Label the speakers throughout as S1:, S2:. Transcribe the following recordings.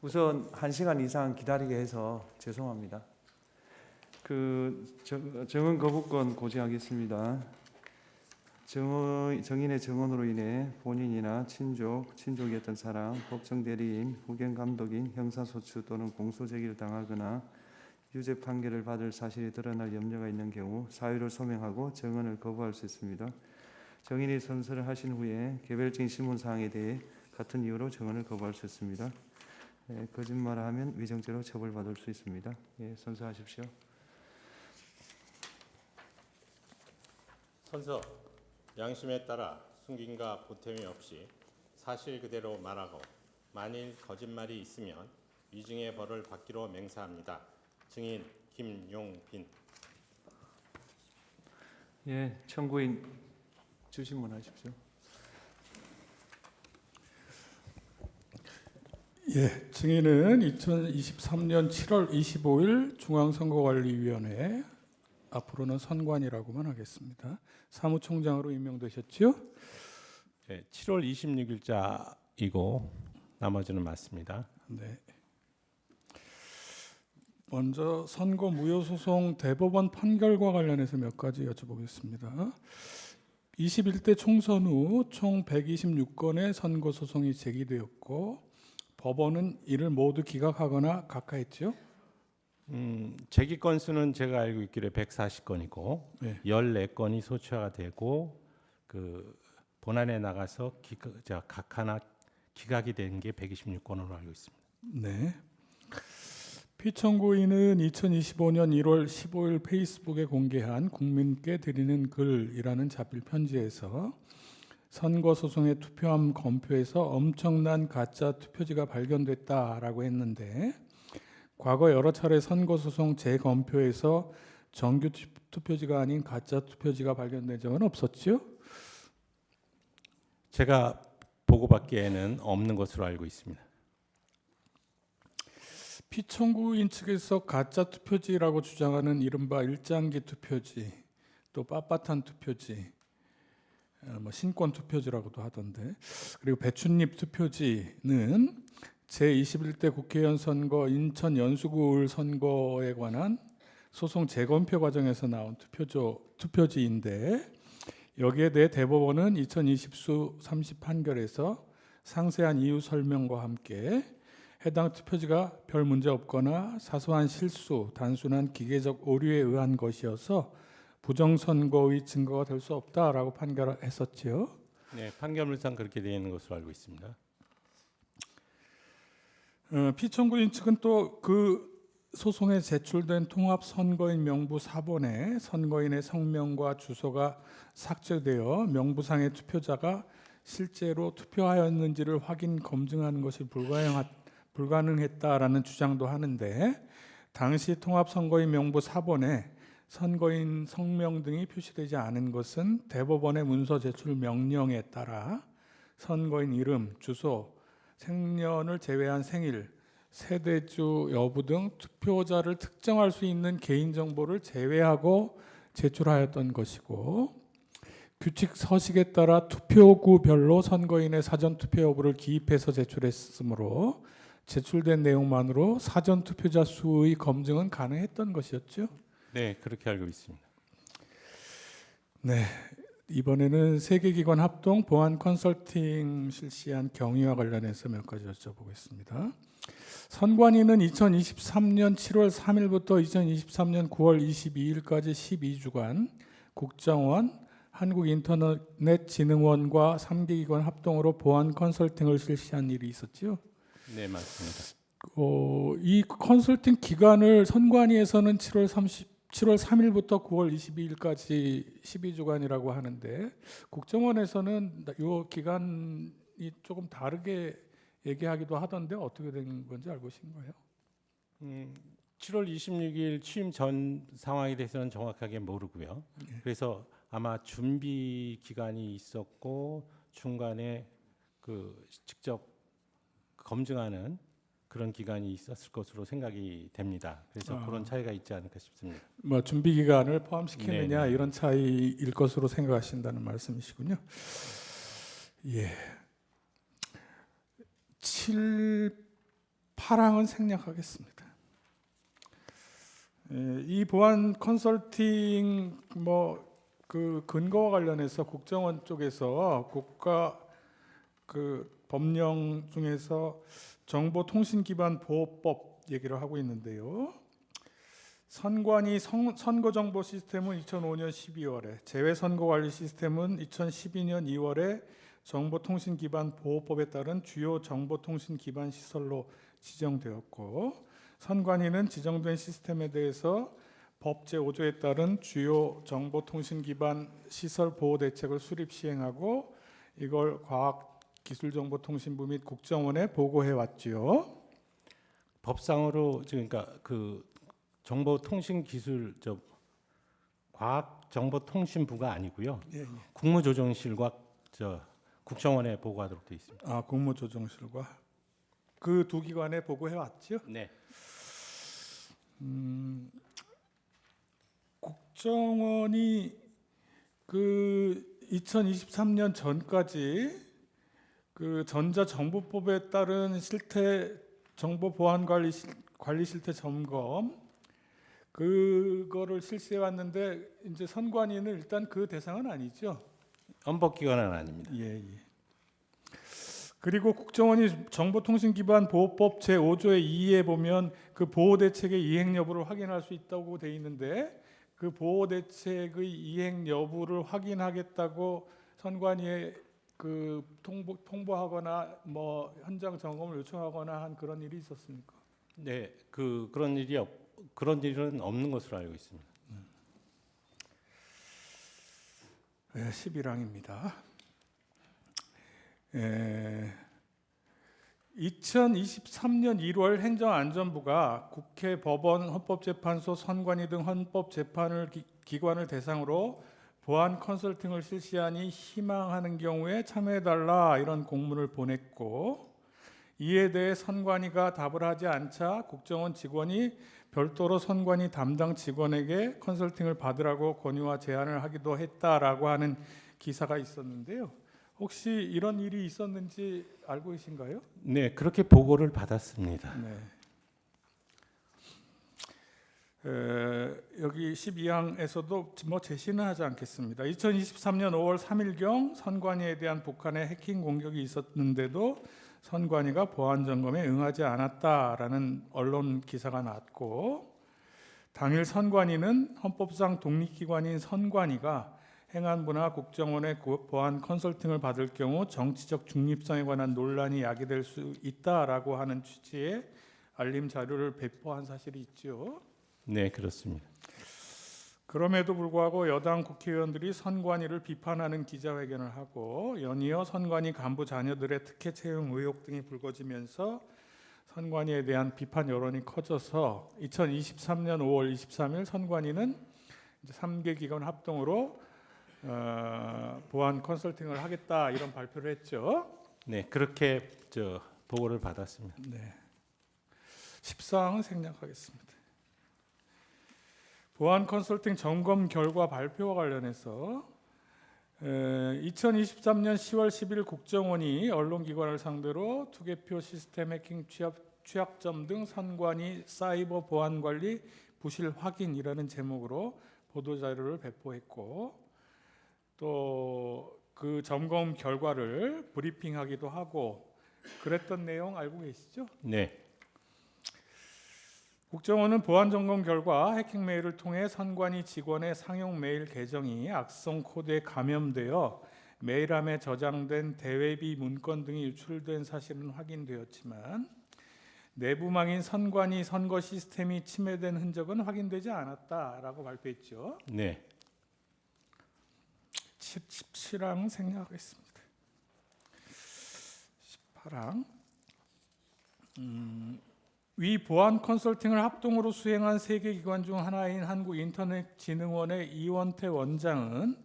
S1: 우선 1시간 이상 기다리게 해서 죄송합니다. 정언 거부권 고지하겠습니다. 정인의 정언으로 인해 본인이나 친족이었던 사람, 법정 대리인, 후견 감독인 형사소추 또는 공소제기를 당하거나 유죄 판결을 받을 사실이 드러날 염려가 있는 경우 사유를 소명하고 정언을 거부할 수 있습니다. 정인이 선서를 하신 후에 개별적인 신문사항에 대해 같은 이유로 정언을 거부할 수 있습니다. 거짓말을 하면 위정죄로 처벌받을 수 있습니다. 선서하십시오.
S2: 선서, 양심에 따라 숨김과 보탬이 없이 사실 그대로 말하고 만일 거짓말이 있으면 위증의 벌을 받기로 맹세합니다. 증인 김용빈.
S1: 청구인 주신문하십시오.
S3: 증인은 2023년 7월 25일 중앙선거관리위원회, 앞으로는 선관이라고만 하겠습니다, 사무총장으로 임명되셨죠?
S2: 네, 7월 26일자이고 나머지는 맞습니다.
S3: 네. 먼저 선거 무효소송 대법원 판결과 관련해서 몇 가지 여쭤보겠습니다. 21대 총선 후 총 126건의 선거소송이 제기되었고 법원은 이를 모두 기각하거나 각하했죠?
S2: 제기 건수는 제가 알고 있기로 140건이고
S3: 네.
S2: 14건이 소추가 되고 본안에 나가서 각하나 기각이 된 게 126건으로 알고 있습니다.
S3: 네. 피청구인은 2025년 1월 15일 페이스북에 공개한 국민께 드리는 글이라는 자필 편지에서 선거소송의 투표함 검표에서 엄청난 가짜 투표지가 발견됐다라고 했는데 과거 여러 차례 선거소송 재검표에서 정규 투표지가 아닌 가짜 투표지가 발견된 적은 없었죠?
S2: 제가 보고받기에는 없는 것으로 알고 있습니다.
S3: 피청구인 측에서 가짜 투표지라고 주장하는 이른바 일장기 투표지, 또 빳빳한 투표지, 신권 투표지라고도 하던데, 그리고 배춧잎 투표지는 제21대 국회의원 선거 인천 연수구을 선거에 관한 소송 재검표 과정에서 나온 투표지인데 여기에 대해 대법원은 2020수 30 판결에서 상세한 이유 설명과 함께 해당 투표지가 별 문제 없거나 사소한 실수, 단순한 기계적 오류에 의한 것이어서 부정선거의 증거가 될 수 없다라고 판결했었지요.
S2: 네, 판결문상 그렇게 되어 있는 것으로 알고 있습니다.
S3: 피청구인 측은 또 그 소송에 제출된 통합선거인 명부 4번에 선거인의 성명과 주소가 삭제되어 명부상의 투표자가 실제로 투표하였는지를 확인 검증하는 것이 불가능했다라는 주장도 하는데 당시 통합선거인 명부 4번에 선거인 성명 등이 표시되지 않은 것은 대법원의 문서 제출 명령에 따라 선거인 이름, 주소, 생년을 제외한 생일, 세대주 여부 등 투표자를 특정할 수 있는 개인정보를 제외하고 제출하였던 것이고 규칙 서식에 따라 투표구별로 선거인의 사전투표 여부를 기입해서 제출했으므로 제출된 내용만으로 사전투표자 수의 검증은 가능했던 것이었죠?
S2: 네, 그렇게 알고 있습니다.
S3: 네, 이번에는 세계기관 합동 보안 컨설팅 실시한 경위와 관련해서 몇 가지 여쭤보겠습니다. 선관위는 2023년 7월 3일부터 2023년 9월 22일까지 12주간 국정원, 한국인터넷진흥원과 3개 기관 합동으로 보안 컨설팅을 실시한 일이 있었죠?
S2: 네, 맞습니다.
S3: 이 컨설팅 기간을 선관위에서는 7월 3일부터 9월 22일까지 12주간이라고 하는데 국정원에서는 이 기간이 조금 다르게 얘기하기도 하던데 어떻게 된 건지 알고 계신 거예요?
S2: 7월 26일 취임 전 상황에 대해서는 정확하게 모르고요. 그래서 아마 준비 기간이 있었고 중간에 직접 검증하는 그런 기간이 있었을 것으로 생각이 됩니다. 그래서 그런 차이가 있지 않을까 싶습니다.
S3: 준비 기간을 포함시키느냐
S2: 네네.
S3: 이런 차이일 것으로 생각하신다는 말씀이시군요. 예. 7, 18항은 생략하겠습니다. 이 보안 컨설팅 그 근거와 관련해서 국정원 쪽에서 국가 그 법령 중에서 정보통신기반보호법 얘기를 하고 있는데요. 선관위 선거정보 시스템은 2005년 12월에, 재외선거관리 시스템은 2012년 2월에 정보통신기반보호법에 따른 주요 정보통신기반 시설로 지정되었고, 선관위는 지정된 시스템에 대해서 법 제5조에 따른 주요 정보통신기반 시설 보호 대책을 수립 시행하고 이걸 과학기술정보통신부 및 국정원에 보고해 왔지요.
S2: 법상으로 그러니까 그 정보통신기술 과학정보통신부가 아니고요.
S3: 예.
S2: 국무조정실과 국정원에 보고하도록 되어 있습니다.
S3: 아, 국무조정실과 그 두 기관에 보고해 왔죠.
S2: 네.
S3: 국정원이 그 2023년 전까지 그 전자정보법에 따른 실태 정보 보안 관리 실태 점검 그거를 실시해 왔는데 이제 선관위는 일단 그 대상은 아니죠.
S2: 헌법기관은 아닙니다.
S3: 예. 그리고 국정원이 정보통신기반보호법 제5조의 2에 보면 그 보호대책의 이행 여부를 확인할 수 있다고 돼 있는데 그 보호대책의 이행 여부를 확인하겠다고 선관위에 그 통보하거나 현장 점검을 요청하거나 한 그런 일이 있었습니까?
S2: 네, 그런 일은 없는 것으로 알고 있습니다.
S3: 네, 11항입니다. 2023년 1월 행정안전부가 국회, 법원, 헌법재판소, 선관위 등 헌법재판을 기관을 대상으로 보안 컨설팅을 실시하니 희망하는 경우에 참여해달라 이런 공문을 보냈고, 이에 대해 선관위가 답을 하지 않자 국정원 직원이 별도로 선관위 담당 직원에게 컨설팅을 받으라고 권유와 제안을 하기도 했다라고 하는 기사가 있었는데요. 혹시 이런 일이 있었는지 알고 계신가요?
S2: 네, 그렇게 보고를 받았습니다.
S3: 네. 여기 12항에서도 제시는 하지 않겠습니다. 2023년 5월 3일경 선관위에 대한 북한의 해킹 공격이 있었는데도 선관위가 보안 점검에 응하지 않았다라는 언론 기사가 났고, 당일 선관위는 헌법상 독립기관인 선관위가 행안부나 국정원의 보안 컨설팅을 받을 경우 정치적 중립성에 관한 논란이 야기될 수 있다라고 하는 취지의 알림 자료를 배포한 사실이 있죠.
S2: 네, 그렇습니다.
S3: 그럼에도 불구하고 여당 국회의원들이 선관위를 비판하는 기자회견을 하고 연이어 선관위 간부 자녀들의 특혜 채용 의혹 등이 불거지면서 선관위에 대한 비판 여론이 커져서 2023년 5월 23일 선관위는 3개 기관 합동으로 보안 컨설팅을 하겠다 이런 발표를 했죠.
S2: 네, 그렇게 보고를 받았습니다.
S3: 네. 14항은 생략하겠습니다. 보안 컨설팅 점검 결과 발표와 관련해서 2023년 10월 10일 국정원이 언론기관을 상대로 투개표 시스템 해킹 취약점 등 선관위 사이버 보안 관리 부실 확인이라는 제목으로 보도자료를 배포했고, 또 그 점검 결과를 브리핑하기도 하고 그랬던 내용 알고 계시죠?
S2: 네.
S3: 국정원은 보안 점검 결과 해킹 메일을 통해 선관위 직원의 상용 메일 계정이 악성 코드에 감염되어 메일함에 저장된 대외비 문건 등이 유출된 사실은 확인되었지만 내부망인 선관위 선거 시스템이 침해된 흔적은 확인되지 않았다라고 발표했죠.
S2: 네.
S3: 17항 생략하겠습니다. 18항 위 보안 컨설팅을 합동으로 수행한 3개 기관 중 하나인 한국인터넷진흥원의 이원태 원장은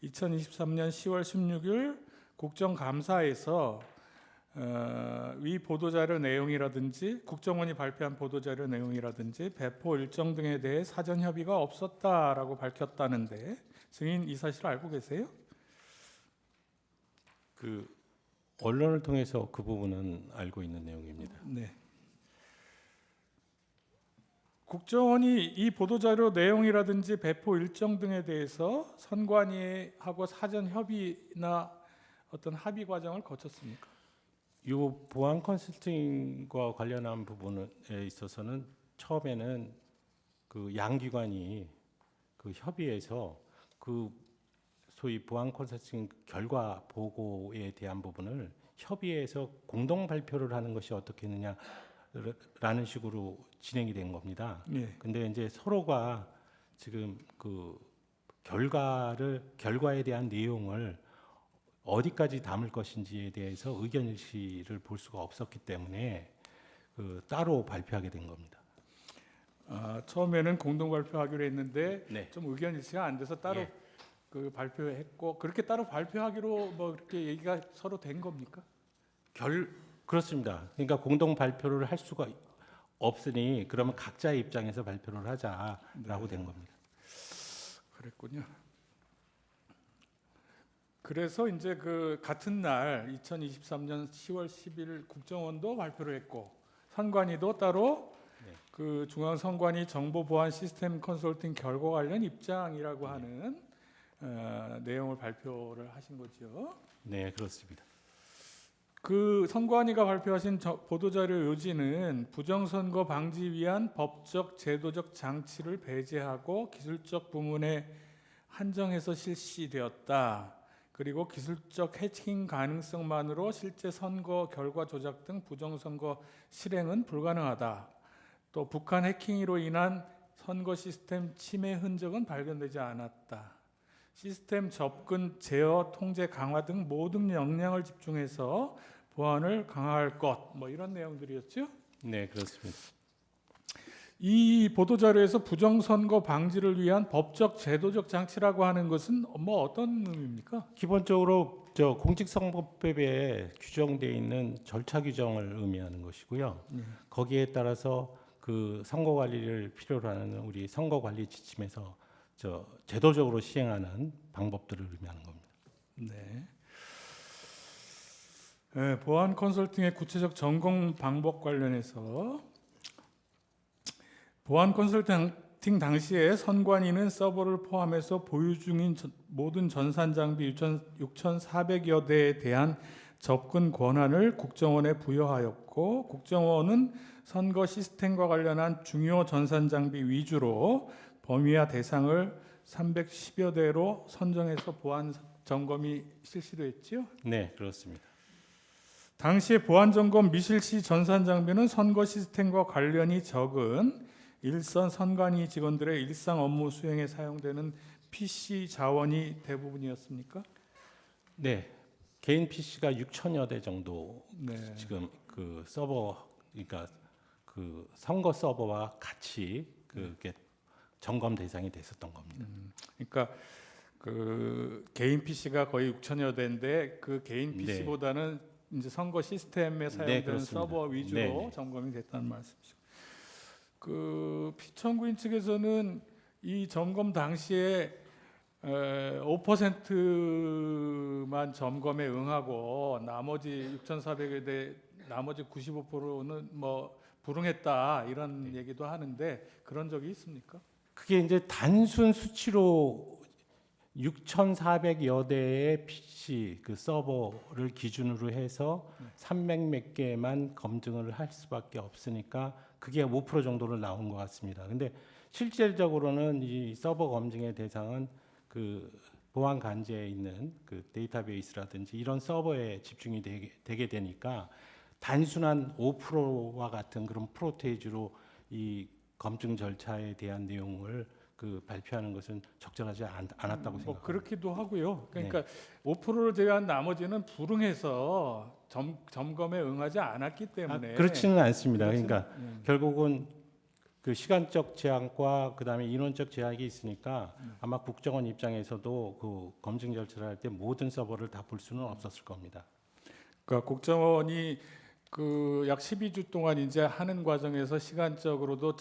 S3: 2023년 10월 16일 국정감사에서 위 보도자료 내용이라든지 국정원이 발표한 보도자료 내용이라든지 배포 일정 등에 대해 사전 협의가 없었다라고 밝혔다는데 증인 이 사실 알고 계세요?
S2: 언론을 통해서 그 부분은 알고 있는 내용입니다.
S3: 네. 국정원이 이 보도자료 내용이라든지 배포 일정 등에 대해서 선관위하고 사전 협의나 어떤 합의 과정을 거쳤습니까?
S2: 이 보안 컨설팅과 관련한 부분에 있어서는 처음에는 그 양기관이 그 협의해서 그 소위 보안 컨설팅 결과 보고에 대한 부분을 협의해서 공동 발표를 하는 것이 어떻겠느냐라는 식으로 진행이 된 겁니다.
S3: 예.
S2: 근데 이제 서로가 지금 그 결과에 대한 내용을 어디까지 담을 것인지에 대해서 의견 일치를 볼 수가 없었기 때문에 그 따로 발표하게 된 겁니다.
S3: 처음에는 공동 발표하기로 했는데
S2: 네.
S3: 좀 의견 일치가 안 돼서 따로
S2: 예.
S3: 그 발표했고 그렇게 따로 발표하기로 뭐 이렇게 얘기가 서로 된 겁니까?
S2: 그렇습니다. 그러니까 공동 발표를 할 수가 없으니 그러면 각자의 입장에서 발표를 하자라고 된 겁니다.
S3: 그랬군요. 그래서 이제 그 같은 날 2023년 10월 10일 국정원도 발표를 했고 선관위도 따로
S2: 네.
S3: 그 중앙선관위 정보보안 시스템 컨설팅 결과 관련 입장이라고 하는 내용을 발표를 하신 거죠.
S2: 네, 그렇습니다.
S3: 그 선관위가 발표하신 보도자료 요지는 부정선거 방지 위한 법적 제도적 장치를 배제하고 기술적 부문에 한정해서 실시되었다. 그리고 기술적 해킹 가능성만으로 실제 선거 결과 조작 등 부정선거 실행은 불가능하다. 또 북한 해킹으로 인한 선거 시스템 침해 흔적은 발견되지 않았다. 시스템 접근, 제어, 통제 강화 등 모든 역량을 집중해서 보안을 강화할 것, 뭐 이런 내용들이었죠.
S2: 네, 그렇습니다.
S3: 이 보도자료에서 부정선거 방지를 위한 법적 제도적 장치라고 하는 것은 뭐 어떤 의미입니까?
S2: 기본적으로 저 공직선거법에 규정되어 있는 절차 규정을 의미하는 것이고요. 거기에 따라서 그 선거 관리를 필요로 하는 우리 선거 관리 지침에서 저 제도적으로 시행하는 방법들을 의미하는 겁니다.
S3: 네. 보안 컨설팅의 구체적 전공 방법 관련해서 보안 컨설팅 당시에 선관위는 서버를 포함해서 보유 중인 모든 전산 장비 6,400여 대에 대한 접근 권한을 국정원에 부여하였고 국정원은 선거 시스템과 관련한 중요 전산 장비 위주로 범위와 대상을 310여 대로 선정해서 보안 점검이 실시됐지요.
S2: 네, 그렇습니다.
S3: 당시에 보안 점검 미실시 전산 장비는 선거 시스템과 관련이 적은 일선 선관위 직원들의 일상 업무 수행에 사용되는 PC 자원이 대부분이었습니까?
S2: 네, 개인 PC가 6천여 대 정도
S3: 네.
S2: 지금 그 서버, 그러니까 그 선거 서버와 같이 그게 점검 대상이 됐었던 겁니다.
S3: 그러니까 그 개인 PC가 거의 6천여 대인데 그 개인
S2: 네.
S3: PC보다는 이제 선거 시스템에 사용되는
S2: 그렇습니다.
S3: 서버 위주로
S2: 네.
S3: 점검이 됐다는 말씀이시죠. 그 피청구인 측에서는 이 점검 당시에 5%만 점검에 응하고 나머지 6,400여 대 나머지 95%는 뭐 불응했다 이런 얘기도 하는데 그런 적이 있습니까?
S2: 그게 이제 단순 수치로 6,400여 대의 PC 그 서버를 기준으로 해서 300몇 개만 검증을 할 수밖에 없으니까 그게 5% 정도로 나온 것 같습니다. 근데 실질적으로는 이 서버 검증의 대상은 그 보안 관제에 있는 그 데이터베이스라든지 이런 서버에 집중이 되게 되니까 단순한 5%와 같은 그런 프로테이지로 이 검증 절차에 대한 내용을 그 발표하는 것은 적절하지 않았다고
S3: 뭐
S2: 생각합니다.
S3: 그렇기도 하고요. 그러니까 5%를 제외한 나머지는 불응해서 점검에 응하지 않았기 때문에
S2: 그렇지는 않습니다. 그러니까
S3: 예.
S2: 결국은 그 시간적 제한과 그다음에 인원적 제약이 있으니까 아마 국정원 입장에서도 그 검증 절차를 할 때 모든 서버를 다 볼 수는 없었을 겁니다.
S3: 그러니까 국정원이 그 약 12주 동안 이제 하는 과정에서 시간적으로도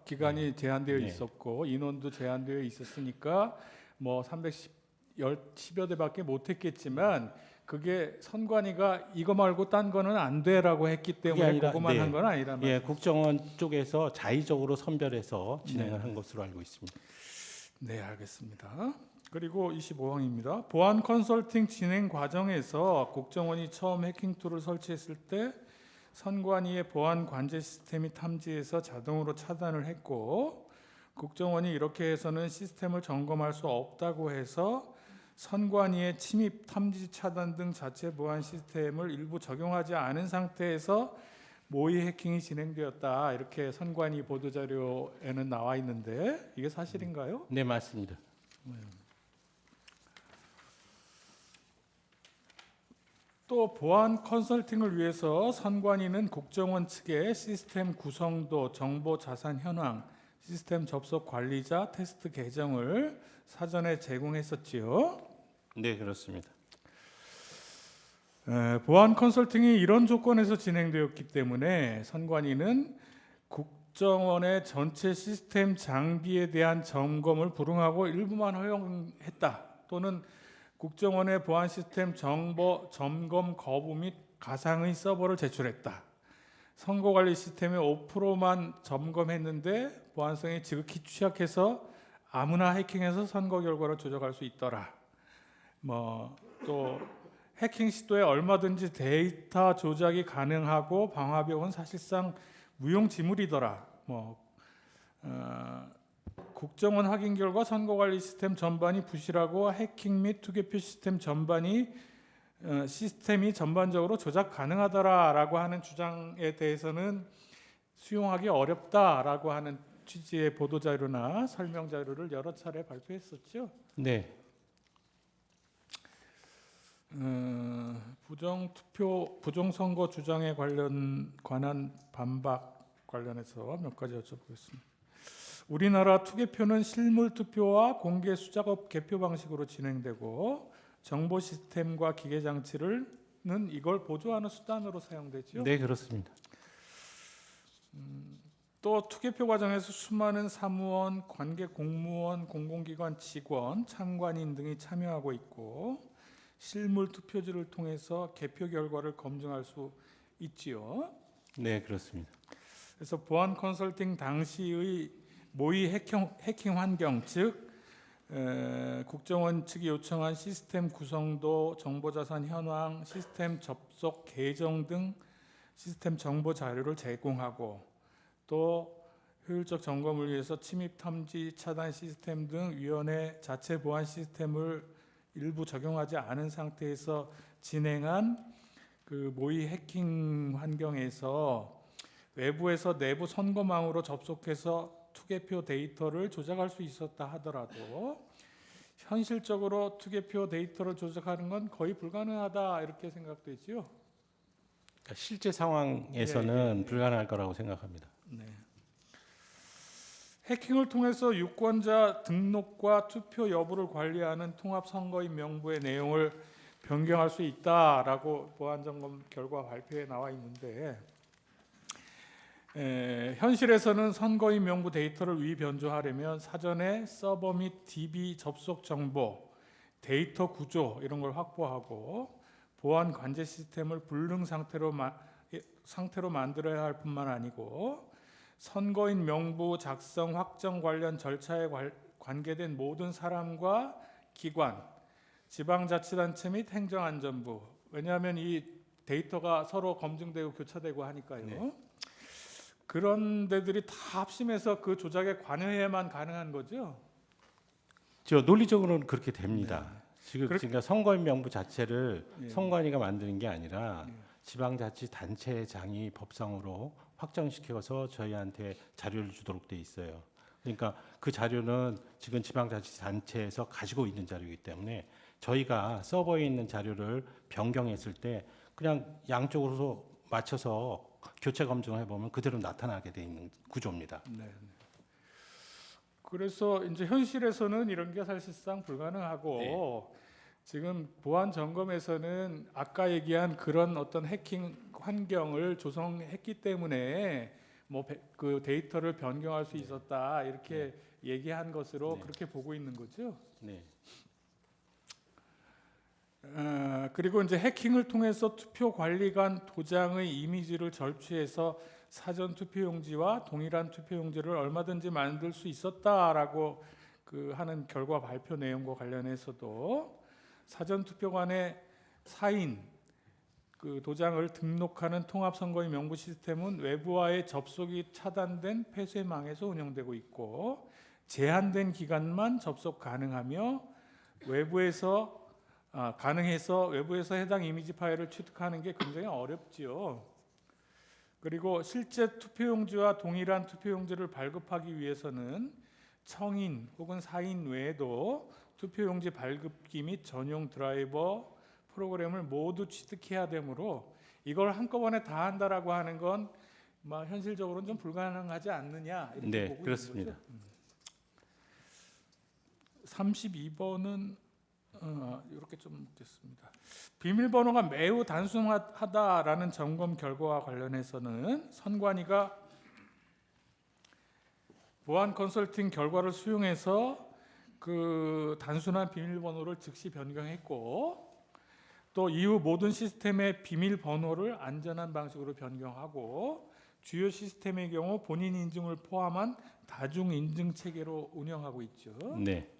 S3: 기간이 제한되어
S2: 네.
S3: 있었고 인원도 제한되어 있었으니까 뭐 310여 대밖에 못했겠지만 그게 선관위가 이거 말고 딴 거는 안 돼라고 했기 때문에
S2: 아니라,
S3: 그거만
S2: 네.
S3: 한 건 아니란 말이에요.
S2: 예, 국정원 쪽에서 자의적으로 선별해서 진행을 한 것으로 알고 있습니다.
S3: 네, 알겠습니다. 그리고 25항입니다. 보안 컨설팅 진행 과정에서 국정원이 처음 해킹 툴을 설치했을 때 선관위의 보안 관제 시스템이 탐지해서 자동으로 차단을 했고 국정원이 이렇게 해서는 시스템을 점검할 수 없다고 해서 선관위의 침입, 탐지, 차단 등 자체 보안 시스템을 일부 적용하지 않은 상태에서 모의 해킹이 진행되었다. 이렇게 선관위 보도자료에는 나와 있는데 이게 사실인가요?
S2: 네, 맞습니다.
S3: 또 보안 컨설팅을 위해서 선관위는 국정원 측에 시스템 구성도, 정보 자산 현황, 시스템 접속 관리자, 테스트 계정을 사전에 제공했었지요.
S2: 네, 그렇습니다.
S3: 보안 컨설팅이 이런 조건에서 진행되었기 때문에 선관위는 국정원의 전체 시스템 장비에 대한 점검을 불응하고 일부만 허용했다. 또는 국정원의 보안 시스템 정보 점검 거부 및 가상의 서버를 제출했다. 선거관리 시스템의 5%만 점검했는데 보안성이 지극히 취약해서 아무나 해킹해서 선거 결과를 조작할 수 있더라. 또 해킹 시도에 얼마든지 데이터 조작이 가능하고 방화벽은 사실상 무용지물이더라. 국정원 확인 결과 선거관리 시스템 전반이 부실하고 해킹 및 투개표 시스템 전반이 시스템이 전반적으로 조작 가능하더라라고 하는 주장에 대해서는 수용하기 어렵다라고 하는 취지의 보도 자료나 설명 자료를 여러 차례 발표했었죠.
S2: 네,
S3: 부정선거 주장에 관한 반박 관련해서 몇 가지 여쭤보겠습니다. 우리나라 투개표는 실물 투표와 공개 수작업 개표 방식으로 진행되고 정보 시스템과 기계 장치는 이걸 보조하는 수단으로 사용되죠.
S2: 네, 그렇습니다.
S3: 또 투개표 과정에서 수많은 사무원, 관계 공무원, 공공기관 직원, 참관인 등이 참여하고 있고 실물 투표지를 통해서 개표 결과를 검증할 수 있지요.
S2: 네, 그렇습니다.
S3: 그래서 보안 컨설팅 당시의 모의 해킹 환경, 즉 국정원 측이 요청한 시스템 구성도, 정보자산 현황, 시스템 접속 계정 등 시스템 정보 자료를 제공하고 또 효율적 점검을 위해서 침입 탐지 차단 시스템 등 위원회 자체 보안 시스템을 일부 적용하지 않은 상태에서 진행한 그 모의 해킹 환경에서 외부에서 내부 선거망으로 접속해서 투개표 데이터를 조작할 수 있었다 하더라도 현실적으로 투개표 데이터를 조작하는 건 거의 불가능하다 이렇게 생각되지요.
S2: 그러니까 실제 상황에서는 불가능할 거라고 생각합니다.
S3: 네. 해킹을 통해서 유권자 등록과 투표 여부를 관리하는 통합선거인 명부의 내용을 변경할 수 있다라고 보안점검 결과 발표에 나와 있는데 현실에서는 선거인 명부 데이터를 위변조하려면 사전에 서버 및 DB 접속 정보, 데이터 구조 이런 걸 확보하고 보안 관제 시스템을 불능 상태로 만들어야 할 뿐만 아니고 선거인 명부 작성 확정 관련 절차에 관계된 모든 사람과 기관, 지방자치단체 및 행정안전부, 왜냐하면 이 데이터가 서로 검증되고 교차되고 하니까요.
S2: 네.
S3: 그런 데들이 다 합심해서 그 조작에 관여해야만 가능한 거죠.
S2: 논리적으로는 그렇게 됩니다. 지금
S3: 그렇-
S2: 그러니까 선거인 명부 자체를
S3: 예.
S2: 선관위가 만드는 게 아니라
S3: 예.
S2: 지방자치단체장이 법상으로 확정시켜서 저희한테 자료를 주도록 돼 있어요. 그러니까 그 자료는 지금 지방자치단체에서 가지고 있는 자료이기 때문에 저희가 서버에 있는 자료를 변경했을 때 그냥 양쪽으로 맞춰서 교체 검증을 해보면 그대로 나타나게 돼 있는 구조입니다.
S3: 네. 그래서 이제 현실에서는 이런 게 사실상 불가능하고
S2: 네.
S3: 지금 보안 점검에서는 아까 얘기한 그런 어떤 해킹 환경을 조성했기 때문에 그 데이터를 변경할 수 있었다 이렇게 얘기한 것으로
S2: 네.
S3: 그렇게 보고 있는 거죠.
S2: 네.
S3: 그리고 이제 해킹을 통해서 투표 관리관 도장의 이미지를 절취해서 사전 투표용지와 동일한 투표용지를 얼마든지 만들 수 있었다라고 하는 결과 발표 내용과 관련해서도 사전 투표관의 사인 도장을 등록하는 통합선거인 명부 시스템은 외부와의 접속이 차단된 폐쇄망에서 운영되고 있고 제한된 기간만 접속 가능하며 가능해서 외부에서 해당 이미지 파일을 취득하는 게 굉장히 어렵지요. 그리고 실제 투표용지와 동일한 투표용지를 발급하기 위해서는 청인 혹은 사인 외에도 투표용지 발급기 및 전용 드라이버 프로그램을 모두 취득해야 되므로 이걸 한꺼번에 다 한다라고 하는 건 현실적으로는 좀 불가능하지 않느냐 이렇게
S2: 네,
S3: 보고
S2: 그렇습니다.
S3: 있는 거죠. 32번은 이렇게 좀 묻겠습니다. 비밀번호가 매우 단순하다라는 점검 결과와 관련해서는 선관위가 보안 컨설팅 결과를 수용해서 단순한 비밀번호를 즉시 변경했고 또 이후 모든 시스템의 비밀번호를 안전한 방식으로 변경하고 주요 시스템의 경우 본인 인증을 포함한 다중 인증 체계로 운영하고 있죠.
S2: 네.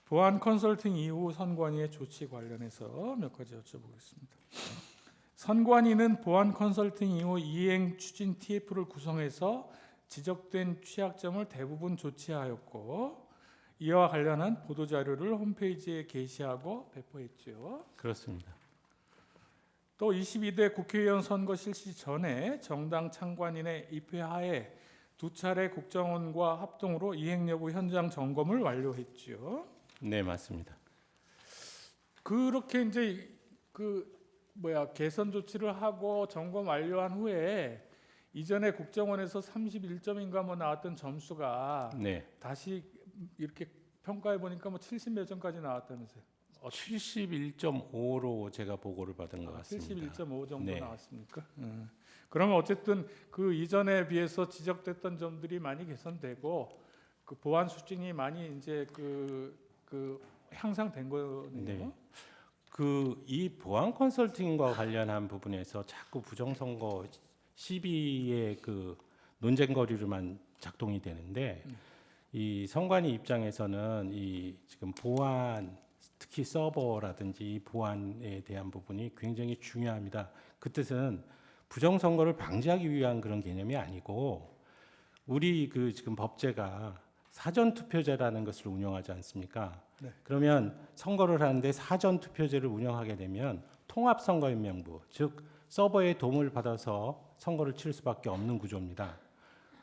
S3: 보안 컨설팅 이후 선관위의 조치 관련해서 몇 가지 여쭤보겠습니다. 선관위는 보안 컨설팅 이후 이행 추진 TF를 구성해서 지적된 취약점을 대부분 조치하였고 이와 관련한 보도자료를 홈페이지에 게시하고 배포했죠.
S2: 그렇습니다.
S3: 또 22대 국회의원 선거 실시 전에 정당 창관인의 입회하에 2차례 국정원과 합동으로 이행 여부 현장 점검을 완료했죠.
S2: 네, 맞습니다.
S3: 그렇게 이제 개선 조치를 하고 점검 완료한 후에 이전에 국정원에서 31점인가 나왔던 점수가
S2: 네.
S3: 다시 이렇게 평가해 보니까 70몇 점까지 나왔다면서요.
S2: 71.5로 제가 보고를 받은 것 같습니다.
S3: 71.5 정도
S2: 네.
S3: 나왔습니까? 그러면 어쨌든 그 이전에 비해서 지적됐던 점들이 많이 개선되고 보안 수준이 많이 이제 향상된 거네요.
S2: 네. 이 보안 컨설팅과 관련한 부분에서 자꾸 부정선거 시비의 논쟁거리로만 작동이 되는데 이 선관위 입장에서는 이 지금 보안 특히 서버라든지 이 보안에 대한 부분이 굉장히 중요합니다. 그 뜻은 부정선거를 방지하기 위한 그런 개념이 아니고 우리 지금 법제가 사전투표제라는 것을 운영하지 않습니까?
S3: 네.
S2: 그러면 선거를 하는데 사전투표제를 운영하게 되면 통합선거인 명부, 즉 서버의 도움을 받아서 선거를 치를 수밖에 없는 구조입니다.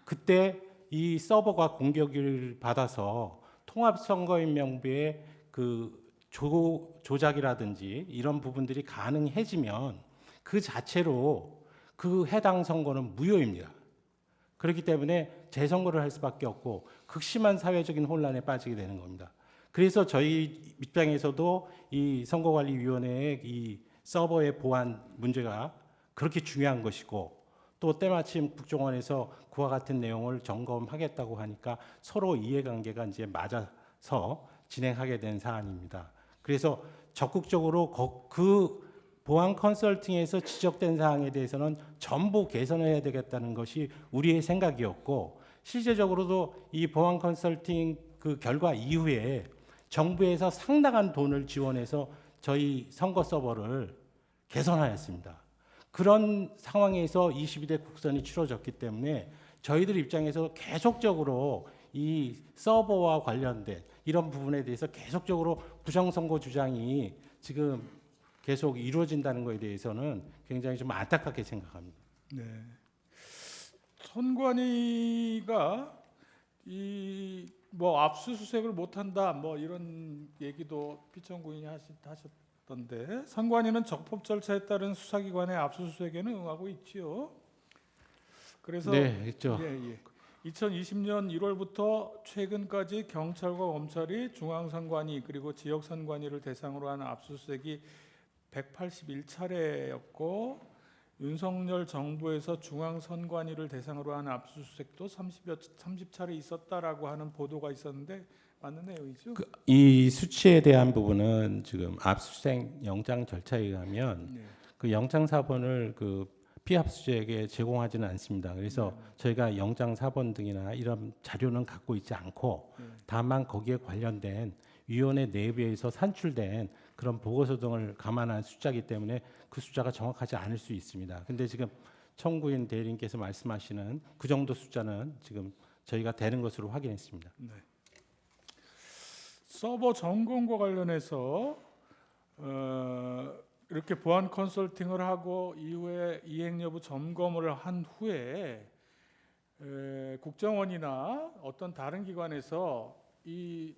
S2: 그때 이 서버가 공격을 받아서 통합선거인 명부의 조작이라든지 이런 부분들이 가능해지면 그 자체로 해당 선거는 무효입니다. 그렇기 때문에 재선거를 할 수밖에 없고 극심한 사회적인 혼란에 빠지게 되는 겁니다. 그래서 저희 입장에서도 이 선거관리위원회의 이 서버의 보안 문제가 그렇게 중요한 것이고 또 때마침 국정원에서 그와 같은 내용을 점검하겠다고 하니까 서로 이해관계가 이제 맞아서 진행하게 된 사안입니다. 그래서 적극적으로 보안 컨설팅에서 지적된 사항에 대해서는 전부 개선을 해야 되겠다는 것이 우리의 생각이었고 실제적으로도 이 보안 컨설팅 결과 이후에 정부에서 상당한 돈을 지원해서 저희 선거 서버를 개선하였습니다. 그런 상황에서 22대 국선이 치러졌기 때문에 저희들 입장에서 계속적으로 이 서버와 관련된 이런 부분에 대해서 계속적으로 부정선거 주장이 지금 계속 이루어진다는 것에 대해서는 굉장히 좀 안타깝게 생각합니다.
S3: 네. 선관위가 압수수색을 못한다 이런 얘기도 피청구인이 하셨던데 선관위는 적법 절차에 따른 수사기관의 압수수색에는 응하고 있지요. 그래서
S2: 네, 있죠.
S3: 2020년 1월부터 최근까지 경찰과 검찰이 중앙선관위 그리고 지역선관위를 대상으로 하는 압수수색이 181차례였고 윤석열 정부에서 중앙선관위를 대상으로 하는 압수수색도 30차례 있었다라고 하는 보도가 있었는데 맞는 내용이죠?
S2: 이 수치에 대한 부분은 지금 압수수색 영장 절차에 의하면
S3: 네.
S2: 그 영장 사본을 그 피압수수에게 제공하지는 않습니다. 그래서 저희가 영장 사본 등이나 이런 자료는 갖고 있지 않고 다만 거기에 관련된 위원회 내부에서 산출된 그런 보고서 등을 감안한 숫자이기 때문에 그 숫자가 정확하지 않을 수 있습니다. 근데 지금 청구인 대리인께서 말씀하시는 그 정도 숫자는 지금 저희가 되는 것으로 확인했습니다.
S3: 네. 서버 점검과 관련해서 이렇게 보안 컨설팅을 하고 이후에 이행 여부 점검을 한 후에 국정원이나 어떤 다른 기관에서 이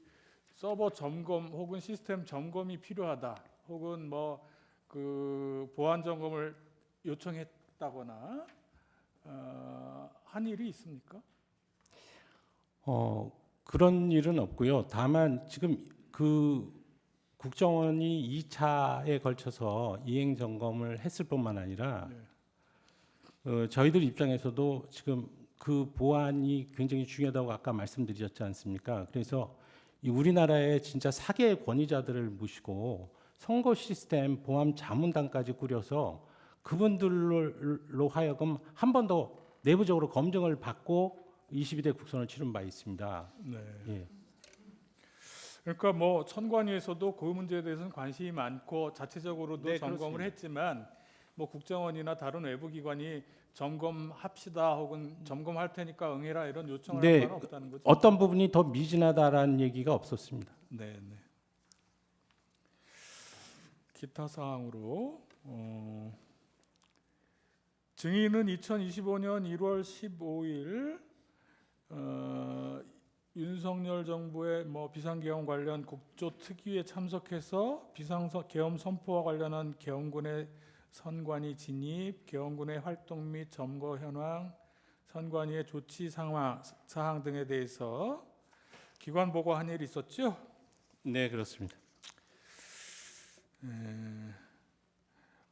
S3: 서버 점검 혹은 시스템 점검이 필요하다, 혹은 뭐 그 보안 점검을 요청했다거나 한 일이 있습니까?
S2: 그런 일은 없고요. 다만 지금 그 국정원이 2차에 걸쳐서 이행 점검을 했을 뿐만 아니라 저희들 입장에서도 지금 그 보안이 굉장히 중요하다고 아까 말씀드렸지 않습니까? 그래서 이 우리나라의 진짜 사개의 권위자들을 모시고 선거 시스템 보안 자문단까지 꾸려서 그분들로 하여금 한 번 더 내부적으로 검증을 받고 22대 국선을 치른 바 있습니다.
S3: 네.
S2: 예.
S3: 그러니까 뭐 선관위에서도 그 문제에 대해서는 관심이 많고 자체적으로도
S2: 네,
S3: 점검을
S2: 그렇습니다.
S3: 했지만 뭐 국정원이나 다른 외부 기관이 점검합시다 혹은 점검할 테니까 응해라 이런 요청을
S2: 네,
S3: 한 바는 없다는 거죠.
S2: 어떤 부분이 더 미진하다라는 얘기가 없었습니다.
S3: 네, 네. 기타 사항으로 증인은 2025년 1월 15일 윤석열 정부의 뭐 비상계엄 관련 국조특위에 참석해서 비상계엄 선포와 관련한 계엄군의 선관위 진입, 계엄군의 활동 및 점거 현황, 선관위의 조치 사항 등에 대해서 기관 보고한 일이 있었죠?
S2: 네, 그렇습니다.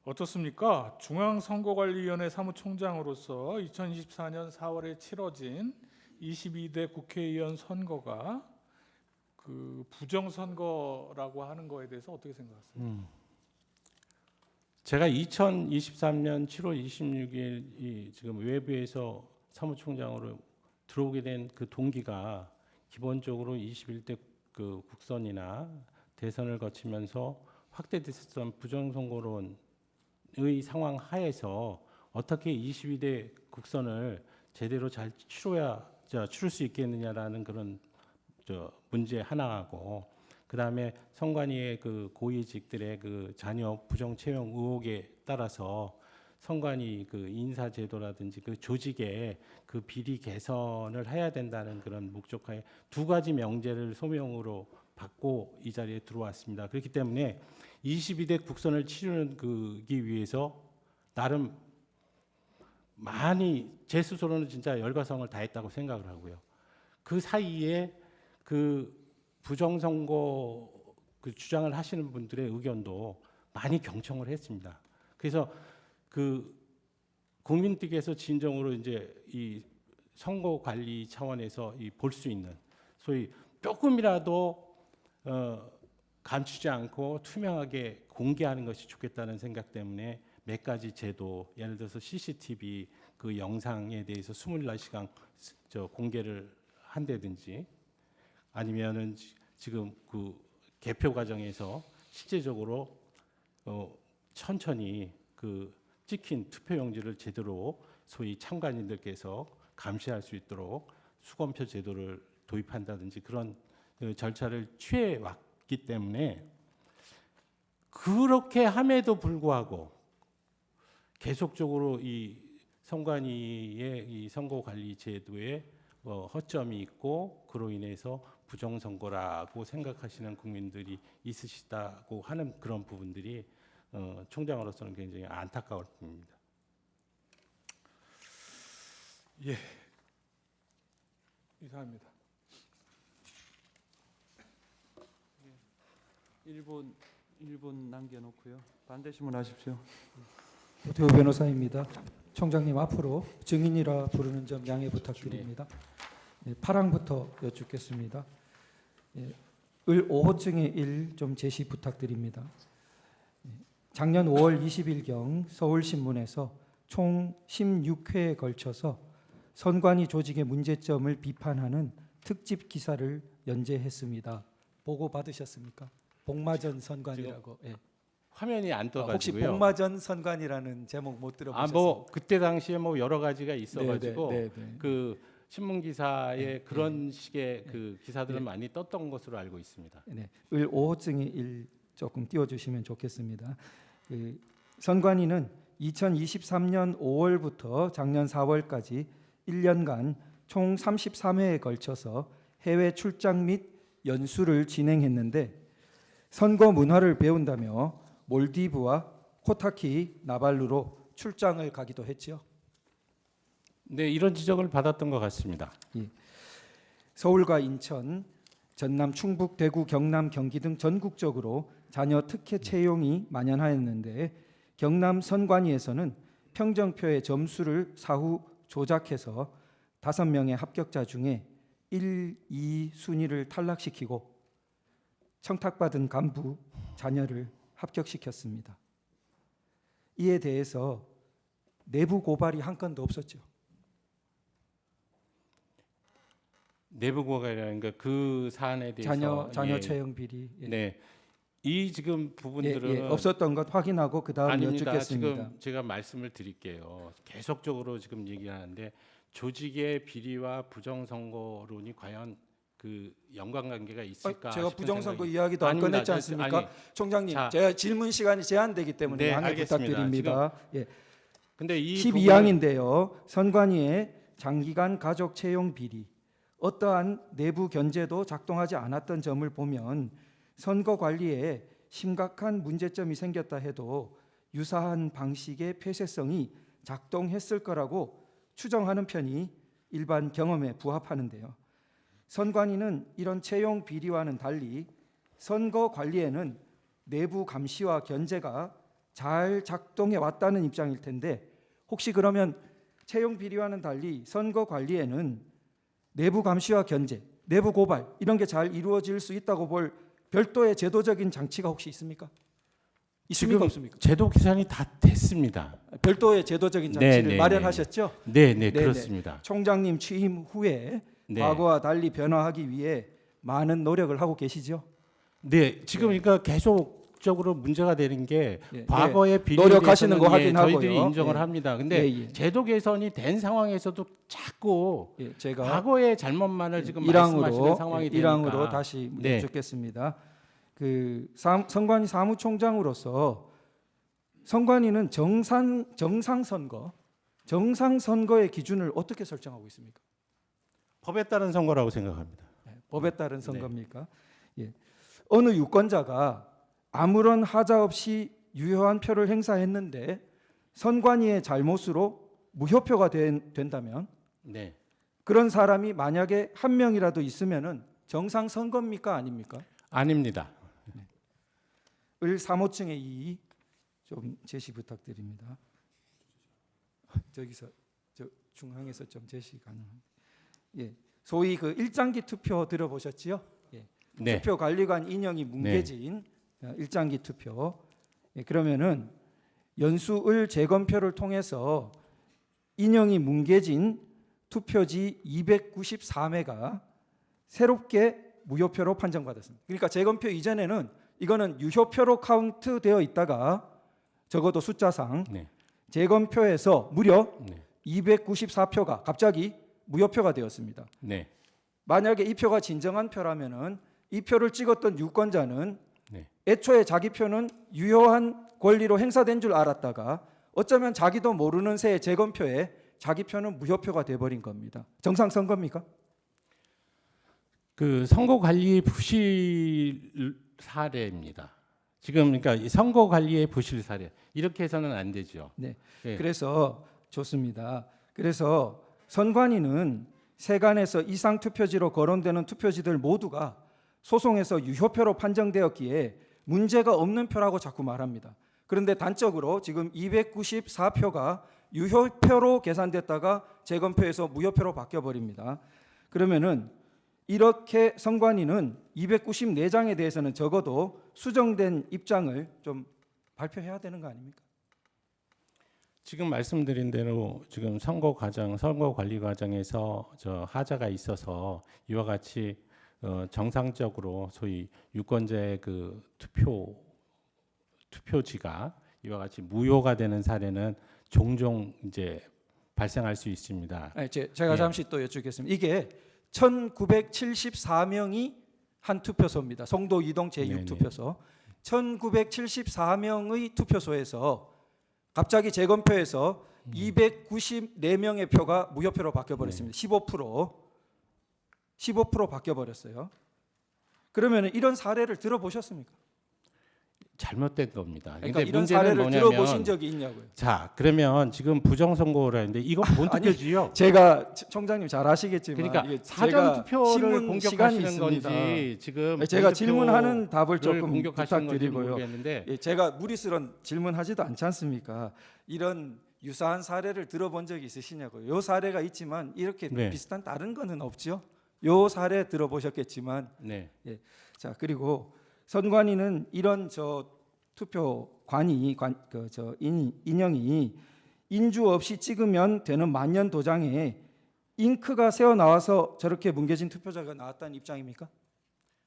S3: 어떻습니까? 중앙선거관리위원회 사무총장으로서 2024년 4월에 치러진 22대 국회의원 선거가 그 부정선거라고 하는 거에 대해서 어떻게 생각하세요?
S2: 제가 2023년 7월 26일 이 지금 외부에서 사무총장으로 들어오게 된 그 동기가 기본적으로 21대 그 국선이나 대선을 거치면서 확대됐었던 부정선거론의 상황 하에서 어떻게 22대 국선을 제대로 잘 치를 수 있겠느냐라는 그런 문제 하나하고, 그다음에 선관위의 그 고위직들의 그 자녀 부정 채용 의혹에 따라서 선관위 그 인사 제도라든지 그 조직의 그 비리 개선을 해야 된다는 그런 목적하에 두 가지 명제를 소명으로 받고 이 자리에 들어왔습니다. 그렇기 때문에 22대 국선을 치르기 위해서 나름 많이 제 스스로는 진짜 열과성을 다했다고 생각을 하고요. 그 사이에 그 부정선거 그 주장을 하시는 분들의 의견도 많이 경청을 했습니다. 그래서 그 국민들께서 진정으로 이제 이 선거 관리 차원에서 볼 수 있는 소위 조금이라도 감추지 않고 투명하게 공개하는 것이 좋겠다는 생각 때문에 몇 가지 제도, 예를 들어서 CCTV 그 영상에 대해서 24시간 공개를 한다든지, 아니면은 지금 그 개표 과정에서 실제적으로 천천히 그 찍힌 투표용지를 제대로 소위 참관인들께서 감시할 수 있도록 수검표 제도를 도입한다든지 그런 절차를 취해 왔기 때문에, 그렇게 함에도 불구하고 계속적으로 이 선관위의 이 선거관리 제도에 허점이 있고 그로 인해서 부정선거라고 생각하시는 국민들이 있으시다고 하는 그런 부분들이 총장으로서는 굉장히 안타까울 뿐입니다.
S3: 예, 이상입니다.
S1: 1분 남겨놓고요. 반대 신문하십시오.
S4: 오태호 변호사입니다. 총장님, 앞으로 증인이라 부르는 점 양해 부탁드립니다. 네, 파랑부터 여쭙겠습니다. 을 5호증의 1 좀 제시 부탁드립니다. 작년 5월 20일경 서울신문에서 총 16회에 걸쳐서 선관위 조직의 문제점을 비판하는 특집 기사를 연재했습니다. 보고 받으셨습니까? 복마전 선관이라고. 예.
S2: 화면이 안
S4: 혹시
S2: 떠가지고요.
S4: 복마전 선관이라는 제목 못 들어보셨어요?
S2: 뭐 그때 당시에 뭐 여러 가지가 있어가지고
S4: 네, 네, 네, 네.
S2: 그 신문 기사에 그런 식의 그 기사들은 많이 떴던 것으로 알고 있습니다.
S4: 네, 을 5호증의 1 조금 띄워주시면 좋겠습니다. 그 선관위는 2023년 5월부터 작년 4월까지 1년간 총 33회에 걸쳐서 해외 출장 및 연수를 진행했는데 선거 문화를 배운다며 몰디브와 코타키 나발루로 출장을 가기도 했죠.
S2: 네, 이런 지적을 받았던 것 같습니다.
S4: 서울과 인천, 전남, 충북, 대구, 경남, 경기 등 전국적으로 자녀 특혜 채용이 만연하였는데 경남 선관위에서는 평정표의 점수를 사후 조작해서 5명의 합격자 중에 1, 2 순위를 탈락시키고 청탁받은 간부 자녀를 합격시켰습니다. 이에 대해서 내부 고발이 한 건도 없었죠.
S2: 내부 고발이라는 그 사안에 대해서
S4: 자녀 채용 비리
S2: 네, 이 지금 부분들은
S4: 없었던 것 확인하고 그 다음
S2: 아닙니다.
S4: 여쭙겠습니다.
S2: 지금 제가 말씀을 드릴게요. 계속적으로 지금 얘기하는데 조직의 비리와 부정선거론이 과연 그 연관관계가 있을까?
S4: 제가
S2: 싶은
S4: 부정선거
S2: 생각이-
S4: 이야기도 안
S2: 아닙니다.
S4: 꺼냈지 않습니까?
S2: 아니,
S4: 총장님,
S2: 자,
S4: 제가 질문 시간이 제한되기 때문에
S2: 네,
S4: 양해
S2: 알겠습니다.
S4: 부탁드립니다. 예,
S2: 근데 이
S4: 12항인데요. 선관위의 장기간 가족 채용 비리, 어떠한 내부 견제도 작동하지 않았던 점을 보면 선거 관리에 심각한 문제점이 생겼다 해도 유사한 방식의 폐쇄성이 작동했을 거라고 추정하는 편이 일반 경험에 부합하는데요. 선관위는 이런 채용 비리와는 달리 선거 관리에는 내부 감시와 견제가 잘 작동해 왔다는 입장일 텐데 혹시 그러면 채용 비리와는 달리 선거 관리에는 내부 감시와 견제, 내부 고발 이런 게 잘 이루어질 수 있다고 볼 별도의 제도적인 장치가 혹시 있습니까? 있습니까
S2: 지금
S4: 없습니까?
S2: 제도 기산이 다 됐습니다.
S4: 별도의 제도적인
S2: 네,
S4: 장치를
S2: 네,
S4: 마련하셨죠?
S2: 네,
S4: 네,
S2: 네, 그렇습니다.
S4: 총장님 취임 후에
S2: 네.
S4: 과거와 달리 변화하기 위해 많은 노력을 하고 계시죠?
S2: 네, 지금 그러니까 계속적으로 문제가 되는 게
S4: 예,
S2: 과거의 비리에
S4: 노력하시는 거
S2: 대해서는
S4: 확인하고요.
S2: 저희들이 인정을
S4: 예.
S2: 합니다. 근데
S4: 예, 예.
S2: 제도 개선이 된 상황에서도 자꾸
S4: 예, 제가
S2: 과거의 잘못만을 지금 말씀하시는 상황이 되니까
S4: 1항으로 다시
S2: 네.
S4: 여쭙겠습니다. 그 선관위 사무총장으로서 선관위는 정상선거의 기준을 어떻게 설정하고 있습니까?
S2: 법에 따른 선거라고 생각합니다.
S4: 법에 따른 선거입니까? 예. 어느 유권자가 아무런 하자 없이 유효한 표를 행사했는데 선관위의 잘못으로 무효표가 된다면
S2: 네,
S4: 그런 사람이 만약에 한 명이라도 있으면은 정상 선거입니까 아닙니까?
S2: 아닙니다.
S4: 을 3호증의 2 좀 제시 부탁드립니다. 저기서 저 중앙에서 좀 제시 가능합니다. 예, 소위 그 일장기 투표 들어보셨지요? 예.
S2: 네,
S4: 투표 관리관 인형이 뭉개진 일장기 투표. 예, 그러면은 연수을 재검표를 통해서 인형이 뭉개진 투표지 294매가 새롭게 무효표로 판정받았습니다. 그러니까 재검표 이전에는 이거는 유효표로 카운트되어 있다가 적어도 숫자상
S2: 네,
S4: 재검표에서 무려
S2: 네,
S4: 294표가 갑자기 무효표가 되었습니다.
S2: 네,
S4: 만약에 이 표가 진정한 표라면은 이 표를 찍었던 유권자는
S2: 네.
S4: 애초에 자기 표는 유효한 권리로 행사된 줄 알았다가 어쩌면 자기도 모르는 새에 재검표에 자기 표는 무효표가 돼버린 겁니다. 정상 선거입니까?
S2: 그 선거 관리 부실 사례입니다. 지금 그러니까 이 선거 관리의 부실 사례 이렇게 해서는 안 되죠.
S4: 네.
S2: 예.
S4: 그래서 좋습니다. 그래서 선관위는 세간에서 이상 투표지로 거론되는 투표지들 모두가 소송에서 유효표로 판정되었기에 문제가 없는 표라고 자꾸 말합니다. 그런데 단적으로 지금 294표가 유효표로 계산됐다가 재검표에서 무효표로 바뀌어 버립니다. 그러면은 이렇게 선관위는 294장에 대해서는 적어도 수정된 입장을 좀 발표해야 되는 거 아닙니까?
S2: 지금 말씀드린 대로 지금 선거 관리 과정에서 하자가 있어서 이와 같이 정상적으로 소위 유권자의 그 투표지가 이와 같이 무효가 되는 사례는 종종 이제 발생할 수 있습니다.
S4: 네, 제가
S2: 예.
S4: 잠시 또 여쭙겠습니다. 이게 1974명이 한 투표소입니다. 송도 이동
S2: 네네.
S4: 제6투표소. 1974명의 투표소에서 갑자기 재검표에서 294명의 표가 무효표로 바뀌어버렸습니다. 15% 바뀌어버렸어요. 그러면 이런 사례를 들어보셨습니까?
S2: 잘못된 겁니다.
S4: 그러니까
S2: 근데
S4: 이런
S2: 문제는
S4: 사례를
S2: 뭐냐면
S4: 들어보신 적이 있냐고요.
S2: 자, 그러면 지금 부정선거를 하는데 이거 본투표지요.
S4: 제가 총장님 잘 아시겠지만
S2: 그러니까
S4: 이게
S2: 사전
S4: 제가
S2: 투표를
S4: 신문 시간이
S2: 공격하시는
S4: 있습니다.
S2: 건지 지금
S4: 제가
S2: 본투표를
S4: 질문하는 답을 조금
S2: 공격하시는 건지
S4: 부탁드리고요.
S2: 모르겠는데
S4: 예, 제가 무리스런 질문하지도 않지 않습니까? 이런 유사한 사례를 들어본 적이 있으시냐고요. 요 사례가 있지만 이렇게
S2: 네.
S4: 비슷한 다른 거는 없죠. 요 사례 들어보셨겠지만
S2: 네.
S4: 자 그리고 선관위는 이런 투표관이 인형이 인주 없이 찍으면 되는 만년 도장에 잉크가 새어 나와서 저렇게 뭉개진 투표자가 나왔다는 입장입니까?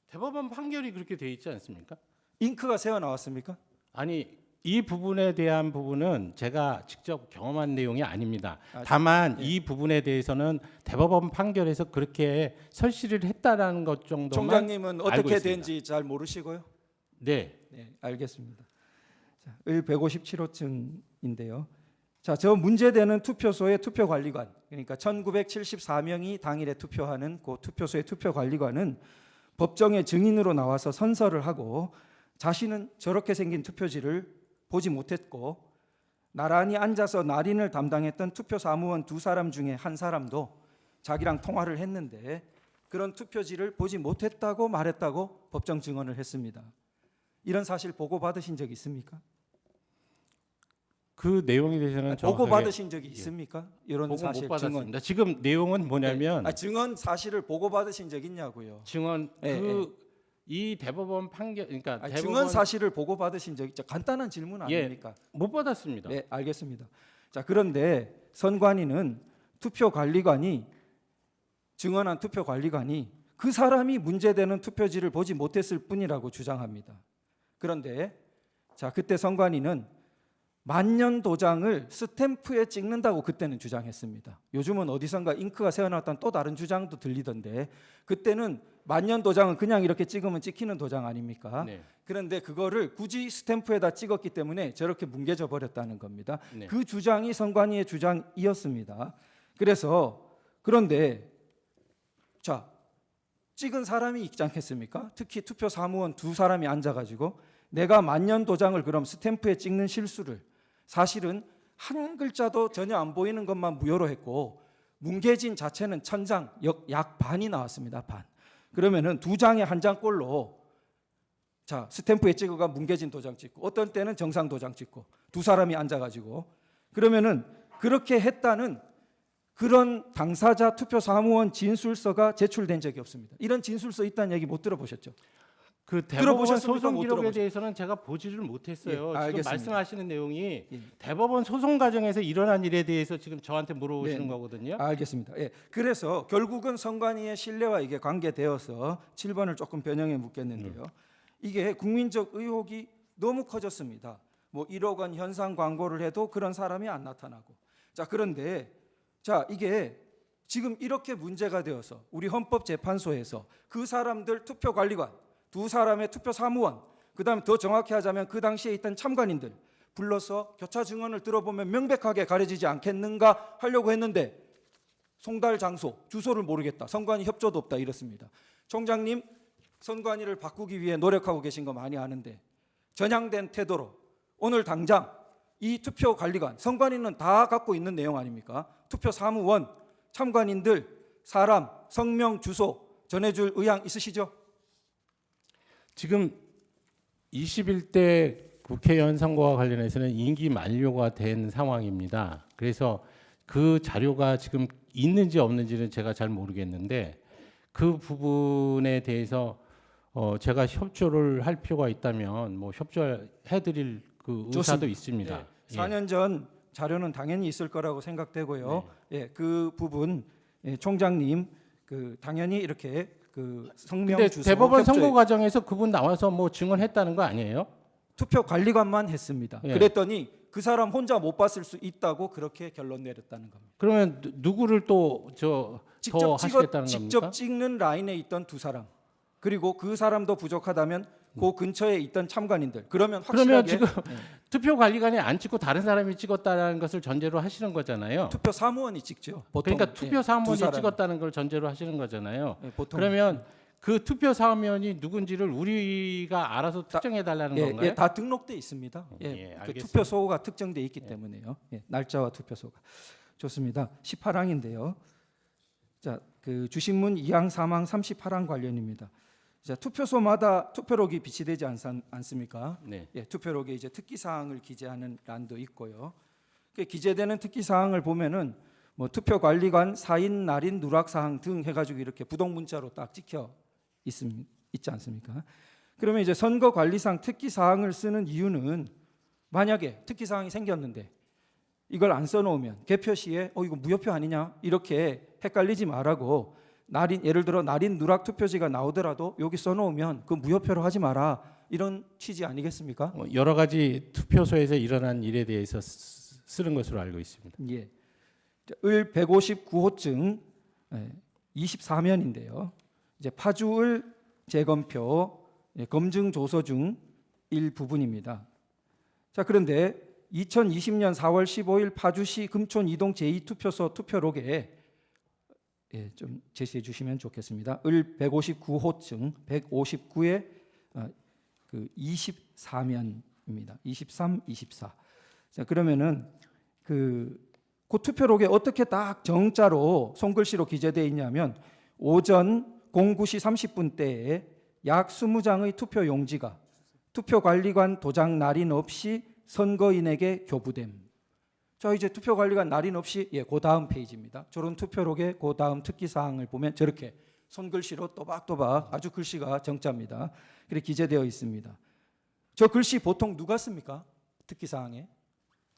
S2: 대법원 판결이 그렇게 돼 있지 않습니까?
S4: 잉크가 새어 나왔습니까?
S2: 아니 이 부분에 대한 부분은 제가 직접 경험한 내용이 아닙니다.
S4: 아,
S2: 다만
S4: 예.
S2: 이 부분에 대해서는 대법원 판결에서 그렇게 설치를 했다라는 것 정도만
S4: 총장님은
S2: 알고
S4: 어떻게
S2: 있습니다.
S4: 된지 잘 모르시고요?
S2: 네.
S4: 네, 알겠습니다. 자, 을 157호증인데요. 자, 저 문제되는 투표소의 투표관리관, 그러니까 1974명이 당일에 투표하는 그 투표소의 투표관리관은 법정의 증인으로 나와서 선서를 하고 자신은 저렇게 생긴 투표지를 보지 못했고 나란히 앉아서 날인을 담당했던 투표사무원 두 사람 중에 한 사람도 자기랑 통화를 했는데 그런 투표지를 보지 못했다고 말했다고 법정 증언을 했습니다. 이런 사실 보고 받으신 적 있습니까?
S2: 그 내용에 대해서는
S4: 보고
S2: 정확하게
S4: 받으신 적이 있습니까? 이런
S2: 보고
S4: 사실
S2: 못
S4: 증언.
S2: 받았습니다. 지금 내용은 뭐냐면
S4: 증언 사실을 보고 받으신 적 있냐고요.
S2: 증언
S4: 예,
S2: 이 대법원 판결 그러니까 대법원
S4: 증언 사실을 보고 받으신 적 있죠. 간단한 질문
S2: 예.
S4: 아닙니까?
S2: 못 받았습니다.
S4: 네, 알겠습니다. 자, 그런데 선관위는 투표관리관이 증언한 투표관리관이 그 사람이 문제되는 투표지를 보지 못했을 뿐이라고 주장합니다. 그런데 자, 그때 선관위는 만년 도장을 스탬프에 찍는다고 그때는 주장했습니다. 요즘은 어디선가 잉크가 새어나왔다는 또 다른 주장도 들리던데 그때는 만년 도장은 그냥 이렇게 찍으면 찍히는 도장 아닙니까?
S2: 네.
S4: 그런데 그거를 굳이 스탬프에다 찍었기 때문에 저렇게 뭉개져 버렸다는 겁니다.
S2: 네.
S4: 그 주장이 선관위의 주장이었습니다. 그런데 자, 찍은 사람이 있지 않겠습니까? 특히 투표 사무원 두 사람이 앉아가지고 내가 만년 도장을 그럼 스탬프에 찍는 실수를 사실은 한 글자도 전혀 안 보이는 것만 무효로 했고 뭉개진 자체는 천장 약 반이 나왔습니다. 반. 그러면은 두 장에 한 장꼴로 자 스탬프에 찍어가 뭉개진 도장 찍고 어떤 때는 정상 도장 찍고 두 사람이 앉아가지고 그러면은 그렇게 했다는 그런 당사자 투표 사무원 진술서가 제출된 적이 없습니다. 이런 진술서 있다는 얘기 못 들어보셨죠?
S2: 그 대법원
S4: 들어보셨습니까?
S2: 소송
S4: 못
S2: 기록에
S4: 들어보셨-
S2: 대해서는 제가 보지를 못했어요.
S4: 예,
S2: 지금
S4: 알겠습니다.
S2: 말씀하시는 내용이
S4: 예.
S2: 대법원 소송 과정에서 일어난 일에 대해서 지금 저한테 물어보시는
S4: 네.
S2: 거거든요.
S4: 알겠습니다. 예. 그래서 결국은 선관위의 신뢰와 이게 관계되어서 7번을 조금 변형해 묻겠는데요. 이게 국민적 의혹이 너무 커졌습니다. 뭐 1억 원 현상 광고를 해도 그런 사람이 안 나타나고. 자, 그런데 자, 이게 지금 이렇게 문제가 되어서 우리 헌법재판소에서 그 사람들 투표관리관 두 사람의 투표 사무원 그다음에 더 정확히 하자면 그 당시에 있던 참관인들 불러서 교차 증언을 들어보면 명백하게 가려지지 않겠는가 하려고 했는데 송달 장소 주소를 모르겠다 선관위 협조도 없다 이렇습니다. 총장님 선관위를 바꾸기 위해 노력하고 계신 거 많이 아는데 전향된 태도로 오늘 당장 이 투표관리관 선관위는 다 갖고 있는 내용 아닙니까? 투표 사무원 참관인들 사람 성명 주소 전해줄 의향 있으시죠?
S2: 지금 21대 국회의원 선거와 관련해서는 임기 만료가 된 상황입니다. 그래서 그 자료가 지금 있는지 없는지는 제가 잘 모르겠는데 그 부분에 대해서 제가 협조를 할 필요가 있다면 뭐 협조해드릴 그 의사도 있습니다.
S4: 네, 4년 전 자료는 당연히 있을 거라고 생각되고요. 예, 그 부분 총장님 그 당연히 이렇게 그 성명
S2: 근데
S4: 주소
S2: 대법원
S4: 협조에
S2: 선고 과정에서 그분 나와서 뭐 증언했다는 거 아니에요?
S4: 투표 관리관만 했습니다.
S2: 예.
S4: 그랬더니 그 사람 혼자 못 봤을 수 있다고 그렇게 결론 내렸다는 겁니다.
S2: 그러면 누구를 또 더 하시겠다는
S4: 직접
S2: 겁니까?
S4: 찍는 라인에 있던 두 사람 그리고 그 사람도 부족하다면 그 근처에 있던 참관인들 그러면
S2: 그러면
S4: 확실하게
S2: 지금 투표 관리관이 안 찍고 다른 사람이 찍었다는 것을 전제로 하시는 거잖아요.
S4: 투표 사무원이 찍죠. 보통
S2: 그러니까 투표 사무원이
S4: 두 사람이.
S2: 찍었다는 걸 전제로 하시는 거잖아요.
S4: 보통
S2: 그러면 그 투표 사무원이 누군지를 우리가 알아서 특정해 달라는 건가요?
S4: 다 등록돼 있습니다.
S2: 예,
S4: 그
S2: 알겠습니다.
S4: 투표소가 특정돼 있기 때문에요. 날짜와 투표소가 좋습니다. 18항인데요. 자, 그 주신문 2항, 3항, 38항 관련입니다. 자, 투표소마다 투표록이 비치되지 않습니까?
S2: 네.
S4: 투표록에 이제 특기 사항을 기재하는 란도 있고요. 그 기재되는 특기 사항을 보면은 뭐 투표 관리관 사인, 날인, 누락 사항 등 해가지고 이렇게 부동 문자로 딱 찍혀 있지 않습니까? 그러면 이제 선거관리상 특기 사항을 쓰는 이유는 만약에 특기 사항이 생겼는데 이걸 안 써놓으면 개표 시에 이거 무효표 아니냐 이렇게 헷갈리지 말라고 예를 들어 날인 누락 투표지가 나오더라도 여기 써놓으면 그 무효표로 하지 마라 이런 취지 아니겠습니까?
S2: 여러 가지 투표소에서 일어난 일에 대해서 쓰는 것으로 알고 있습니다.
S4: 예. 을 159호증 24면인데요. 이제 파주을 재검표 검증 조서 중 일부분입니다. 자, 그런데 2020년 4월 15일 파주시 금촌 이동 제2투표소 투표록에 좀 제시해 주시면 좋겠습니다. 을 159호증 159의 그 24면입니다. 23, 24. 자, 그러면은 그 투표록에 어떻게 딱 정자로 손글씨로 기재되어 있냐면 오전 09시 30분 때에 약 20장의 투표 용지가 투표관리관 도장 날인 없이 선거인에게 교부됨. 자, 이제 투표관리관 날인 없이 그 다음 페이지입니다. 저런 투표록의 그 다음 특기사항을 보면 저렇게 손글씨로 또박또박 아주 글씨가 정자입니다. 그렇게 기재되어 있습니다. 저 글씨 보통 누가 씁니까? 특기사항에?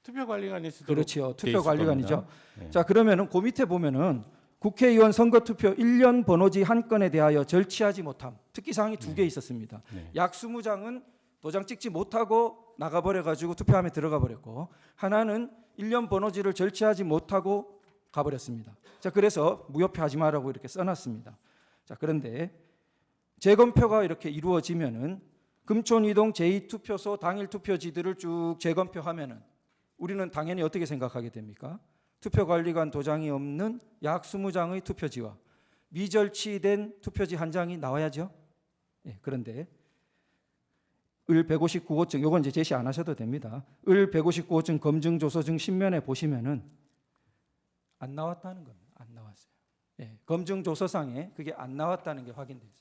S2: 투표관리관이 쓰도록
S4: 그렇죠.
S2: 돼 있을
S4: 투표관리관이죠.
S2: 겁니다. 네.
S4: 자, 그러면은 그 밑에 보면은 국회의원 선거투표 1년 번호지 한 건에 대하여 절취하지 못함. 특기사항이 두 개 있었습니다.
S2: 네.
S4: 약 20장은 도장 찍지 못하고 나가버려 가지고 투표함에 들어가 버렸고 하나는 1년 번호지를 절취하지 못하고 가버렸습니다. 자, 그래서 무효표 하지 마라고 이렇게 써놨습니다. 자, 그런데 재검표가 이렇게 이루어지면은 금촌 이동 제2투표소 당일 투표지들을 쭉 재검표하면은 우리는 당연히 어떻게 생각하게 됩니까? 투표관리관 도장이 없는 약 20장의 투표지와 미절취된 투표지 한 장이 나와야죠. 그런데 을 159호증 요건 이제 제시 안 하셔도 됩니다. 을 159호증 검증 조서 중 신면에 보시면은 안 나왔다는 겁니다. 안 나왔어요. 검증 조서상에 그게 안 나왔다는 게 확인돼요.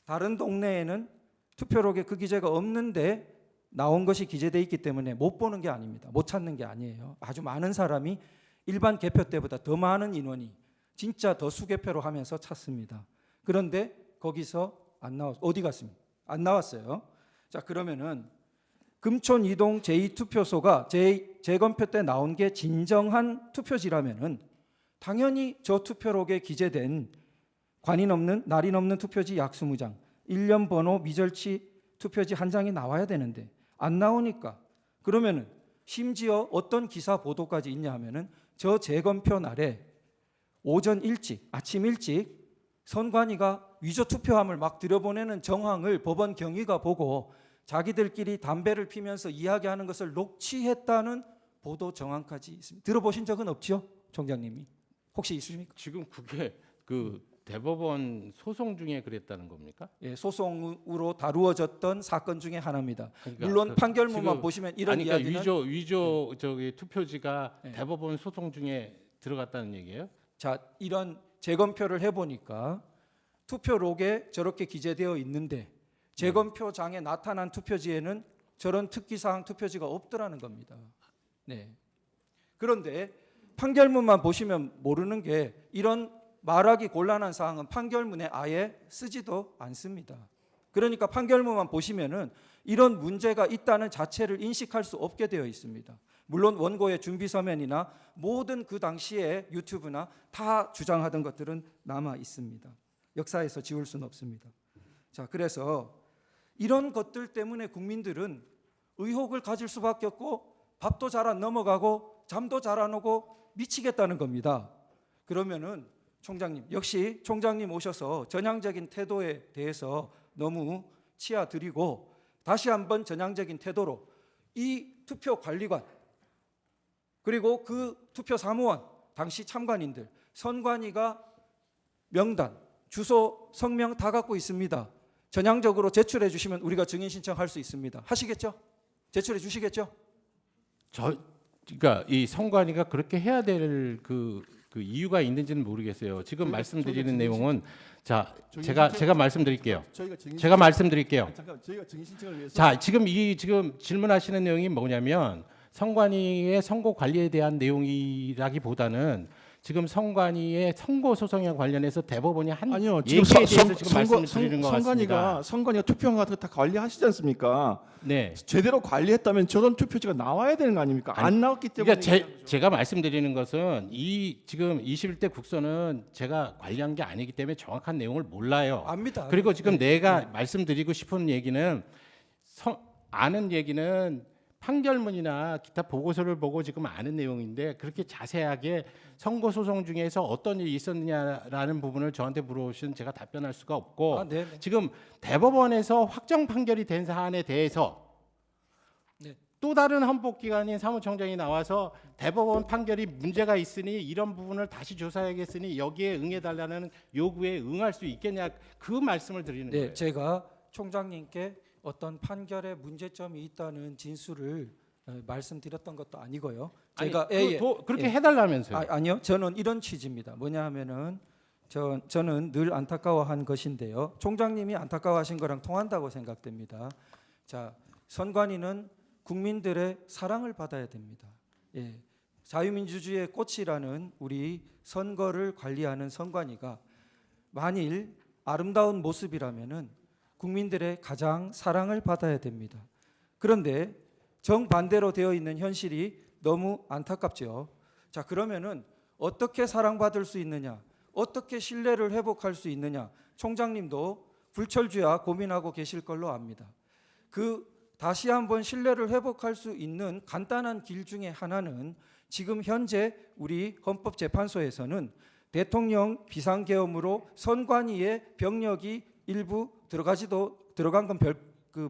S4: 다른 동네에는 투표록에 그 기재가 없는데 나온 것이 기재되어 있기 때문에 못 보는 게 아닙니다. 못 찾는 게 아니에요. 아주 많은 사람이 일반 개표 때보다 더 많은 인원이 진짜 더 수개표로 하면서 찾습니다. 그런데 거기서 안 나왔어요. 어디 갔습니까? 안 나왔어요. 자, 그러면은 금촌 이동 제2투표소가 재검표 때 나온 게 진정한 투표지라면은 당연히 저 투표록에 기재된 관인 없는 날인 없는 투표지 약 20장 1년 번호 미절치 투표지 한 장이 나와야 되는데 안 나오니까 그러면은 심지어 어떤 기사 보도까지 있냐 하면은 저 재검표 날에 오전 일찍 아침 일찍 선관위가 위조 투표함을 막 들여보내는 정황을 법원 경위가 보고 자기들끼리 담배를 피면서 이야기하는 것을 녹취했다는 보도 정황까지 있습니다. 들어보신 적은 없죠, 총장님이? 혹시 있습니까?
S2: 지금 그게 그 대법원 소송 중에 그랬다는 겁니까?
S4: 소송으로 다루어졌던 사건 중에 하나입니다.
S2: 그러니까
S4: 물론 판결문만
S2: 지금
S4: 보시면 이런
S2: 그러니까
S4: 이야기는
S2: 위조 저기 투표지가
S4: 네.
S2: 대법원 소송 중에 들어갔다는 얘기예요?
S4: 자, 이런 재검표를 해보니까 투표록에 저렇게 기재되어 있는데 재검표장에 나타난 투표지에는 저런 특기사항 투표지가 없더라는 겁니다. 그런데 판결문만 보시면 모르는 게 이런 말하기 곤란한 사항은 판결문에 아예 쓰지도 않습니다. 그러니까 판결문만 보시면은 이런 문제가 있다는 자체를 인식할 수 없게 되어 있습니다. 물론 원고의 준비 서면이나 모든 그 당시에 유튜브나 다 주장하던 것들은 남아 있습니다. 역사에서 지울 수는 없습니다. 자, 그래서 이런 것들 때문에 국민들은 의혹을 가질 수밖에 없고 밥도 잘 안 넘어가고 잠도 잘 안 오고 미치겠다는 겁니다. 그러면은 총장님, 역시 총장님 오셔서 전향적인 태도에 대해서 너무 치아드리고 다시 한번 전향적인 태도로 이 투표 관리관 그리고 그 투표 사무원 당시 참관인들 선관위가 명단, 주소, 성명 다 갖고 있습니다. 전향적으로 제출해 주시면 우리가 증인 신청할 수 있습니다. 하시겠죠? 제출해 주시겠죠?
S2: 그러니까 이 선관위가 그렇게 해야 될 그 이유가 있는지는 모르겠어요. 지금 말씀드리는 내용은 자 제가 말씀드릴게요. 제가 말씀드릴게요.
S5: 잠깐 저희가 증인 신청을 위해서
S2: 자 지금 질문하시는 내용이 뭐냐면 선관위의 선거 관리에 대한 내용이라기보다는 지금 선관위의 선거 소송에 관련해서 대법원이 한
S5: 아니요
S2: 얘기에
S5: 지금
S2: 대해서 지금 말씀을 드리는 것 같습니다.
S5: 선관위가 투표한 같은 거 다 관리하시지 않습니까?
S2: 네.
S5: 제대로 관리했다면 저런 투표지가 나와야 되는 거 아닙니까? 안 나왔기 때문에
S2: 그러니까 제가 말씀드리는 것은 이 지금 21대 국선은 제가 관리한 게 아니기 때문에 정확한 내용을 몰라요.
S4: 압니다.
S2: 그리고 지금 내가 말씀드리고 싶은 얘기는 아는 얘기는 판결문이나 기타 보고서를 보고 지금 아는 내용인데 그렇게 자세하게 선거 소송 중에서 어떤 일이 있었느냐라는 부분을 저한테 물어보시면 제가 답변할 수가 없고
S4: 네네.
S2: 지금 대법원에서 확정 판결이 된 사안에 대해서
S4: 네.
S2: 또 다른 헌법기관인 사무총장이 나와서 대법원 판결이 문제가 있으니 이런 부분을 다시 조사해야겠으니 여기에 응해달라는 요구에 응할 수 있겠냐 그 말씀을 드리는
S4: 네,
S2: 거예요.
S4: 제가 총장님께 어떤 판결에 문제점이 있다는 진술을 말씀드렸던 것도 아니고요. 제가
S2: 그렇게 해달라면서요.
S4: 아니요, 저는 이런 취지입니다. 뭐냐 하면은 저는 늘 안타까워한 것인데요. 총장님이 안타까워하신 거랑 통한다고 생각됩니다. 자, 선관위는 국민들의 사랑을 받아야 됩니다. 예, 자유민주주의의 꽃이라는 우리 선거를 관리하는 선관위가 만일 아름다운 모습이라면은 국민들의 가장 사랑을 받아야 됩니다. 그런데 정반대로 되어 있는 현실이 너무 안타깝죠. 자, 그러면은 어떻게 사랑받을 수 있느냐? 어떻게 신뢰를 회복할 수 있느냐? 총장님도 불철주야 고민하고 계실 걸로 압니다. 다시 한번 신뢰를 회복할 수 있는 간단한 길 중에 하나는 지금 현재 우리 헌법재판소에서는 대통령 비상계엄으로 선관위의 병력이 일부 들어간 건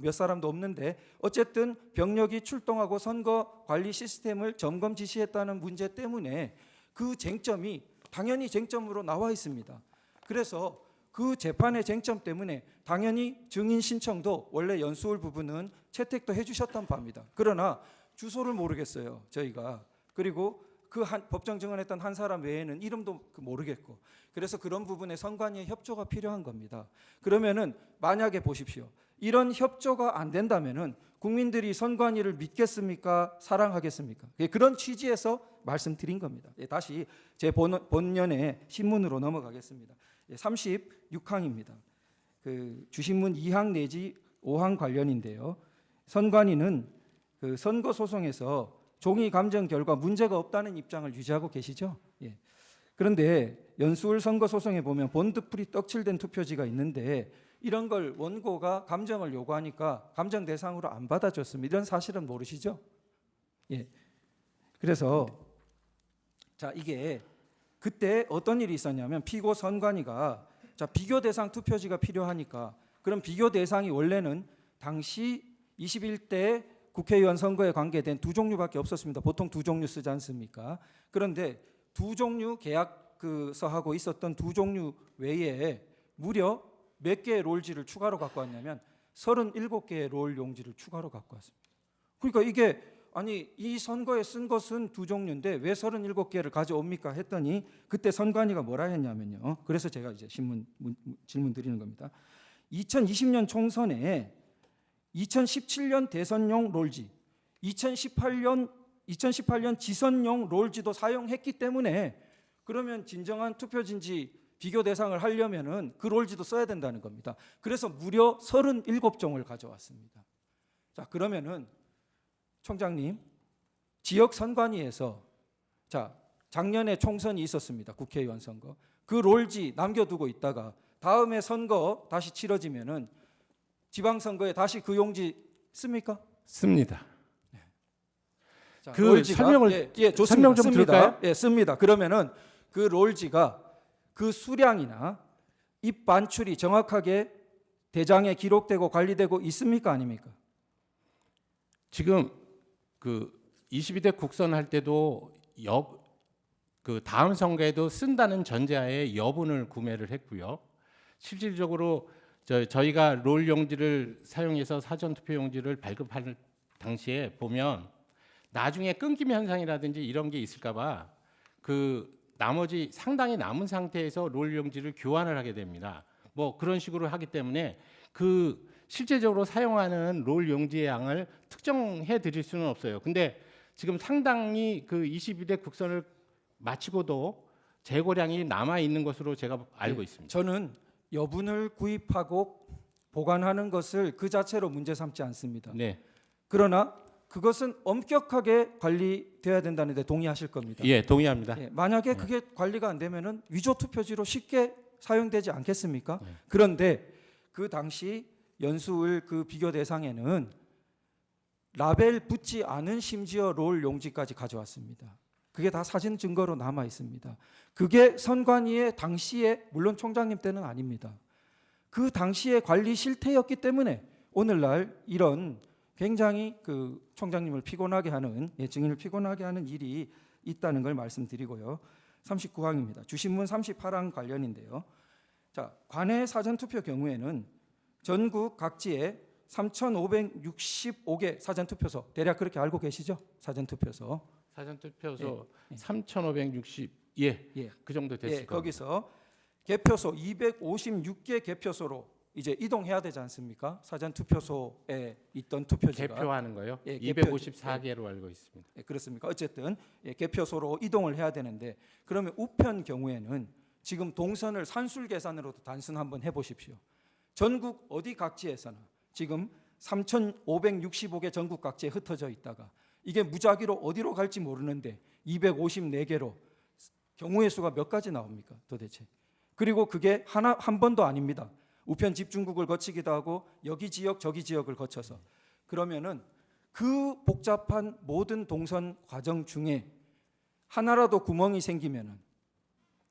S4: 몇 사람도 없는데 어쨌든 병력이 출동하고 선거 관리 시스템을 점검 지시했다는 문제 때문에 그 쟁점이 당연히 쟁점으로 나와 있습니다. 그래서 그 재판의 쟁점 때문에 당연히 증인 신청도 원래 연수울 부분은 채택도 해주셨던 바입니다. 그러나 주소를 모르겠어요, 저희가. 그리고 그 법정 증언했던 한 사람 외에는 이름도 모르겠고, 그래서 그런 부분에 선관위의 협조가 필요한 겁니다. 그러면은 만약에 보십시오, 이런 협조가 안 된다면은 국민들이 선관위를 믿겠습니까? 사랑하겠습니까? 그런 취지에서 말씀드린 겁니다. 다시 제 본연의 신문으로 넘어가겠습니다. 36항입니다. 주신문 2항 내지 5항 관련인데요. 선관위는 선거 소송에서 종이 감정 결과 문제가 없다는 입장을 유지하고 계시죠. 예. 그런데 연수울 선거 소송에 보면 본드풀이 떡칠된 투표지가 있는데 이런 걸 원고가 감정을 요구하니까 감정 대상으로 안 받아줬습니다. 이런 사실은 모르시죠? 예. 그래서 자, 이게 그때 어떤 일이 있었냐면 피고 선관위가 비교 대상 투표지가 필요하니까 그럼 비교 대상이 원래는 당시 21대 국회의원 선거에 관계된 두 종류밖에 없었습니다. 보통 두 종류 쓰지 않습니까? 그런데 두 종류 계약서하고 있었던 두 종류 외에 무려 몇 개의 롤지를 추가로 갖고 왔냐면 37개의 롤 용지를 추가로 갖고 왔습니다. 그러니까 이게 아니 이 선거에 쓴 것은 두 종류인데 왜 37개를 가져옵니까? 했더니 그때 선관위가 뭐라 했냐면요. 그래서 제가 이제 질문 드리는 겁니다. 2020년 총선에 2017년 대선용 롤지, 2018년 지선용 롤지도 사용했기 때문에 그러면 진정한 투표지인지 비교 대상을 하려면은 그 롤지도 써야 된다는 겁니다. 그래서 무려 37종을 가져왔습니다. 자, 그러면은 총장님, 지역 선관위에서 자, 작년에 총선이 있었습니다. 국회의원 선거. 그 롤지 남겨두고 있다가 다음에 선거 다시 치러지면은 지방선거에 다시 그 용지 씁니까?
S2: 씁니다.
S4: 자,
S2: 그
S4: 롤지가,
S2: 설명을
S4: 좋습니다.
S2: 설명 좀
S4: 씁니다.
S2: 들을까요?
S4: 예, 씁니다. 그러면은 그 롤지가 그 수량이나 입 반출이 정확하게 대장에 기록되고 관리되고 있습니까, 아닙니까?
S2: 지금 그 22대 국선 할 때도 그 다음 선거에도 쓴다는 전제하에 여분을 구매를 했고요. 실질적으로 저희가 롤 용지를 사용해서 사전 투표 용지를 발급할 당시에 보면 나중에 끊김 현상이라든지 이런 게 있을까봐 그 나머지 상당히 남은 상태에서 롤 용지를 교환을 하게 됩니다. 뭐 그런 식으로 하기 때문에 그 실제적으로 사용하는 롤 용지의 양을 특정해 드릴 수는 없어요. 근데 지금 상당히 그 22대 국선을 마치고도 재고량이 남아 있는 것으로 제가 알고 있습니다.
S4: 저는 여분을 구입하고 보관하는 것을 그 자체로 문제 삼지 않습니다.
S2: 네,
S4: 그러나 그것은 엄격하게 관리돼야 된다는 데 동의하실 겁니다.
S2: 예, 동의합니다.
S4: 예, 만약에 그게 관리가 안 되면은 위조 투표지로 쉽게 사용되지 않겠습니까?
S2: 네.
S4: 그런데 그 당시 연수을 그 비교 대상에는 라벨 붙지 않은 심지어 롤 용지까지 가져왔습니다. 그게 다 사진 증거로 남아 있습니다. 그게 선관위의 당시에 물론 총장님 때는 아닙니다. 그 당시의 관리 실태였기 때문에 오늘날 이런 굉장히 그 총장님을 피곤하게 하는 증인을 피곤하게 하는 일이 있다는 걸 말씀드리고요. 39항입니다. 주신문 38항 관련인데요. 자, 관내 사전투표 경우에는 전국 각지에 3,565개 사전투표소 대략 그렇게 알고 계시죠? 사전투표소.
S2: 사전 투표소
S4: 예.
S2: 3,560
S4: 예.
S2: 그 정도 됐을
S4: 예,
S2: 겁니다.
S4: 거기서 개표소 256개 개표소로 이제 이동해야 되지 않습니까? 사전 투표소에 있던 투표지가
S2: 개표하는 거요?
S4: 예,
S2: 254개로 알고 있습니다.
S4: 예, 그렇습니까? 어쨌든 개표소로 이동을 해야 되는데 그러면 우편 경우에는 지금 동선을 산술 계산으로도 단순 한번 해보십시오. 전국 어디 각지에서나 지금 3,565개 전국 각지에 흩어져 있다가 이게 무작위로 어디로 갈지 모르는데 254개로 경우의 수가 몇 가지 나옵니까 도대체? 그리고 그게 한 번도 아닙니다. 우편 집중국을 거치기도 하고 여기 지역 저기 지역을 거쳐서 그러면은 그 복잡한 모든 동선 과정 중에 하나라도 구멍이 생기면은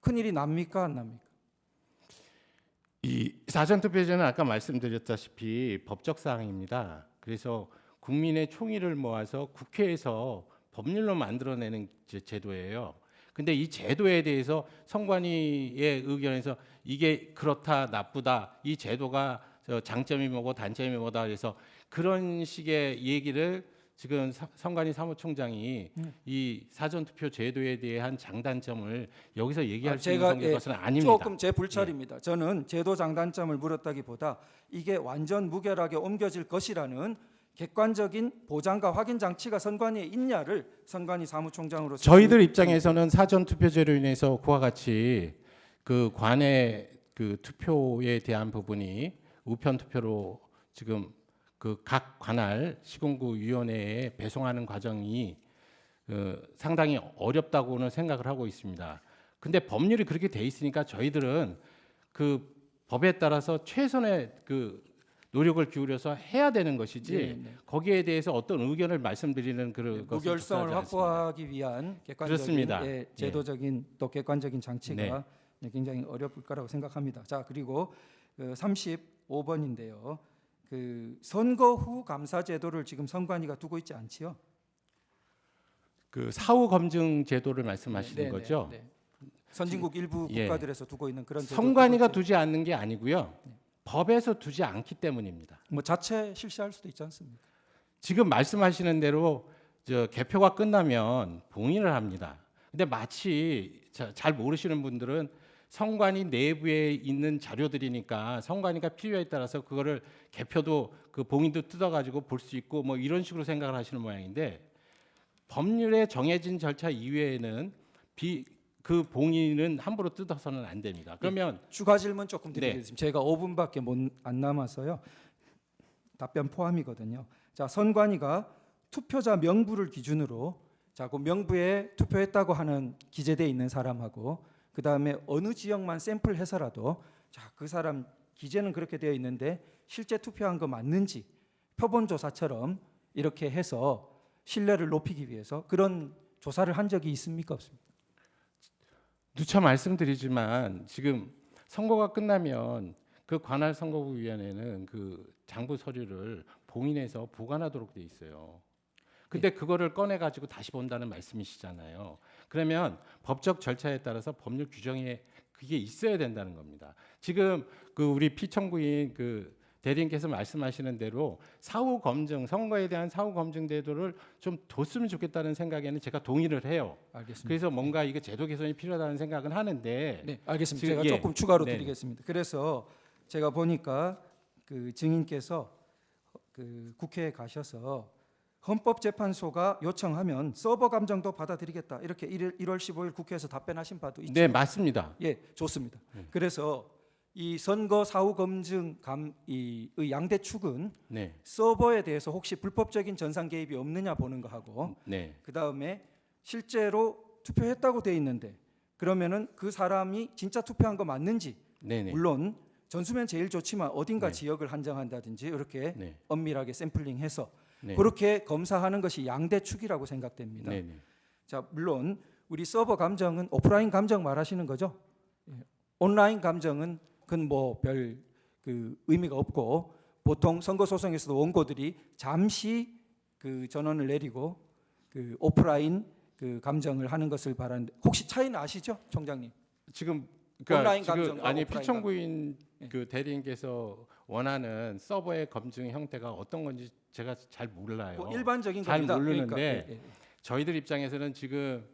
S4: 큰일이 납니까 안 납니까?
S2: 이 사전 투표제는 아까 말씀드렸다시피 법적 사항입니다. 그래서 국민의 총의를 모아서 국회에서 법률로 만들어내는 제도예요. 근데 이 제도에 대해서 선관위의 의견에서 이게 그렇다 나쁘다 이 제도가 장점이 뭐고 단점이 뭐다 그래서 그런 식의 얘기를 지금 선관위 사무총장이 이 사전투표 제도에 대한 장단점을 여기서 얘기할 수 있는 것은 아닙니다.
S4: 조금 제 불찰입니다. 저는 제도 장단점을 물었다기보다 이게 완전 무결하게 옮겨질 것이라는 객관적인 보장과 확인 장치가 선관위에 있냐를 선관위 사무총장으로서
S2: 저희들 입장에서는 사전 투표제로 인해서 그와 같이 그 관내 그 투표에 대한 부분이 우편 투표로 지금 그 각 관할 시군구 위원회에 배송하는 과정이 상당히 어렵다고는 생각을 하고 있습니다. 근데 법률이 그렇게 돼 있으니까 저희들은 그 법에 따라서 최선의 그 노력을 기울여서 해야 되는 것이지 거기에 대해서 어떤 의견을 말씀드리는 그런 것을
S4: 무결성을
S2: 뜻하지 않습니다.
S4: 확보하기 위한 객관적인
S2: 그렇습니다.
S4: 제도적인 또 객관적인 장치가 굉장히 어려울 거라고 생각합니다. 자, 그리고 35번인데요. 그 선거 후 감사 제도를 지금 선관위가 두고 있지 않지요?
S2: 그 사후 검증 제도를 말씀하시는 거죠?
S4: 네. 선진국 일부
S2: 예.
S4: 국가들에서 두고 있는 그런 제도.
S2: 선관위가 두지 않는 게 아니고요. 법에서 두지 않기 때문입니다.
S4: 뭐 자체 실시할 수도 있지 않습니까?
S2: 지금 말씀하시는 대로 개표가 끝나면 봉인을 합니다. 근데 마치 잘 모르시는 분들은 선관위 내부에 있는 자료들이니까 선관위가 필요에 따라서 그거를 개표도 그 봉인도 뜯어가지고 볼 수 있고 뭐 이런 식으로 생각을 하시는 모양인데 법률에 정해진 절차 이외에는 그 봉인은 함부로 뜯어서는 안 됩니다. 그러면
S4: 추가 질문 조금
S2: 네.
S4: 드리겠습니다. 제가 5분밖에 안 남아서요. 답변 포함이거든요. 자, 선관위가 투표자 명부를 기준으로 자, 그 명부에 투표했다고 하는 기재돼 있는 사람하고 그 다음에 어느 지역만 샘플해서라도 자, 그 사람 기재는 그렇게 되어 있는데 실제 투표한 거 맞는지 표본 조사처럼 이렇게 해서 신뢰를 높이기 위해서 그런 조사를 한 적이 있습니까 없습니까?
S2: 누차 말씀드리지만 지금 선거가 끝나면 그 관할 선거구위원회는 그 장부 서류를 봉인해서 보관하도록 돼 있어요. 근데 그거를 꺼내 가지고 다시 본다는 말씀이시잖아요. 그러면 법적 절차에 따라서 법률 규정에 그게 있어야 된다는 겁니다. 지금 그 우리 피청구인 그 대리인께서 말씀하시는 대로 사후 검증, 선거에 대한 사후 검증 제도를 좀 뒀으면 좋겠다는 생각에는 제가 동의를 해요.
S4: 알겠습니다.
S2: 그래서 뭔가 이게 제도 개선이 필요하다는 생각은 하는데
S4: 네, 알겠습니다.
S2: 지금,
S4: 제가
S2: 예.
S4: 조금 추가로
S2: 네.
S4: 드리겠습니다. 그래서 제가 보니까 그 증인께서 그 국회에 가셔서 헌법재판소가 요청하면 서버 감정도 받아들이겠다 이렇게 1월 15일 국회에서 답변하신 바도 있죠.
S2: 네, 맞습니다.
S4: 예, 좋습니다. 그래서 이 선거 사후 검증 의 양대 축은
S2: 네.
S4: 서버에 대해서 혹시 불법적인 전산 개입이 없느냐 보는 거 하고
S2: 네.
S4: 그 다음에 실제로 투표했다고 돼 있는데 그러면은 그 사람이 진짜 투표한 거 맞는지
S2: 네, 네.
S4: 물론 전수면 제일 좋지만 어딘가
S2: 네.
S4: 지역을 한정한다든지 이렇게
S2: 네.
S4: 엄밀하게 샘플링해서
S2: 네.
S4: 그렇게 검사하는 것이 양대 축이라고 생각됩니다.
S2: 네, 네.
S4: 자, 물론 우리 서버 감정은 오프라인 감정 말하시는 거죠? 예. 온라인 감정은 그건 뭐 별 그 의미가 없고 보통 선거 소송에서도 원고들이 잠시 그 전원을 내리고 그 오프라인 그 감정을 하는 것을 바라는데 혹시 차이는 아시죠, 총장님?
S2: 지금 그러니까
S4: 온라인
S2: 지금
S4: 감정과
S2: 아니
S4: 오프라인
S2: 피청구인
S4: 예.
S2: 그 대리인께서 원하는 서버의 검증 형태가 어떤 건지 제가 잘 몰라요.
S4: 뭐 일반적인
S2: 잘
S4: 겁니다.
S2: 모르는데
S4: 그러니까, 예, 예.
S2: 저희들 입장에서는 지금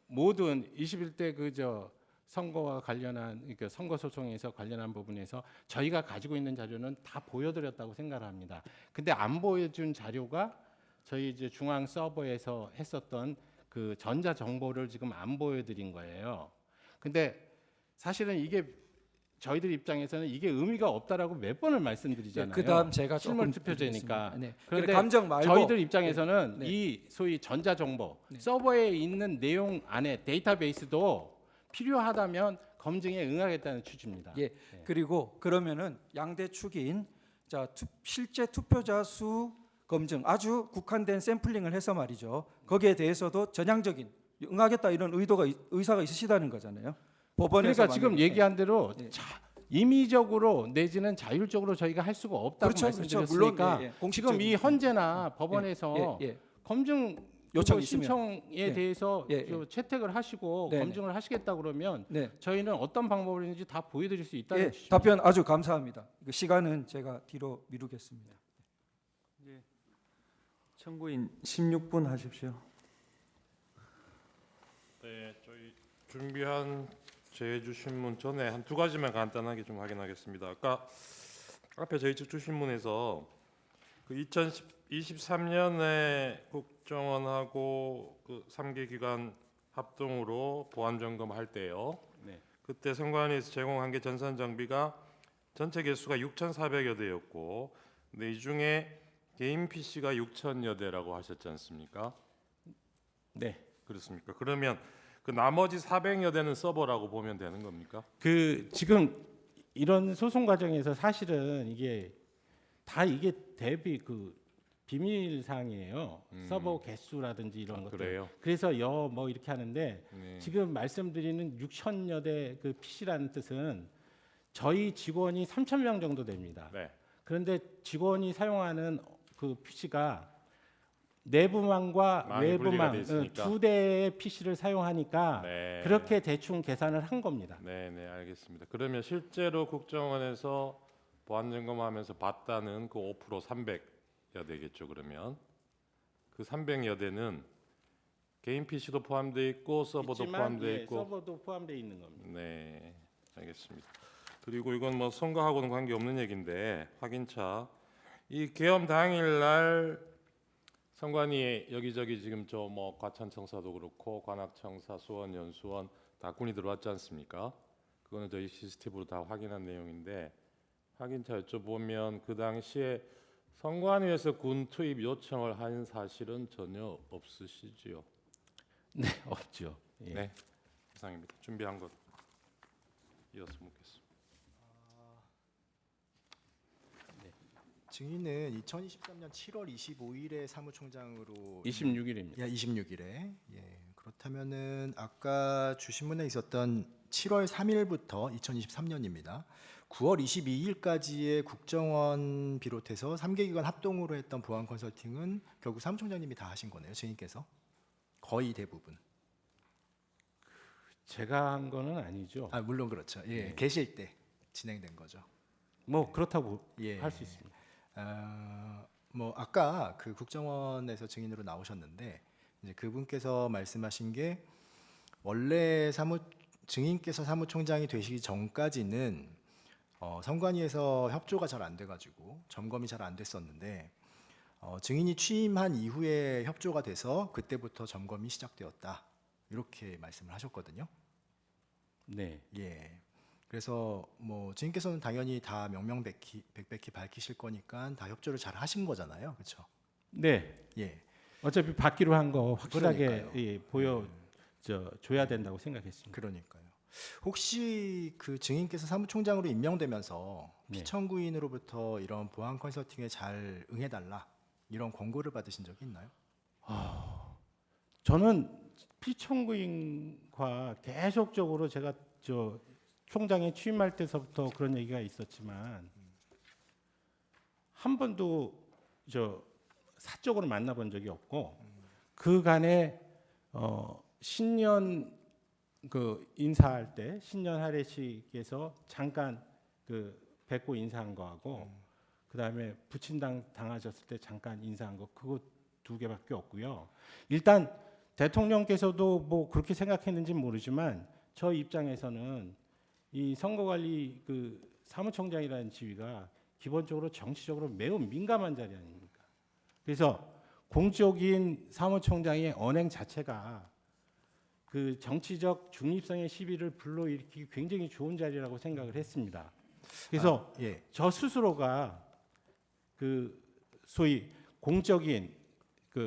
S2: 모든 21대 그저 선거와 관련한 그러니까 선거 소송에서 관련한 부분에서 저희가 가지고 있는 자료는 다 보여드렸다고 생각을 합니다. 근데 안 보여준 자료가 저희 이제 중앙 서버에서 했었던 그 전자 정보를 지금 안 보여드린 거예요. 근데 사실은 이게 저희들 입장에서는 이게 의미가 없다라고 몇 번을 말씀드리잖아요.
S4: 그다음 제가
S2: 실물
S4: 조금
S2: 투표제니까.
S4: 드리겠습니다. 네.
S2: 그런데
S4: 그래, 감정 말고
S2: 저희들 입장에서는
S4: 네.
S2: 이 소위 전자 정보
S4: 네.
S2: 서버에 있는 내용 안에 데이터베이스도 필요하다면 검증에 응하겠다는 취지입니다.
S4: 예. 그리고 그러면은 양대 축인 자 실제 투표자 수 검증 아주 국한된 샘플링을 해서 말이죠. 거기에 대해서도 전향적인 응하겠다 이런 의사가 있으시다는 거잖아요. 법원에서
S2: 그러니까 지금
S4: 만약에.
S2: 얘기한 대로
S4: 예.
S2: 임의적으로 내지는 자율적으로 저희가 할 수가 없다고
S4: 그렇죠,
S2: 말씀드렸으니까
S4: 물론, 예, 예.
S2: 지금 이
S4: 공식적인-
S2: 헌재나 법원에서
S4: 예, 예.
S2: 검증
S4: 요청
S2: 그거
S4: 있으면.
S2: 신청에
S4: 예.
S2: 대해서
S4: 예, 예.
S2: 저 채택을 하시고
S4: 네,
S2: 검증을 하시겠다 그러면
S4: 네.
S2: 저희는 어떤 방법을 있는지 다 보여드릴 수 있다는
S4: 예,
S2: 취지입니다.
S4: 답변 아주 감사합니다. 그 시간은 제가 뒤로 미루겠습니다.
S1: 청구인 16분 하십시오.
S6: 네, 저희 준비한 제주 신문 전에 한 두 가지만 간단하게 좀 확인하겠습니다. 아까 앞에 저희 측 주신문에서 그 2023년에 국정원하고 그 3개 기관 합동으로 보안 점검할 때요.
S2: 네.
S6: 그때 선관위에서 제공한 게 전산 장비가 전체 개수가 6,400여 대였고, 근데 이 중에 개인 PC가 6,000여 대라고 하셨지 않습니까?
S2: 네.
S6: 그렇습니까? 그러면 그 나머지 400여 대는 서버라고 보면 되는 겁니까?
S2: 그 지금 이런 소송 과정에서 사실은 이게 다 이게 대비 그 비밀 사항이에요. 서버 개수라든지 이런 것들.
S6: 그래요?
S2: 그래서 뭐 이렇게 하는데
S6: 네.
S2: 지금 말씀드리는 6천여 대 그 PC라는 뜻은 저희 직원이 3,000명 정도 됩니다.
S6: 네.
S2: 그런데 직원이 사용하는 그 PC가 내부망과
S6: 망이 분리가
S2: 외부망
S6: 돼 있으니까.
S2: 두 대의 PC를 사용하니까
S6: 네.
S2: 그렇게 대충 계산을 한 겁니다.
S6: 네, 네, 알겠습니다. 그러면 실제로 국정원에서 보안 점검하면서 봤다는 그 5% 300여 대겠죠. 그러면 그 300여 대는 개인 PC도 포함되어 있고 서버도
S2: 있지만,
S6: 포함되어
S2: 예,
S6: 있고.
S2: 서버도 포함되어 있는 겁니다.
S6: 네, 알겠습니다. 그리고 이건 뭐 선거하고는 관계 없는 얘기인데 확인차 이 계엄 당일날 선관위 여기저기 지금 저 뭐 과천청사도 그렇고 관악청사, 수원, 연수원 다 군이 들어왔지 않습니까? 그거는 저희 시스템으로 다 확인한 내용인데 확인차 여쭤보면 그 당시에 선관위에서 군 투입 요청을 한 사실은 전혀 없으시지요?
S2: 네, 없죠. 예.
S6: 네, 이상입니다. 준비한 것 이어서 묻겠습니다.
S7: 증인은 2023년 7월 25일에 사무총장으로
S2: 26일입니다.
S7: 26일에 그렇다면은 아까 주신문에 있었던 7월 3일부터 2023년입니다. 9월 22일까지의 국정원 비롯해서 3개 기관 합동으로 했던 보안 컨설팅은 결국 사무총장님이 다 하신 거네요, 증인께서. 거의 대부분.
S2: 제가 한 거는 아니죠.
S7: 아, 물론 그렇죠. 예,
S2: 네.
S7: 계실 때 진행된 거죠.
S2: 뭐 그렇다고
S7: 예.
S2: 할 수 있습니다.
S7: 뭐 아까 그 국정원에서 증인으로 나오셨는데 이제 그분께서 말씀하신 게 원래 증인께서 사무총장이 되시기 전까지는 선관위에서 협조가 잘 안 돼가지고 점검이 잘 안 됐었는데 증인이 취임한 이후에 협조가 돼서 그때부터 점검이 시작되었다 이렇게 말씀을 하셨거든요.
S2: 네.
S7: 예. 그래서 뭐 증인께서는 당연히 다 명명백백히 밝히실 거니까 다 협조를 잘 하신 거잖아요, 그렇죠?
S2: 네.
S7: 예.
S2: 어차피 받기로 한 거 확실하게
S7: 그러니까요.
S2: 줘야 된다고 생각했습니다.
S7: 그러니까요. 혹시 그 증인께서 사무총장으로 임명되면서
S2: 네.
S7: 피청구인으로부터 이런 보안 컨설팅에 잘 응해달라 이런 권고를 받으신 적이 있나요?
S2: 저는 피청구인과 계속적으로 제가 총장에 취임할 때서부터 그런 얘기가 있었지만 한 번도 사적으로 만나본 적이 없고 그간에 신년 인사할 때 신년 할애식에서 잠깐 뵙고 인사한 거하고 그다음에 부친당 당하셨을 때 잠깐 인사한 거 그거 2개밖에 없고요. 일단 대통령께서도 뭐 그렇게 생각했는지 모르지만 저 입장에서는 이 선거관리 사무총장이라는 지위가 기본적으로 정치적으로 매우 민감한 자리 아닙니까? 그래서 공적인 사무총장의 언행 자체가 그 정치적 중립성의 시비를 불러일으키기 굉장히 좋은 자리라고 생각을 했습니다. 그래서
S7: 예.
S2: 저 스스로가 소위 공적인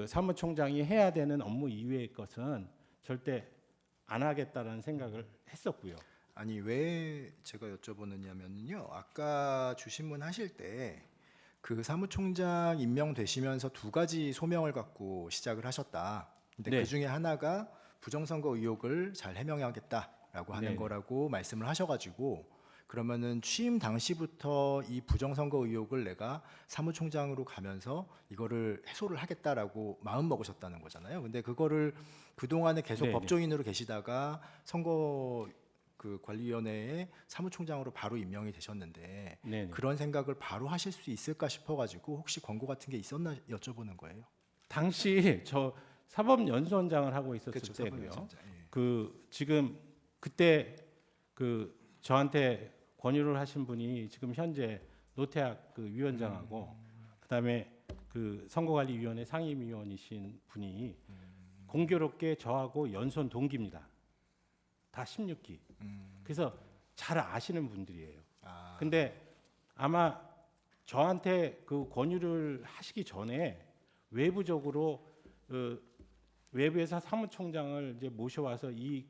S2: 사무총장이 해야 되는 업무 이외의 것은 절대 안 하겠다라는 생각을 했었고요.
S7: 아니 왜 제가 여쭤보느냐면요. 아까 주신문 하실 때 그 사무총장 임명되시면서 2가지 소명을 갖고 시작을 하셨다. 근데
S2: 네.
S7: 그 중에 하나가 부정선거 의혹을 잘 해명하겠다라고 하는
S2: 네.
S7: 거라고 말씀을 하셔가지고 그러면은 취임 당시부터 이 부정선거 의혹을 내가 사무총장으로 가면서 이거를 해소를 하겠다라고 마음 먹으셨다는 거잖아요. 근데 그거를 그 동안에 계속
S2: 네네.
S7: 법조인으로 계시다가 선거 관리위원회의 사무총장으로 바로 임명이 되셨는데
S2: 네네.
S7: 그런 생각을 바로 하실 수 있을까 싶어가지고 혹시 권고 같은 게 있었나 여쭤보는 거예요.
S2: 당시 저 사법연수원장을 하고 있었을
S7: 그렇죠,
S2: 때고요.
S7: 사법연수원장, 예.
S2: 지금 그때 저한테 권유를 하신 분이 지금 현재 노태학 위원장하고 그다음에 선거관리위원회 상임위원이신 분이 공교롭게 저하고 연수원 동기입니다. 다 16기. 그래서 잘 아시는 분들이에요. 근데 아마 저한테 권유를 하시기 전에 외부적으로 외부에서 사무총장을 이제 모셔와서 이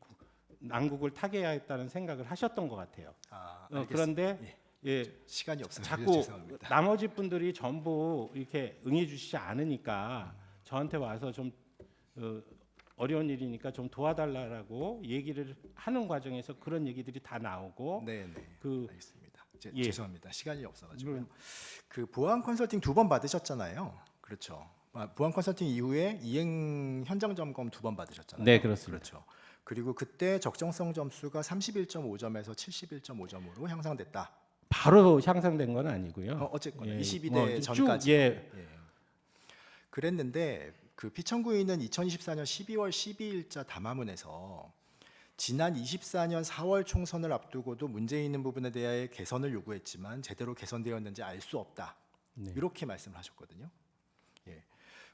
S2: 난국을 타개해야겠다는 생각을 하셨던 것 같아요.
S7: 알겠습니다.
S2: 그런데
S7: 시간이 없어서
S2: 자꾸
S7: 죄송합니다.
S2: 나머지 분들이 전부 이렇게 응해주시지 않으니까 저한테 와서 좀 어려운 일이니까 좀 도와달라고 얘기를 하는 과정에서 그런 얘기들이 다 나오고
S7: 네네.
S2: 그
S7: 알겠습니다.
S2: 예.
S7: 죄송합니다. 시간이 없어가지고요.
S2: 물론-
S7: 그 보안 컨설팅 2번 받으셨잖아요. 그렇죠. 보안 컨설팅 이후에 이행 현장 점검 2번 받으셨잖아요.
S2: 네, 그렇습니다.
S7: 그렇죠. 그리고 그때 적정성 점수가 31.5점에서 71.5점으로 향상됐다.
S2: 바로 향상된 건 아니고요.
S7: 어쨌거나
S2: 예,
S7: 22대
S2: 쭉,
S7: 전까지.
S2: 예.
S7: 그랬는데 그 피청구인은 2024년 12월 12일자 담화문에서 지난 24년 4월 총선을 앞두고도 문제 있는 부분에 대해 개선을 요구했지만 제대로 개선되었는지 알 수 없다.
S2: 네.
S7: 이렇게 말씀을 하셨거든요. 예.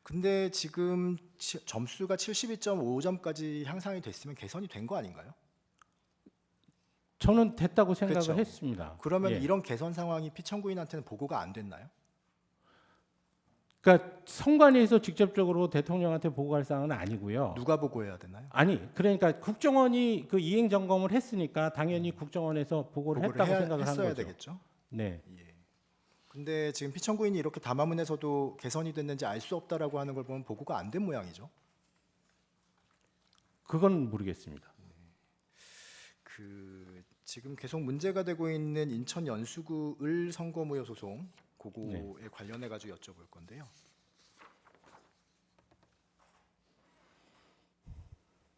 S7: 근데 지금 점수가 72.5점까지 향상이 됐으면 개선이 된 거 아닌가요?
S2: 저는 됐다고 생각을
S7: 그렇죠.
S2: 했습니다.
S7: 그러면
S2: 예.
S7: 이런 개선 상황이 피청구인한테는 보고가 안 됐나요?
S2: 그러니까 선관위에서 직접적으로 대통령한테 보고할 사항은 아니고요.
S7: 누가 보고해야 되나요?
S2: 아니, 그러니까 국정원이 그 이행 점검을 했으니까 당연히 국정원에서 보고를 했다고 생각을 한
S7: 했어야
S2: 거죠.
S7: 되겠죠.
S2: 네.
S7: 예. 근데 지금 피청구인이 이렇게 담화문에서도 개선이 됐는지 알 수 없다라고 하는 걸 보면 보고가 안 된 모양이죠.
S2: 그건 모르겠습니다.
S7: 그 지금 계속 문제가 되고 있는 인천 연수구 을 선거무효 소송 그거에 관련해 가지고 여쭤볼 건데요.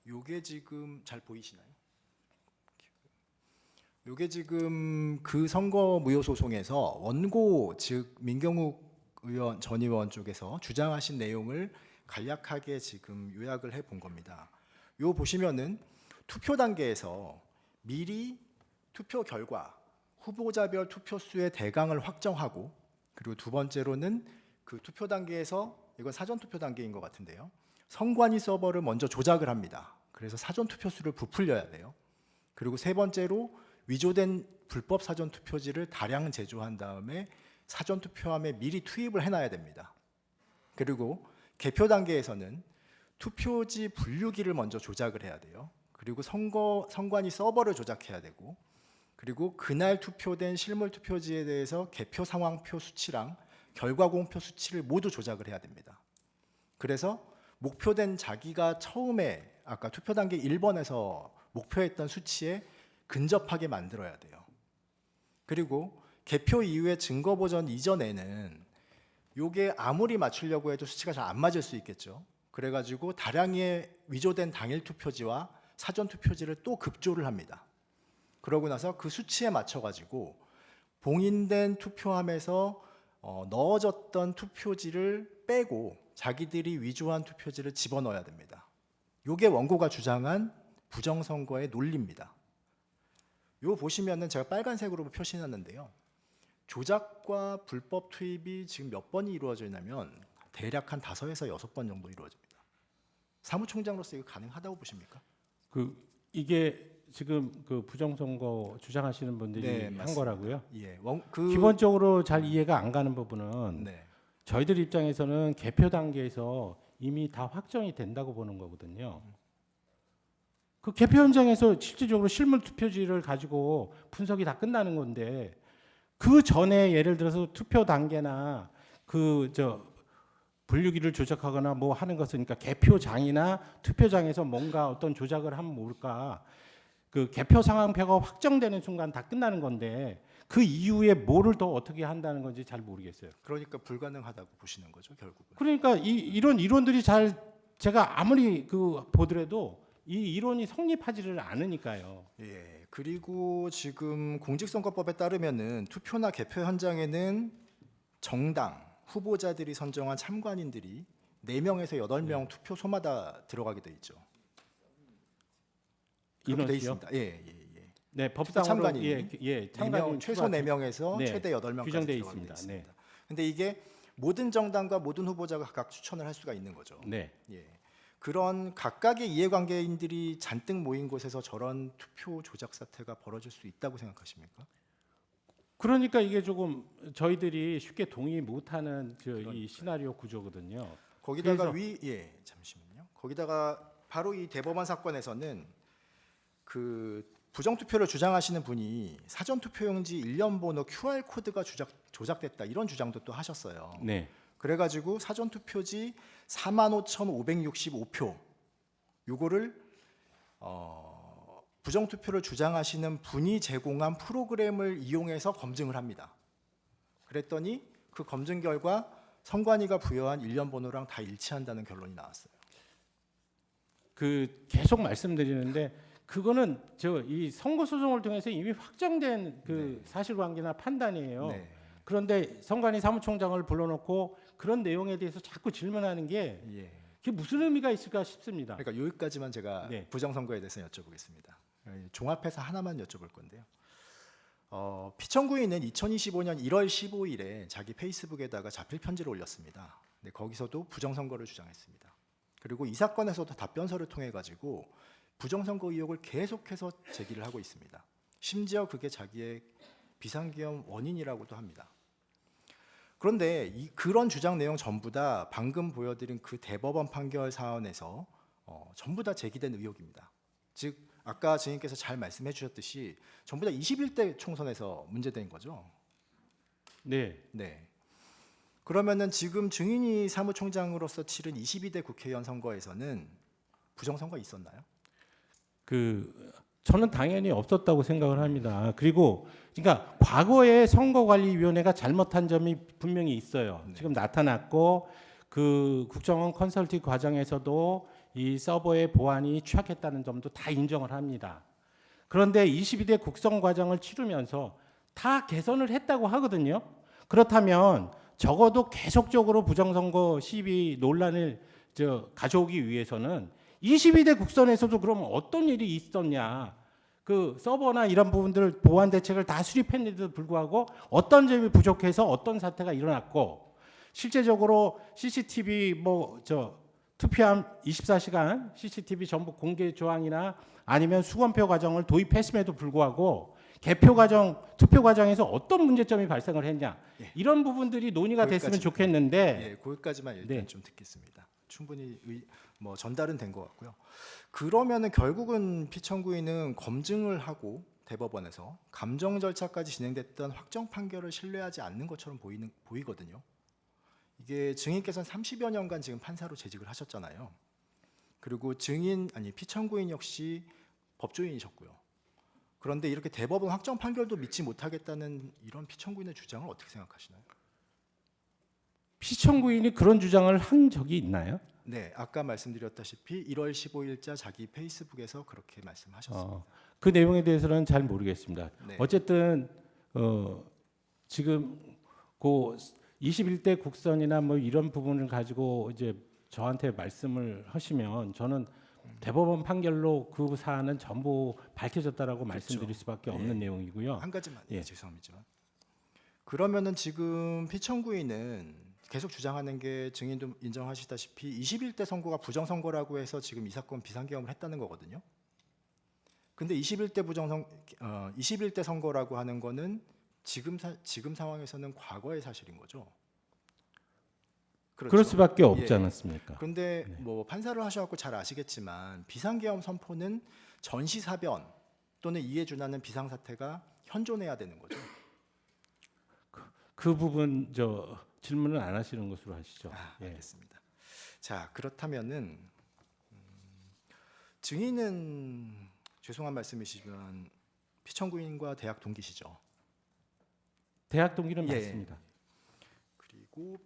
S7: 요게 지금 잘 보이시나요? 요게 지금 그 선거무효 소송에서 원고 즉 민경욱 의원 전 의원 쪽에서 주장하신 내용을 간략하게 지금 요약을 해 본 겁니다. 요 보시면은 투표 단계에서 미리 투표 결과 후보자별 투표수의 대강을 확정하고 그리고 두 번째로는 그 투표 단계에서 이건 사전 투표 단계인 것 같은데요. 선관위 서버를 먼저 조작을 합니다. 그래서 사전 투표수를 부풀려야 돼요. 그리고 세 번째로 위조된 불법 사전 투표지를 다량 제조한 다음에 사전 투표함에 미리 투입을 해놔야 됩니다. 그리고 개표 단계에서는 투표지 분류기를 먼저 조작을 해야 돼요. 그리고 선관위 서버를 조작해야 되고 그리고 그날 투표된 실물 투표지에 대해서 개표 상황표 수치랑 결과 공표 수치를 모두 조작을 해야 됩니다. 그래서 목표된 자기가 처음에 아까 투표 단계 1번에서 목표했던 수치에 근접하게 만들어야 돼요. 그리고 개표 이후에 증거 보전 이전에는 요게 아무리 맞추려고 해도 수치가 잘 안 맞을 수 있겠죠. 그래가지고 다량의 위조된 당일 투표지와 사전 투표지를 또 급조를 합니다. 그러고 나서 그 수치에 맞춰가지고 봉인된 투표함에서 넣어졌던 투표지를 빼고 자기들이 위조한 투표지를 집어넣어야 됩니다. 요게 원고가 주장한 부정선거의 논리입니다. 요 보시면은 제가 빨간색으로 표시해놨는데요. 조작과 불법 투입이 지금 몇 번이 이루어져 있냐면 대략 한 5에서 6번 정도 이루어집니다. 사무총장으로서 이거 가능하다고 보십니까?
S2: 그 이게 지금 그 부정선거 주장하시는 분들이
S7: 네,
S2: 한
S7: 맞습니다.
S2: 거라고요.
S7: 예,
S2: 기본적으로 잘 이해가 안 가는 부분은
S7: 네,
S2: 저희들 입장에서는 개표 단계에서 이미 다 확정이 된다고 보는 거거든요. 그 개표 현장에서 실질적으로 실물 투표지를 가지고 분석이 다 끝나는 건데 그 전에 예를 들어서 투표 단계나 그 분류기를 조작하거나 뭐 하는 것은 그러니까 개표장이나 투표장에서 뭔가 어떤 조작을 하면 모를까 그 개표 상황표가 확정되는 순간 다 끝나는 건데 그 이후에 뭐를 더 어떻게 한다는 건지 잘 모르겠어요.
S7: 그러니까 불가능하다고 보시는 거죠, 결국은.
S2: 그러니까 이런 이론들이 잘 제가 아무리 그 보더라도 이 이론이 성립하지를 않으니까요.
S7: 예, 그리고 지금 공직선거법에 따르면은 투표나 개표 현장에는 정당 후보자들이 선정한 참관인들이 4명에서 8명 투표소마다 들어가게 돼 있죠. 그렇게 돼
S2: 인원수요?
S7: 있습니다. 예.
S2: 네, 법상으로
S7: 참관인이
S2: 참관인
S7: 최소
S2: 추가
S7: 4명에서
S2: 네,
S7: 최대 8명까지
S2: 규정돼
S7: 들어가게 돼
S2: 있습니다.
S7: 있습니다. 근데 이게 모든 정당과 모든 후보자가 각각 추천을 할 수가 있는 거죠.
S2: 네.
S7: 예. 그런 각각의 이해관계인들이 잔뜩 모인 곳에서 저런 투표 조작 사태가 벌어질 수 있다고 생각하십니까?
S2: 그러니까 이게 조금 저희들이 쉽게 동의 못하는 이
S7: 그러니까요.
S2: 시나리오 구조거든요.
S7: 거기다가
S2: 그래서-
S7: 잠시만요. 거기다가 바로 이 대법원 사건에서는 그 부정투표를 주장하시는 분이 사전투표용지 일련 번호 QR 코드가 조작됐다 이런 주장도 또 하셨어요.
S2: 네.
S7: 그래가지고 사전투표지 45,565표 요거를 부정투표를 주장하시는 분이 제공한 프로그램을 이용해서 검증을 합니다. 그랬더니 그 검증 결과 선관위가 부여한 일련 번호랑 다 일치한다는 결론이 나왔어요.
S2: 그 계속 말씀드리는데 그거는 이 선거 소송을 통해서 이미 확정된 그 사실관계나 판단이에요.
S7: 네.
S2: 그런데 선관위 사무총장을 불러놓고 그런 내용에 대해서 자꾸 질문하는 게
S7: 예.
S2: 그게 무슨 의미가 있을까 싶습니다.
S7: 그러니까 여기까지만 제가
S2: 네.
S7: 부정선거에 대해서 여쭤보겠습니다. 종합해서 하나만 여쭤볼 건데요. 피청구인은 2025년 1월 15일에 자기 페이스북에다가 자필 편지를 올렸습니다. 네, 거기서도 부정선거를 주장했습니다. 그리고 이 사건에서도 답변서를 통해 가지고 부정선거 의혹을 계속해서 제기를 하고 있습니다. 심지어 그게 자기의 비상계엄 원인이라고도 합니다. 그런데 그런 주장 내용 전부 다 방금 보여드린 그 대법원 판결 사안에서 전부 다 제기된 의혹입니다. 즉 아까 증인께서 잘 말씀해 주셨듯이 전부 다 21대 총선에서 문제된 거죠.
S2: 네.
S7: 네. 그러면은 지금 증인이 사무총장으로서 치른 22대 국회의원 선거에서는 부정선거 있었나요?
S2: 저는 당연히 없었다고 생각을 합니다. 그리고 그러니까 과거에 선거관리위원회가 잘못한 점이 분명히 있어요.
S7: 네.
S2: 지금 나타났고 그 국정원 컨설팅 과정에서도 이 서버의 보안이 취약했다는 점도 다 인정을 합니다. 그런데 22대 국선 과정을 치르면서 다 개선을 했다고 하거든요. 그렇다면 적어도 계속적으로 부정선거 시비 논란을 가져오기 위해서는 22대 국선에서도 그러면 어떤 일이 있었냐? 그 서버나 이런 부분들 보안 대책을 다 수립했는데도 불구하고 어떤 점이 부족해서 어떤 사태가 일어났고 실제적으로 CCTV 투표함 24시간 CCTV 전부 공개 조항이나 아니면 수검표 과정을 도입했음에도 불구하고 개표 과정, 투표 과정에서 어떤 문제점이 발생을 했냐
S7: 예.
S2: 이런 부분들이 논의가 됐으면 좋겠는데
S7: 예, 거기까지만 일단
S2: 네.
S7: 좀 듣겠습니다. 충분히 전달은 된 것 같고요. 그러면은 결국은 피청구인은 검증을 하고 대법원에서 감정 절차까지 진행됐던 확정 판결을 신뢰하지 않는 것처럼 보이거든요. 이게 증인께서는 30여 년간 지금 판사로 재직을 하셨잖아요. 그리고 피청구인 역시 법조인이셨고요. 그런데 이렇게 대법원 확정 판결도 믿지 못하겠다는 이런 피청구인의 주장을 어떻게 생각하시나요?
S2: 피청구인이 그런 주장을 한 적이 있나요?
S7: 네, 아까 말씀드렸다시피 1월 15일자 자기 페이스북에서 그렇게 말씀하셨습니다.
S2: 그 내용에 대해서는 잘 모르겠습니다.
S7: 네.
S2: 어쨌든 지금 그 21대 국선이나 뭐 이런 부분을 가지고 이제 저한테 말씀을 하시면 저는 대법원 판결로 그 사안은 전부 밝혀졌다라고 말씀드릴 수밖에 없는 내용이고요.
S7: 한 가지만
S2: 예.
S7: 죄송합니다만 그러면은 지금 피청구인은 계속 주장하는 게 증인도 인정하시다시피 21대 선거가 부정선거라고 해서 지금 이 사건 비상계엄을 했다는 거거든요. 근데 21대 선거라고 하는 거는 지금 상황에서는 과거의 사실인 거죠. 그렇죠?
S2: 그럴 수밖에 없지
S7: 예.
S2: 않았습니까?
S7: 근데 판사를 하셔갖고 잘 아시겠지만 비상계엄 선포는 전시사변 또는 이에 준하는 비상사태가 현존해야 되는 거죠.
S2: 그 부분 질문을 안 하시는 것으로 하시죠. 예.
S7: 알겠습니다. 자, 그렇다면은 증인은 죄송한 말씀이시지만 피청구인과 대학 동기시죠.
S2: 대학 동기는
S7: 예.
S2: 맞습니다.
S7: 그리고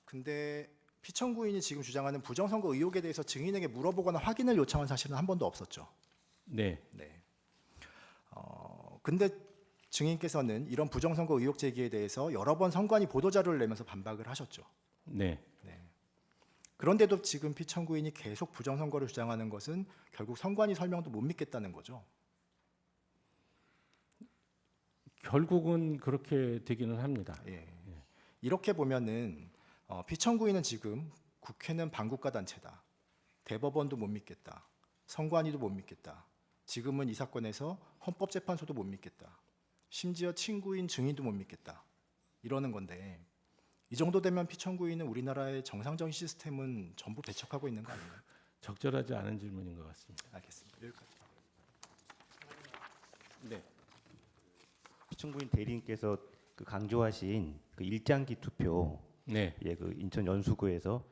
S7: 근데 피청구인이 지금 주장하는 부정선거 의혹에 대해서 증인에게 물어보거나 확인을 요청한 사실은 한 번도 없었죠.
S2: 네.
S7: 네. 근데 증인께서는 이런 부정선거 의혹 제기에 대해서 여러 번 선관위 보도자료를 내면서 반박을 하셨죠.
S2: 네.
S7: 네. 그런데도 지금 피청구인이 계속 부정선거를 주장하는 것은 결국 선관위 설명도 못 믿겠다는 거죠.
S2: 결국은 그렇게 되기는 합니다.
S7: 예. 이렇게 보면은 피청구인은 지금 국회는 반국가 단체다. 대법원도 못 믿겠다. 선관위도 못 믿겠다. 지금은 이 사건에서 헌법재판소도 못 믿겠다. 심지어 친구인 증인도 못 믿겠다. 이러는 건데 이 정도 되면 피청구인은 우리나라의 정상적인 시스템은 전부 배척하고 있는 거 아닌가요?
S2: 적절하지 않은 질문인 것 같습니다.
S7: 알겠습니다. 여기까지.
S2: 네.
S8: 피청구인 대리인께서 강조하신 그 일장기 투표,
S2: 네.
S8: 그 인천 연수구에서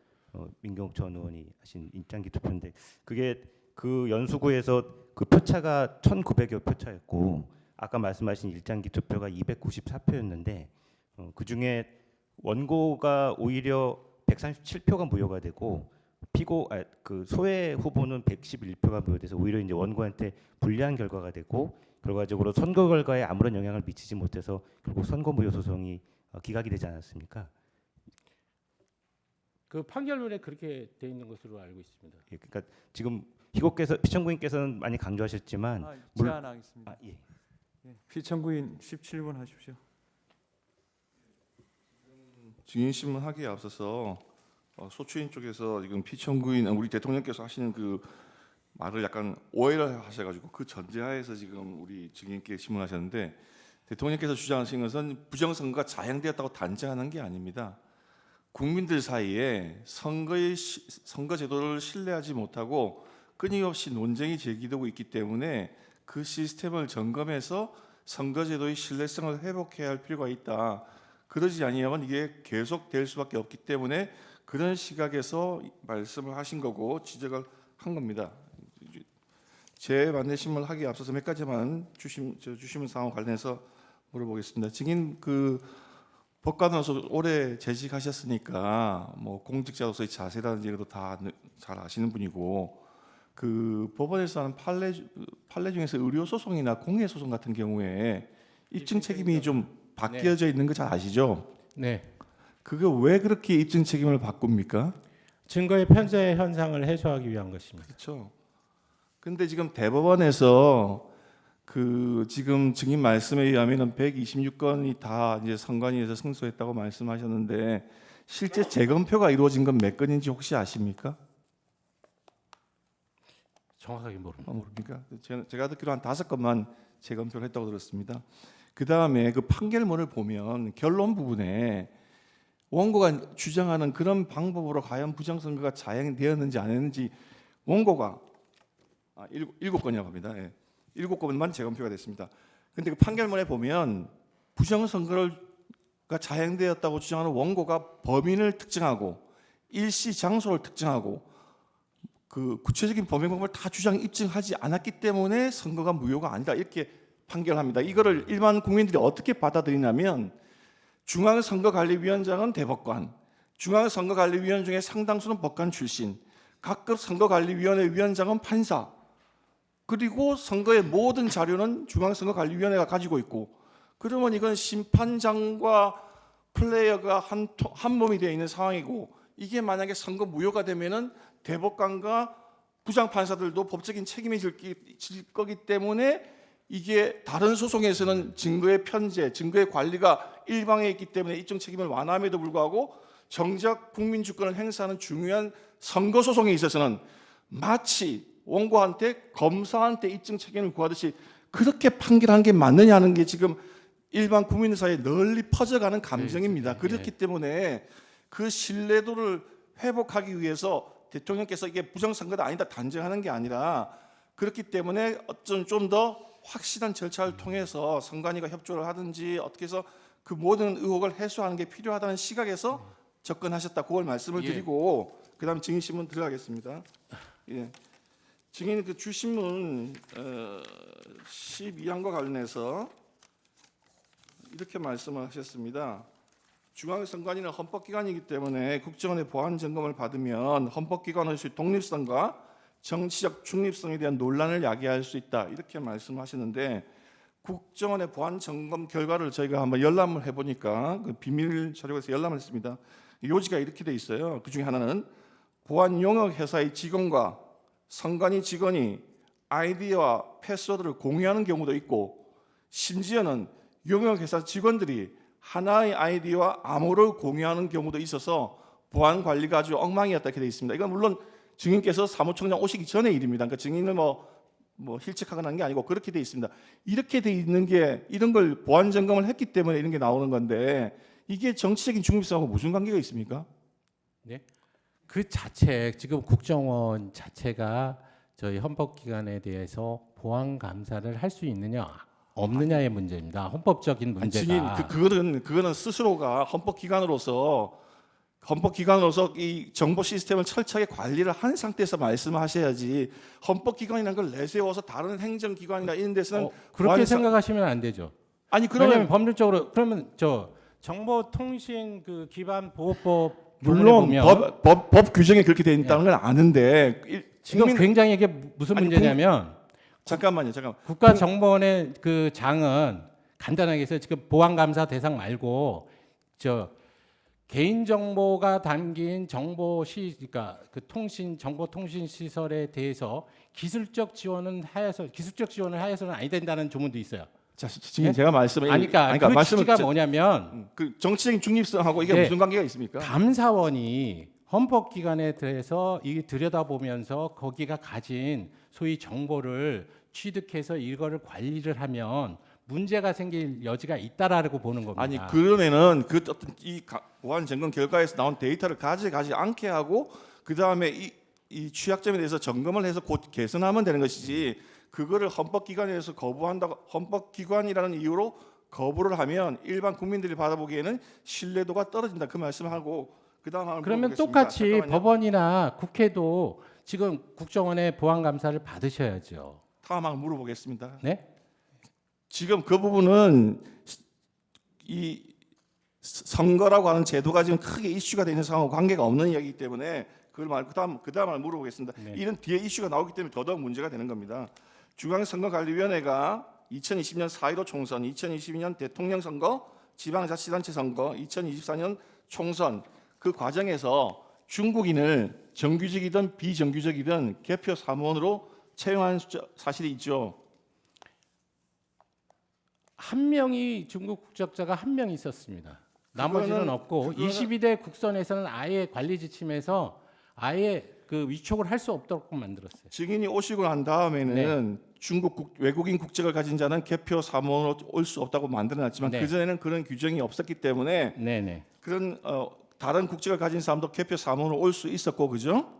S8: 민경천 의원이 하신 일장기 투표인데 그게 그 연수구에서 그 표차가 1,900여 표차였고 아까 말씀하신 일장기 투표가 294표였는데 그 중에 원고가 오히려 137표가 무효가 되고 그 소외 후보는 111표가 무효돼서 오히려 이제 원고한테 불리한 결과가 되고 결과적으로 선거 결과에 아무런 영향을 미치지 못해서 결국 선거 무효 소송이 기각이 되지 않았습니까?
S2: 그 판결문에 그렇게 돼 있는 것으로 알고 있습니다.
S8: 예, 그러니까 지금 피청구인께서는 많이 강조하셨지만
S1: 제안하겠습니다.
S8: 예.
S1: 피청구인 17분 하십시오.
S9: 증인 신문하기에 앞서서 소추인 쪽에서 지금 피청구인 우리 대통령께서 하시는 그 말을 약간 오해를 하셔가지고 그 전제하에서 지금 우리 증인께 신문하셨는데 대통령께서 주장하신 것은 부정선거가 자행되었다고 단정하는 게 아닙니다. 국민들 사이에 선거 제도를 신뢰하지 못하고 끊임없이 논쟁이 제기되고 있기 때문에 그 시스템을 점검해서 선거 제도의 신뢰성을 회복해야 할 필요가 있다. 그러지 아니하면 이게 계속될 수밖에 없기 때문에 그런 시각에서 말씀을 하신 거고 지적을 한 겁니다. 제 만내 신문을 하기에 앞서서 몇 가지만 주시면 상황 관련해서 물어보겠습니다. 증인 그 법관으로서 오래 재직하셨으니까 뭐 공직자로서의 자세라든지 이것도 다 잘 아시는 분이고 그 법원에서 하는 판례 중에서 의료 소송이나 공예 소송 같은 경우에 입증 책임이 좀 바뀌어져 있는 거 잘 아시죠?
S2: 네.
S9: 그게 왜 그렇게 입증 책임을 바꿉니까?
S2: 증거의 편제 현상을 해소하기 위한 것입니다.
S9: 그렇죠. 근데 지금 대법원에서 그 지금 증인 말씀에 의하면은 126건이 다 이제 선관위에서 승소했다고 말씀하셨는데 실제 재검표가 이루어진 건 몇 건인지 혹시 아십니까?
S2: 정확하게 모릅니다.
S9: 모릅니까? 제가 듣기로 한 5건만 재검표를 했다고 들었습니다. 그 다음에 그 판결문을 보면 결론 부분에 원고가 주장하는 그런 방법으로 과연 부정선거가 자행되었는지 안 했는지 원고가 7건이라고 합니다. 예. 7건만 재검표가 됐습니다. 근데 그 판결문에 보면 부정선거가 자행되었다고 주장하는 원고가 범인을 특정하고 일시 장소를 특정하고 그 구체적인 범행 방법을 다 입증하지 않았기 때문에 선거가 무효가 아니다 이렇게 판결합니다. 이거를 일반 국민들이 어떻게 받아들이냐면 중앙선거관리위원장은 대법관, 중앙선거관리위원 중에 상당수는 법관 출신, 각급 선거관리위원회 위원장은 판사, 그리고 선거의 모든 자료는 중앙선거관리위원회가 가지고 있고, 그러면 이건 심판장과 플레이어가 한 몸이 되어 있는 상황이고, 이게 만약에 선거 무효가 되면은 대법관과 부장판사들도 법적인 책임이 질 거기 때문에 이게 다른 소송에서는 증거의 편제, 증거의 관리가 일방에 있기 때문에 입증 책임을 완화함에도 불구하고 정작 국민 주권을 행사하는 중요한 선거 소송에 있어서는 마치 원고한테 검사한테 입증 책임을 구하듯이 그렇게 판결한 게 맞느냐 하는 게 지금 일반 국민 사이에 널리 퍼져가는 감정입니다. 그렇기 때문에 그 신뢰도를 회복하기 위해서 대통령께서 이게 부정선거가 아니다 단정하는 게 아니라 그렇기 때문에 어떤 좀 더 확실한 절차를 통해서 선관위가 협조를 하든지 어떻게 해서 그 모든 의혹을 해소하는 게 필요하다는 시각에서 접근하셨다. 그걸 말씀을 드리고 그다음 증인 신문 들어가겠습니다. 예. 증인 그 주신문 12항과 관련해서 이렇게 말씀을 하셨습니다. 중앙선관위는 헌법기관이기 때문에 국정원의 보안 점검을 받으면 헌법기관의 독립성과 정치적 중립성에 대한 논란을 야기할 수 있다 이렇게 말씀하시는데 국정원의 보안 점검 결과를 저희가 한번 열람을 해보니까 그 비밀 자료에서 열람을 했습니다. 요지가 이렇게 돼 있어요. 그 중에 하나는 보안 용역 회사의 직원과 선관위 직원이 아이디와 패스워드를 공유하는 경우도 있고 심지어는 용역 회사 직원들이 하나의 아이디와 암호를 공유하는 경우도 있어서 보안 관리가 아주 엉망이었다 이렇게 돼 있습니다. 이건 물론 증인께서 사무총장 오시기 전의 일입니다. 그러니까 증인을 뭐 힐책하거나 하는 게 아니고 그렇게 돼 있습니다. 이렇게 돼 있는 게 이런 걸 보안 점검을 했기 때문에 이런 게 나오는 건데 이게 정치적인 중립성하고 무슨 관계가 있습니까?
S2: 네. 그 자체 지금 국정원 자체가 저희 헌법기관에 대해서 보안 감사를 할 수 있느냐 없느냐의 문제입니다. 헌법적인 문제가.
S9: 증인 그거는 스스로가 헌법기관으로서 이 정보 시스템을 철저하게 관리를 한 상태에서 말씀하셔야지 헌법기관이라는 걸 내세워서 다른 행정기관이나 이런 데서는
S2: 그렇게 생각하시면 안 되죠.
S9: 아니
S2: 왜냐하면
S9: 그러면
S2: 법률적으로 그러면 저 정보통신 그 기반 보호법
S9: 물론
S2: 보면
S9: 법 규정에 그렇게 돼 있다는 건 아는데
S2: 지금 굉장히 이게 무슨
S9: 아니,
S2: 문제냐면
S9: 잠깐만
S2: 국가정보원의 그 장은 간단하게 해서 지금 보안감사 대상 말고 개인 정보가 담긴 그러니까 그 정보통신 시설에 대해서 기술적 지원을 하여서는 아니 된다는 조문도 있어요.
S9: 자, 지금
S2: 네?
S9: 제가 말씀을
S2: 아니, 그러니까 그
S9: 말씀을
S2: 취지가 뭐냐면
S9: 그 정치적인 중립성하고 이게
S2: 네.
S9: 무슨 관계가 있습니까?
S2: 감사원이 헌법기관에 대해서 이 들여다보면서 거기가 가진 소위 정보를 취득해서 이거를 관리를 하면 문제가 생길 여지가 있다라고 보는 겁니다.
S9: 아니 그러면은 그 어떤 이 보안 점검 결과에서 나온 데이터를 가져가지 않게 하고 그 다음에 이 취약점에 대해서 점검을 해서 곧 개선하면 되는 것이지 그거를 헌법기관에서 거부한다고 헌법기관이라는 이유로 거부를 하면 일반 국민들이 받아보기에는 신뢰도가 떨어진다 그 말씀하고 그다음
S2: 그러면 똑같이 법원이나 국회도 지금 국정원의 보안 감사를 받으셔야죠.
S9: 다음 물어보겠습니다.
S2: 네?
S9: 지금 그 부분은 이 선거라고 하는 제도가 지금 크게 이슈가 되는 상황과 관계가 없는 이야기이기 때문에 그걸 말 그다음을 물어보겠습니다.
S2: 네.
S9: 이런 뒤에 이슈가 나오기 때문에 더더욱 문제가 되는 겁니다. 중앙선거관리위원회가 2020년 4.15 총선, 2022년 대통령 선거, 지방자치단체 선거, 2024년 총선 그 과정에서 중국인을 정규직이든 비정규직이든 개표 사무원으로 채용한 사실이 있죠.
S2: 한 명이 중국 국적자가 한 명 있었습니다. 나머지는 없고 22대 국선에서는 아예 관리 지침에서 아예 그 위촉을 할 수 없도록 만들었어요.
S9: 증인이 오시고 난 다음에는 외국인 국적을 가진 자는 개표 사무원으로 올 수 없다고 만들어놨지만
S2: 네.
S9: 그 전에는 그런 규정이 없었기 때문에
S2: 네네.
S9: 그런 다른 국적을 가진 사람도 개표 사무원으로 올 수 있었고 그죠?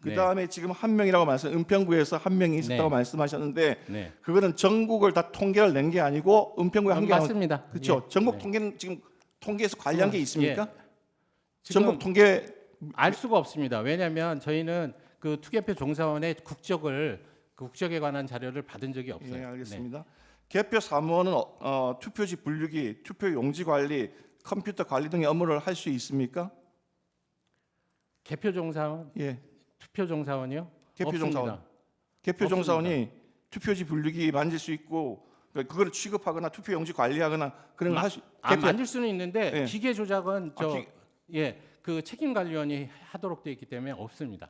S9: 그 다음에 지금 한 명이라고 은평구에서 한 명이 있었다고
S2: 네.
S9: 말씀하셨는데
S2: 네.
S9: 그거는 전국을 다 통계를 낸 게 아니고 은평구에 한 개
S2: 맞습니다.
S9: 그렇죠?
S2: 예.
S9: 전국
S2: 네.
S9: 통계는 지금 통계에서 관리한 게 있습니까?
S2: 지금
S9: 전국 통계
S2: 알 수가 없습니다. 왜냐하면 저희는 그 투개표 종사원의 국적에 관한 자료를 받은 적이 없어요.
S9: 예, 알겠습니다. 개표 사무원은 투표지 분류기, 투표 용지 관리, 컴퓨터 관리 등의 업무를 할 수 있습니까?
S2: 개표 종사원,
S9: 예,
S2: 투표 종사원이요?
S9: 개표
S2: 없습니다.
S9: 종사원. 개표 종사원이 투표지 분류기 만질 수 있고 그걸 취급하거나 투표 용지 관리하거나 그런 걸 할 수.
S2: 만질 수는 있는데
S9: 예.
S2: 기계 조작은 그 책임 관리원이 하도록 되어 있기 때문에 없습니다.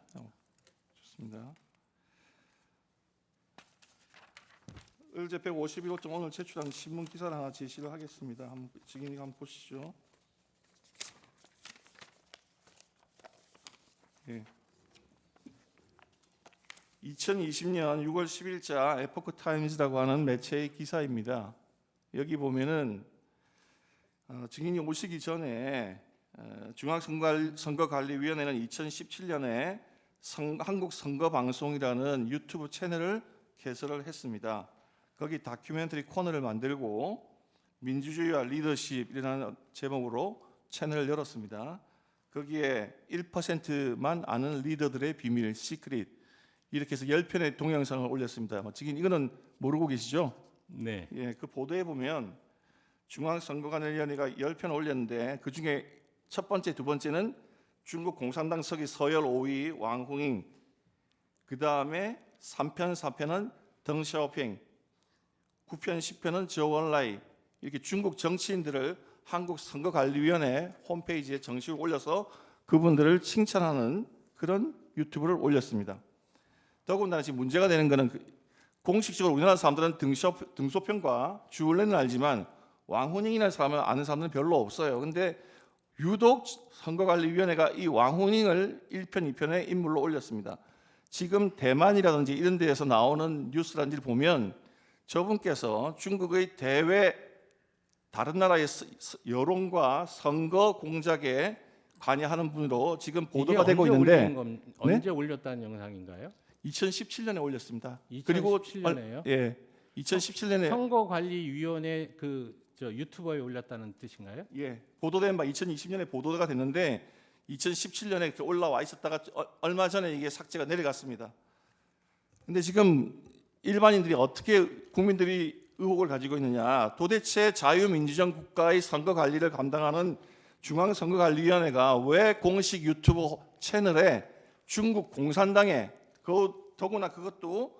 S9: 좋습니다. 의제 151호점 오늘 제출한 신문 기사를 하나 제시를 하겠습니다. 증인이 한번 보시죠. 예. 2020년 6월 10일자 에포크 타임즈라고 하는 매체의 기사입니다. 여기 보면은 증인이 오시기 전에 중앙선거관리위원회는 2017년에 한국선거방송이라는 유튜브 채널을 개설을 했습니다. 거기 다큐멘터리 코너를 만들고 민주주의와 리더십이라는 제목으로 채널을 열었습니다. 거기에 1%만 아는 리더들의 비밀, 시크릿 이렇게 해서 10편의 동영상을 올렸습니다. 지금 이거는 모르고 계시죠?
S2: 네.
S9: 예, 그 보도에 보면 중앙선거관리위원회가 10편 올렸는데 그 중에 첫 번째, 두 번째는 중국 공산당 서기 서열 5위 왕홍잉, 그 다음에 3편, 4편은 덩샤오핑, 9편, 10편은 저원라이 이렇게 중국 정치인들을 한국선거관리위원회 홈페이지에 정식으로 올려서 그분들을 칭찬하는 그런 유튜브를 올렸습니다. 더군다나 지금 문제가 되는 것은 공식적으로 우리나라 사람들은 등소평과 주울레는 알지만 왕훈잉이라는 사람을 아는 사람들은 별로 없어요. 그런데 유독 선거관리위원회가 이 왕훈잉을 1편, 2편의 인물로 올렸습니다. 지금 대만이라든지 이런 데에서 나오는 뉴스라든지를 보면 저분께서 중국의 대외 다른 나라의 여론과 선거 공작에 관여하는 분으로 지금 보도가 되고 있는데
S2: 언제 올렸다는 영상인가요?
S9: 2017년에 올렸습니다.
S2: 2017년에요?
S9: 예, 2017년에
S2: 선거관리위원회 유튜버에 올렸다는 뜻인가요?
S9: 예, 보도된 바 2020년에 보도가 됐는데 2017년에 올라와 있었다가 얼마 전에 이게 삭제가 내려갔습니다. 근데 지금 일반인들이 어떻게 국민들이 의혹을 가지고 있느냐? 도대체 자유민주주의 국가의 선거 관리를 감당하는 중앙선거관리위원회가 왜 공식 유튜브 채널에 중국 공산당의 더구나 그것도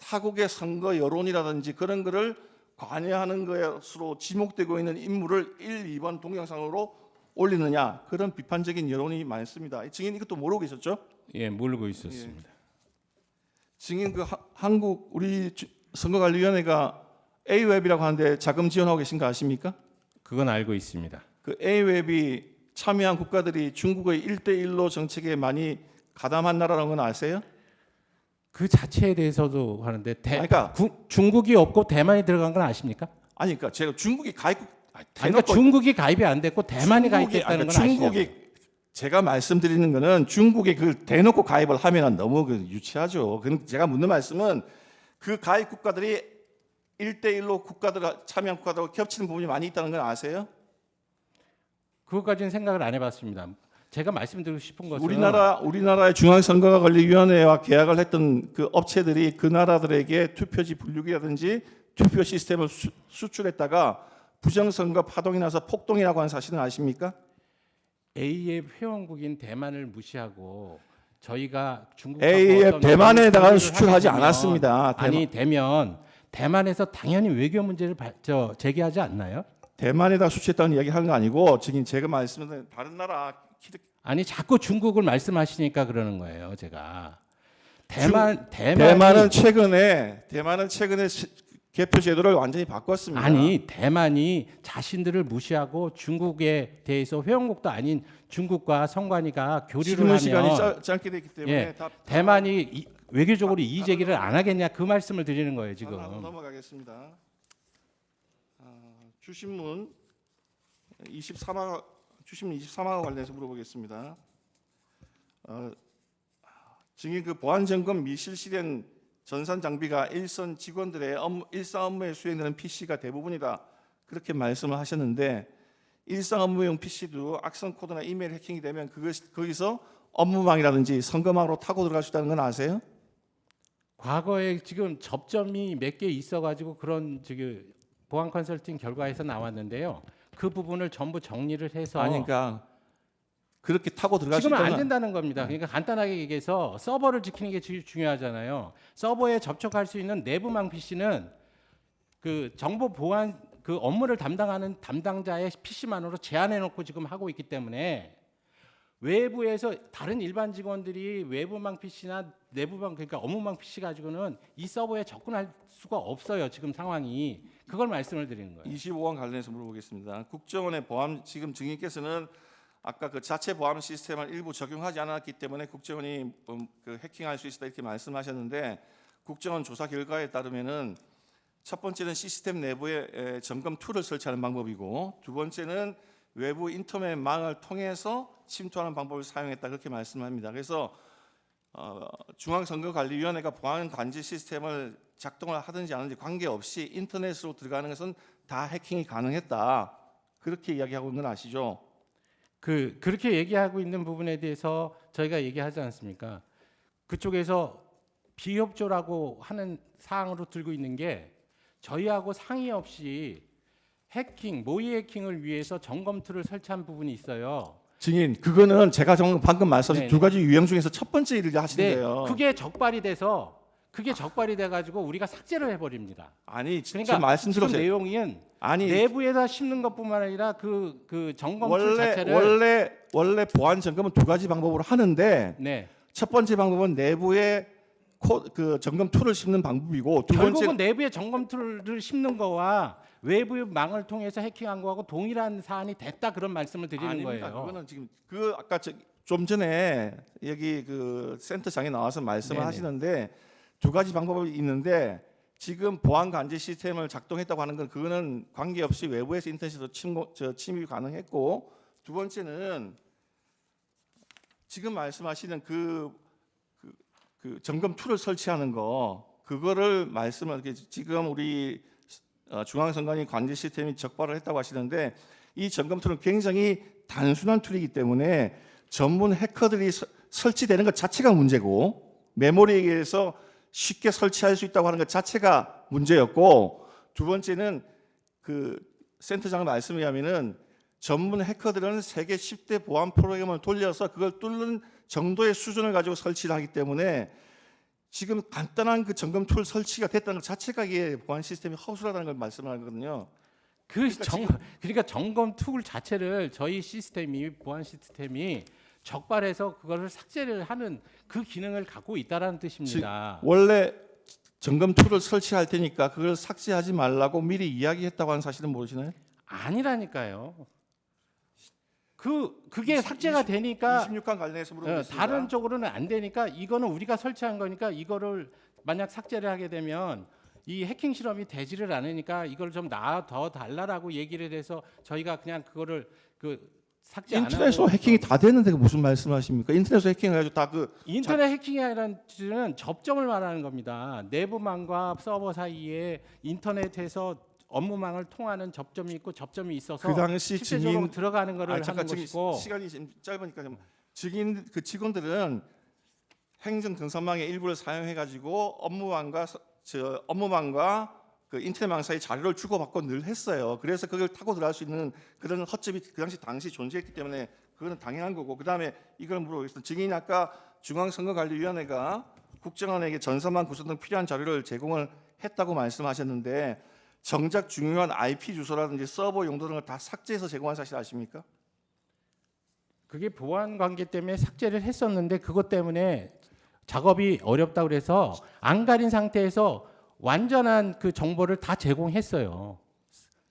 S9: 타국의 선거 여론이라든지 그런 거를 관여하는 것으로 지목되고 있는 인물을 1, 2번 동영상으로 올리느냐 그런 비판적인 여론이 많습니다. 증인 이것도 모르고 계셨죠?
S2: 예, 모르고 있었습니다.
S9: 증인 한국 우리 선거관리위원회가 A웹이라고 하는데 자금 지원하고 계신 거 아십니까?
S2: 그건 알고 있습니다.
S9: 그 A웹이 참여한 국가들이 중국의 1대1로 정책에 많이 가담한 나라라는 건 아세요?
S2: 그 자체에 대해서도 하는데
S9: 그러니까
S2: 중국이 없고 대만이 들어간 건 아십니까?
S9: 아니 그러니까 제가 중국이 가입국
S2: 그러니까 중국이 가입이 안 됐고 대만이 가입됐다는 건 아시냐고요.
S9: 중국이 제가 말씀드리는 거는 중국이 그 대놓고 가입을 하면은 너무 그 유치하죠. 그럼 제가 묻는 말씀은 그 가입 국가들이 1대1로 국가들 참여한 국가들하고 겹치는 부분이 많이 있다는 건 아세요?
S2: 그것까지는 생각을 안 해봤습니다. 제가 말씀드리고 싶은 것은
S9: 우리나라의 중앙선거관리위원회와 계약을 했던 그 업체들이 그 나라들에게 투표지 분류기라든지 투표 시스템을 수출했다가 부정선거 파동이 나서 폭동이라고 하는 사실은 아십니까?
S2: A의 회원국인 대만을 무시하고 저희가 중국
S9: A의 대만에다가 수출하지 않았습니다.
S2: 아니 되면 대만에서 당연히 외교 문제를 제기하지 않나요?
S9: 대만에다 수출했다는 이야기 하는 거 아니고 지금 제가 말씀드린 다른 나라
S2: 아니 자꾸 중국을 말씀하시니까 그러는 거예요. 제가
S9: 대만은 최근에 개표 제도를 완전히 바꿨습니다.
S2: 아니 대만이 자신들을 무시하고 중국에 대해서 회원국도 아닌 중국과 선관위가 교류를 하면
S9: 시간이 짧게 됐기 때문에
S2: 예, 대만이 외교적으로 이의 제기를 안 하겠냐 그 말씀을 드리는 거예요 지금.
S9: 넘어가겠습니다. 주신문 23화와 관련해서 물어보겠습니다. 증인 그 보안 점검 미실시된 전산 장비가 일선 직원들의 일상 업무에 수행되는 PC가 대부분이다 그렇게 말씀을 하셨는데 일상 업무용 PC도 악성 코드나 이메일 해킹이 되면 거기서 업무망이라든지 선거망으로 타고 들어갈 수 있다는 건 아세요?
S2: 과거에 지금 접점이 몇 개 있어가지고 그런 보안 컨설팅 결과에서 나왔는데요. 그 부분을 전부 정리를 해서
S9: 아니 그러니까 그렇게 타고 들어갈 수
S2: 지금은
S9: 있다는
S2: 안 된다는 겁니다. 그러니까 간단하게 얘기해서 서버를 지키는 게 제일 중요하잖아요. 서버에 접촉할 수 있는 내부망 PC는 그 정보 보안 그 업무를 담당하는 담당자의 PC만으로 제한해 놓고 지금 하고 있기 때문에 외부에서 다른 일반 직원들이 외부망 PC나 내부망 그러니까 업무망 PC 가지고는 이 서버에 접근할 수가 없어요. 지금 상황이. 그걸 말씀을 드리는 거예요.
S9: 25원 관련해서 물어보겠습니다. 국정원의 보안 지금 증인께서는 아까 그 자체 보안 시스템을 일부 적용하지 않았기 때문에 국정원이 그 해킹할 수 있다 이렇게 말씀하셨는데 국정원 조사 결과에 따르면은 첫 번째는 시스템 내부에 점검 툴을 설치하는 방법이고 두 번째는 외부 인터넷 망을 통해서 침투하는 방법을 사용했다 그렇게 말씀합니다. 그래서 중앙선거관리위원회가 보안 관제 시스템을 작동을 하든지 안 하든지 관계없이 인터넷으로 들어가는 것은 다 해킹이 가능했다 그렇게 이야기하고 있는 건 아시죠?
S2: 그렇게 얘기하고 있는 부분에 대해서 저희가 얘기하지 않습니까? 그쪽에서 비협조라고 하는 사항으로 들고 있는 게 저희하고 상의 없이 해킹, 모의 해킹을 위해서 점검 툴을 설치한 부분이 있어요.
S9: 증인, 그거는 제가 방금 말씀하신
S2: 네.
S9: 두 가지 유형 중에서 첫 번째 일을 하시는데요.
S2: 그게 적발이 돼 가지고 우리가 삭제를 해버립니다.
S9: 아니,
S2: 그러니까
S9: 지금 말씀
S2: 지금
S9: 들으세요.
S2: 내용은
S9: 아니,
S2: 내부에다 심는 것뿐만 아니라 그 점검 툴 자체를
S9: 원래 보안 점검은 두 가지 방법으로 하는데
S2: 네.
S9: 첫 번째 방법은 내부에 그 점검 툴을 심는 방법이고 두
S2: 결국은
S9: 번째
S2: 내부에 점검 툴을 심는 거와 외부 망을 통해서 해킹한 거하고 동일한 사안이 됐다 그런 말씀을 드리는
S9: 아닙니다.
S2: 거예요.
S9: 그거는 지금 그 아까 좀 전에 여기 그 센터장에 나와서 말씀을
S2: 네네.
S9: 하시는데 두 가지 방법이 있는데 지금 보안 관제 시스템을 작동했다고 하는 건 그거는 관계없이 외부에서 인터넷으로 침입이 가능했고 두 번째는 지금 말씀하시는 그 점검 툴을 설치하는 거 그거를 말씀을 지금 우리 중앙선관위 관제 시스템이 적발을 했다고 하시는데 이 점검 툴은 굉장히 단순한 툴이기 때문에 전문 해커들이 설치되는 것 자체가 문제고 메모리에 의해서 쉽게 설치할 수 있다고 하는 것 자체가 문제였고 두 번째는 그 센터장 말씀에 의하면은 전문 해커들은 세계 10대 보안 프로그램을 돌려서 그걸 뚫는 정도의 수준을 가지고 설치를 하기 때문에 지금 간단한 그 점검 툴 설치가 됐다는 것 자체가 이게 보안 시스템이 허술하다는 걸 말씀하거든요.
S2: 그러니까 점검 툴 자체를 저희 시스템이 보안 시스템이 적발해서 그거를 삭제를 하는 그 기능을 갖고 있다라는 뜻입니다.
S9: 원래 점검 툴을 설치할 테니까 그걸 삭제하지 말라고 미리 이야기했다고 하는 사실은 모르시나요?
S2: 아니라니까요. 그게 삭제가 되니까
S9: 26강 관련해서 물어보겠습니다.
S2: 다른 쪽으로는 안 되니까 이거는 우리가 설치한 거니까 이거를 만약 삭제를 하게 되면 이 해킹 실험이 되지를 않으니까 이걸 좀 더 달라라고 얘기를 해서 저희가 그냥 그거를 삭제 안 하고
S9: 인터넷으로 해킹이 다 되는데 무슨 말씀하십니까? 인터넷으로 해킹해가지고 다
S2: 인터넷 해킹이라는 접점을 말하는 겁니다. 내부망과 서버 사이에 인터넷에서 업무망을 통하는 접점이 있고 접점이 있어서
S9: 그 당시
S2: 실제적으로
S9: 증인
S2: 들어가는 거를
S9: 잠깐
S2: 하는 것이고
S9: 시간이 지금 짧으니까 좀 증인 그 직원들은 행정 등선망의 일부를 사용해가지고 업무망과 그 인터넷망 사이 자료를 주고받고 늘 했어요. 그래서 그걸 타고 들어갈 수 있는 그런 허점이 그 당시 존재했기 때문에 그거는 당연한 거고. 그 다음에 이걸 물어보겠습니다. 증인이 아까 중앙선거관리위원회가 국정원에게 전선망 구성 등 필요한 자료를 제공을 했다고 말씀하셨는데 정작 중요한 IP 주소라든지 서버 용도 등을 다 삭제해서 제공한 사실 아십니까?
S2: 그게 보안 관계 때문에 삭제를 했었는데 그것 때문에 작업이 어렵다 그래서 안 가린 상태에서 완전한 그 정보를 다 제공했어요.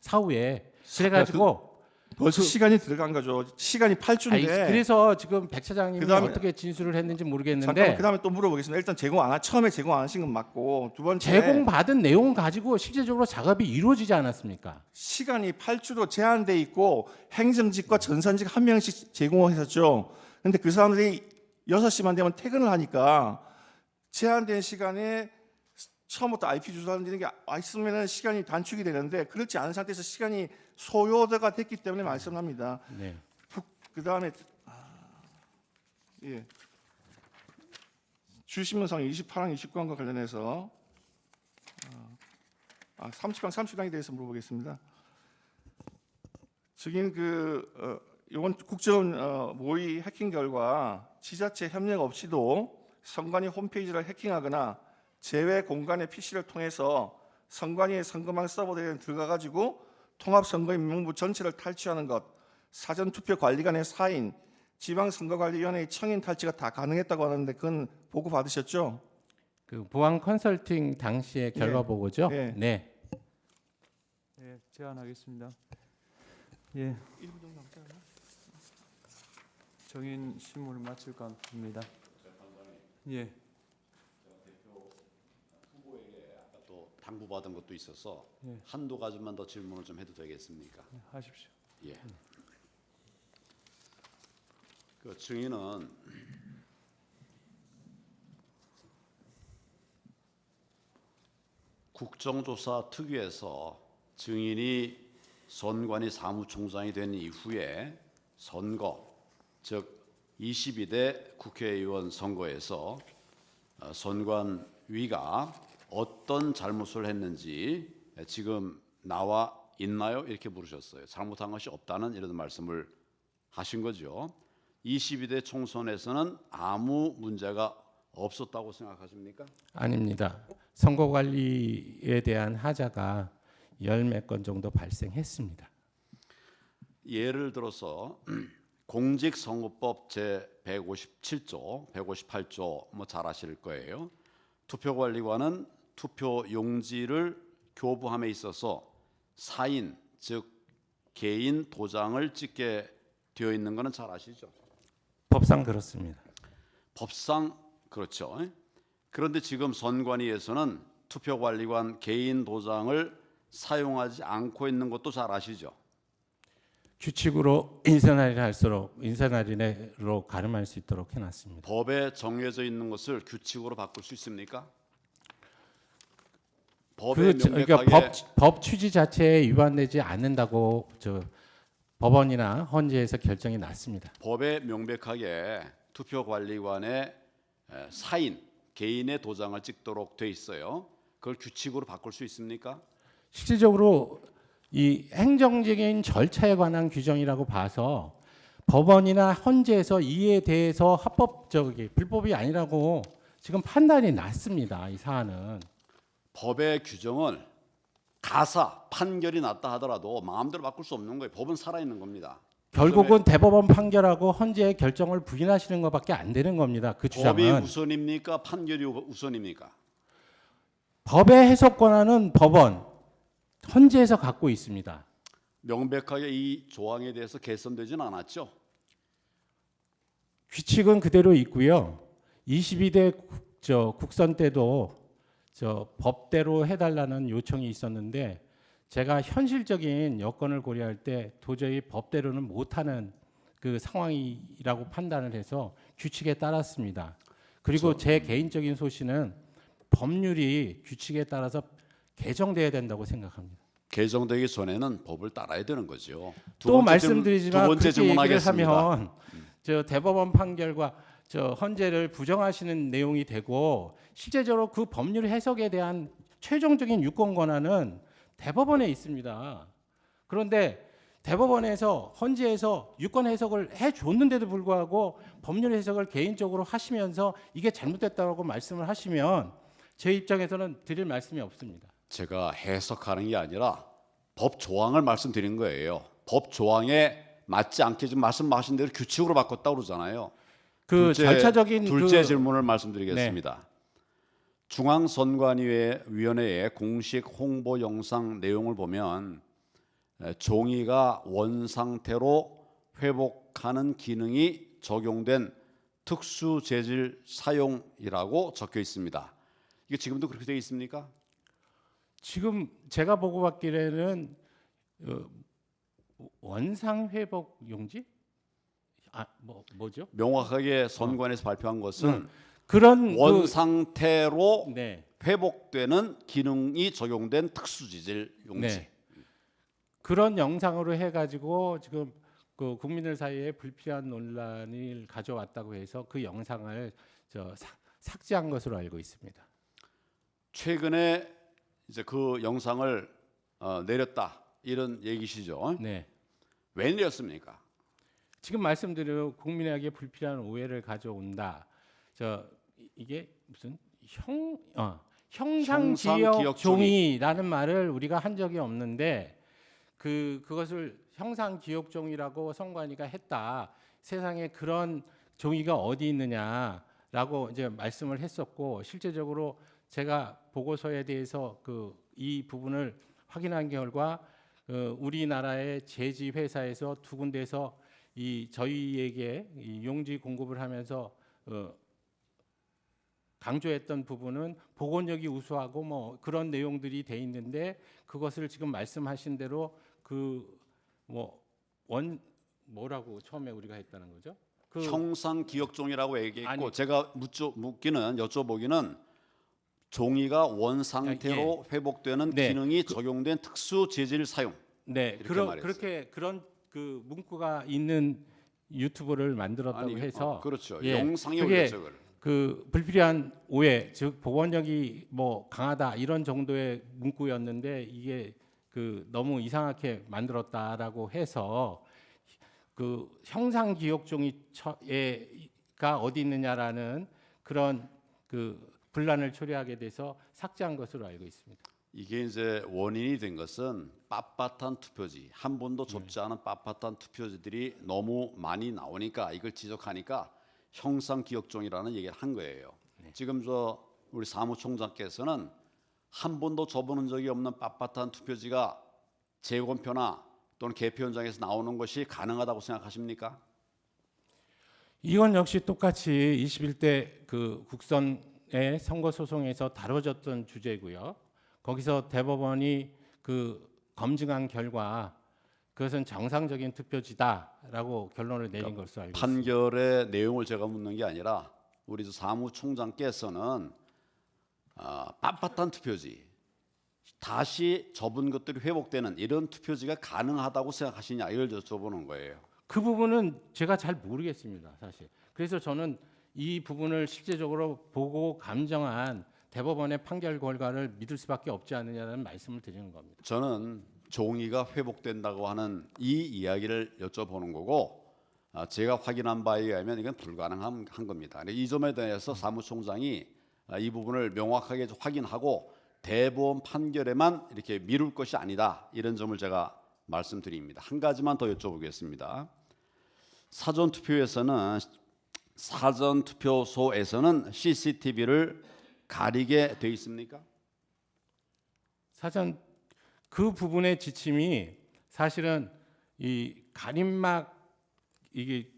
S2: 사후에. 그래가지고
S9: 벌써 시간이 들어간 거죠. 시간이 8주인데.
S2: 그래서 지금 백 차장님이
S9: 그다음에-
S2: 어떻게 진술을 했는지
S9: 잠깐만
S2: 모르겠는데
S9: 그다음에 또 물어보겠습니다. 일단 처음에 제공 안 하신 건 맞고 두 번째
S2: 제공받은 내용 가지고 실제적으로 작업이 이루어지지 않았습니까?
S9: 시간이 8주로 제한돼 있고 행정직과 전산직 한 명씩 제공했었죠. 근데 그 사람들이 6시만 되면 퇴근을 하니까 제한된 시간에 처음부터 IP 주소라는 게 있으면 시간이 단축이 되는데 그렇지 않은 상태에서 시간이 소요가 됐기 때문에 말씀합니다.
S2: 네.
S9: 그 다음에 주신문상 28항 29항과 관련해서 30항에 대해서 물어보겠습니다. 증인 이번 국정원 모의 해킹 결과 지자체 협력 없이도 선관위 홈페이지를 해킹하거나 제외 공간의 PC를 통해서 선관위의 선거망 서버들에 들어가가지고 통합선거인 명부 전체를 탈취하는 것, 사전투표관리관의 사인, 지방선거관리위원회의 청인 탈취가 다 가능했다고 하는데 그건 보고 받으셨죠?
S2: 그 보안 컨설팅 당시의 결과 보고죠.
S9: 예.
S2: 네.
S1: 예, 제안하겠습니다. 예. 정인 신문을 마칠까 합니다. 예.
S10: 또 당부받은 것도 있어서
S1: 예.
S10: 한두 가지만 더 질문을 좀 해도 되겠습니까?
S1: 하십시오.
S10: 예. 그 증인은 국정조사 특위에서 증인이 선관위 사무총장이 된 이후에 선거, 즉 22대 국회의원 선거에서 선관위가 어떤 잘못을 했는지 지금 나와 있나요? 이렇게 물으셨어요. 잘못한 것이 없다는 이런 말씀을 하신 거죠. 22대 총선에서는 아무 문제가 없었다고 생각하십니까?
S2: 아닙니다. 선거 관리에 대한 하자가 10몇 건 정도 발생했습니다.
S10: 예를 들어서 공직선거법 제 157조, 158조 뭐 잘 아실 거예요. 투표관리관은 투표 용지를 교부함에 있어서 사인, 즉 개인 도장을 찍게 되어 있는 것은 잘 아시죠?
S2: 법상 그렇습니다.
S10: 법상 그렇죠. 그런데 지금 선관위에서는 투표관리관 개인 도장을 사용하지 않고 있는 것도 잘 아시죠?
S2: 규칙으로 인사날이 할수록 인사날이로 가름할 수 있도록 해놨습니다.
S10: 법에 정해져 있는 것을 규칙으로 바꿀 수 있습니까? 법에
S2: 그러니까
S10: 명백하게
S2: 법 취지 자체에 위반되지 않는다고 법원이나 헌재에서 결정이 났습니다.
S10: 법에 명백하게 투표관리관의 사인, 개인의 도장을 찍도록 돼 있어요. 그걸 규칙으로 바꿀 수 있습니까?
S2: 실질적으로 이 행정적인 절차에 관한 규정이라고 봐서 법원이나 헌재에서 이에 대해서 불법이 아니라고 지금 판단이 났습니다. 이 사안은.
S10: 법의 규정을 가사 판결이 났다 하더라도 마음대로 바꿀 수 없는 거예요. 법은 살아 있는 겁니다.
S2: 결국은 대법원 판결하고 헌재의 결정을 부인하시는 것밖에 안 되는 겁니다. 그
S10: 법이
S2: 주장은.
S10: 우선입니까? 판결이 우선입니까?
S2: 법의 해석 권한은 법원, 헌재에서 갖고 있습니다.
S10: 명백하게 이 조항에 대해서 개선되지는 않았죠.
S2: 규칙은 그대로 있고요. 22대 국선 때도 법대로 해달라는 요청이 있었는데 제가 현실적인 여건을 고려할 때 도저히 법대로는 못하는 그 상황이라고 판단을 해서 규칙에 따랐습니다. 그리고 제 개인적인 소신은 법률이 규칙에 따라서 개정돼야 된다고 생각합니다.
S10: 개정되기 전에는 법을 따라야 되는 거죠.
S2: 또 말씀드리지만
S10: 두 번째
S2: 그렇게 얘기를
S10: 질문하겠습니다.
S2: 하면 저 대법원 판결과 저 헌재를 부정하시는 내용이 되고 실제적으로 그 법률 해석에 대한 최종적인 유권 권한은 대법원에 있습니다. 그런데 대법원에서 헌재에서 유권 해석을 해줬는데도 불구하고 법률 해석을 개인적으로 하시면서 이게 잘못됐다고 말씀을 하시면 제 입장에서는 드릴 말씀이 없습니다.
S10: 제가 해석하는 게 아니라 법 조항을 말씀드린 거예요. 법 조항에 맞지 않게 지금 말씀하신 대로 규칙으로 바꿨다고 그러잖아요.
S2: 그 절차적인
S10: 둘째 질문을 말씀드리겠습니다. 중앙선관위원회의 공식 홍보 영상 내용을 보면 종이가 원상태로 회복하는 기능이 적용된 특수 재질 사용이라고 적혀 있습니다. 이게 지금도 그렇게 되어 있습니까?
S2: 지금 제가 보고 받기에는 원상 회복 용지? 뭐죠?
S10: 명확하게 선관에서 발표한 것은
S2: 그런
S10: 원상태로
S2: 네.
S10: 회복되는 기능이 적용된 특수 재질 용지.
S2: 네. 그런 영상으로 해가지고 지금 그 국민들 사이에 불필요한 논란을 가져왔다고 해서 그 영상을 삭제한 것으로 알고 있습니다.
S10: 최근에 이제 그 영상을 내렸다 이런 얘기시죠?
S2: 네.
S10: 왜 내렸습니까?
S2: 지금 말씀드린 국민에게 불필요한 오해를 가져온다. 이게 무슨 형상 기억 종이라는 말을 우리가 한 적이 없는데 그것을 형상 기억 종이라고 선관위가 했다. 세상에 그런 종이가 어디 있느냐라고 이제 말씀을 했었고 실제적으로 제가 보고서에 대해서 이 부분을 확인한 결과 우리나라의 제지 회사에서 두 군데서 저희에게 이 용지 공급을 하면서 강조했던 부분은 복원력이 우수하고 뭐 그런 내용들이 돼 있는데 그것을 지금 말씀하신 대로 뭐라고 처음에 우리가 했다는 거죠?
S10: 형상 기억 종이라고 얘기했고
S2: 아니,
S10: 제가 여쭤보기는 종이가 원상태로 회복되는
S2: 네.
S10: 기능이 적용된 특수 재질 사용.
S2: 네,
S10: 이렇게
S2: 그런 그 문구가 있는 유튜브를 만들었다고 해서
S10: 그렇죠.
S2: 예,
S10: 영상이
S2: 그게
S10: 올렸죠. 그걸.
S2: 불필요한 오해, 즉 복원력이 강하다 이런 정도의 문구였는데 이게 너무 이상하게 만들었다라고 해서 형상 기억 종이가 어디 있느냐라는 그런 분란을 초래하게 돼서 삭제한 것으로 알고 있습니다.
S10: 이게 이제 원인이 된 것은 빳빳한 투표지, 한 번도 접지 않은 빳빳한 투표지들이 너무 많이 나오니까 이걸 지적하니까 형상 기억종이라는 얘기를 한 거예요. 지금 우리 사무총장께서는 한 번도 접어본 적이 없는 빳빳한 투표지가 재검표나 또는 개표 현장에서 나오는 것이 가능하다고 생각하십니까?
S2: 이건 역시 똑같이 21대 국선의 선거 소송에서 다뤄졌던 주제고요. 거기서 대법원이 검증한 결과 그것은 정상적인 투표지다라고 결론을 내린 것으로 알고 있습니다.
S10: 판결의 내용을 제가 묻는 게 아니라 우리 사무총장께서는 빳빳한 투표지, 다시 접은 것들이 회복되는 이런 투표지가 가능하다고 생각하시냐 이걸 여쭤보는 거예요.
S2: 그 부분은 제가 잘 모르겠습니다, 사실. 그래서 저는 이 부분을 실제적으로 보고 감정한 대법원의 판결 결과를 믿을 수밖에 없지 않느냐는 말씀을 드리는 겁니다.
S10: 저는 종이가 회복된다고 하는 이 이야기를 여쭤보는 거고 제가 확인한 바에 의하면 이건 불가능한 겁니다. 이 점에 대해서 사무총장이 이 부분을 명확하게 확인하고 대법원 판결에만 이렇게 미룰 것이 아니다 이런 점을 제가 말씀드립니다. 한 가지만 더 여쭤보겠습니다. 사전 투표소에서는 CCTV를 가리게 돼 있습니까?
S2: 사전 그 부분의 지침이 사실은 이 가림막 이게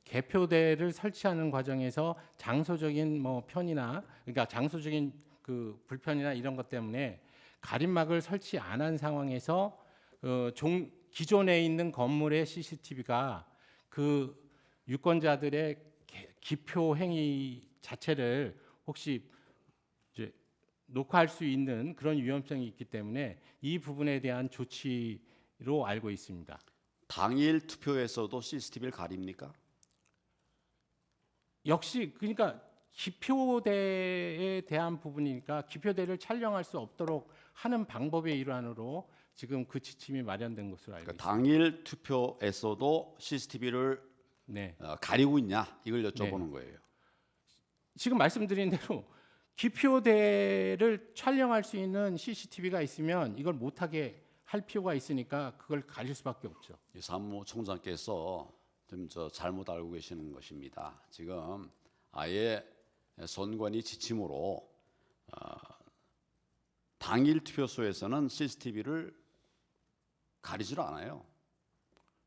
S2: 개표대를 설치하는 과정에서 장소적인 뭐 편이나 그러니까 장소적인 그 불편이나 이런 것 때문에 가림막을 설치 안 한 상황에서 기존에 있는 건물의 CCTV가 그 유권자들의 기표 행위 자체를 혹시 이제 녹화할 수 있는 그런 위험성이 있기 때문에 이 부분에 대한 조치로 알고 있습니다.
S10: 당일 투표에서도 CCTV를 가립니까?
S2: 역시 그러니까 기표대에 대한 부분이니까 기표대를 촬영할 수 없도록 하는 방법의 일환으로 지금 그 지침이 마련된 것으로 알고
S10: 그러니까
S2: 있습니다.
S10: 당일 투표에서도 CCTV를
S2: 네.
S10: 가리고 있냐 이걸 여쭤보는 거예요.
S2: 지금 말씀드린 대로 기표대를 촬영할 수 있는 CCTV가 있으면 이걸 못하게 할 필요가 있으니까 그걸 가릴 수밖에 없죠.
S10: 이 사무총장께서 좀 잘못 알고 계시는 것입니다. 지금 아예 선관위 지침으로 당일 투표소에서는 CCTV를 가리질 않아요.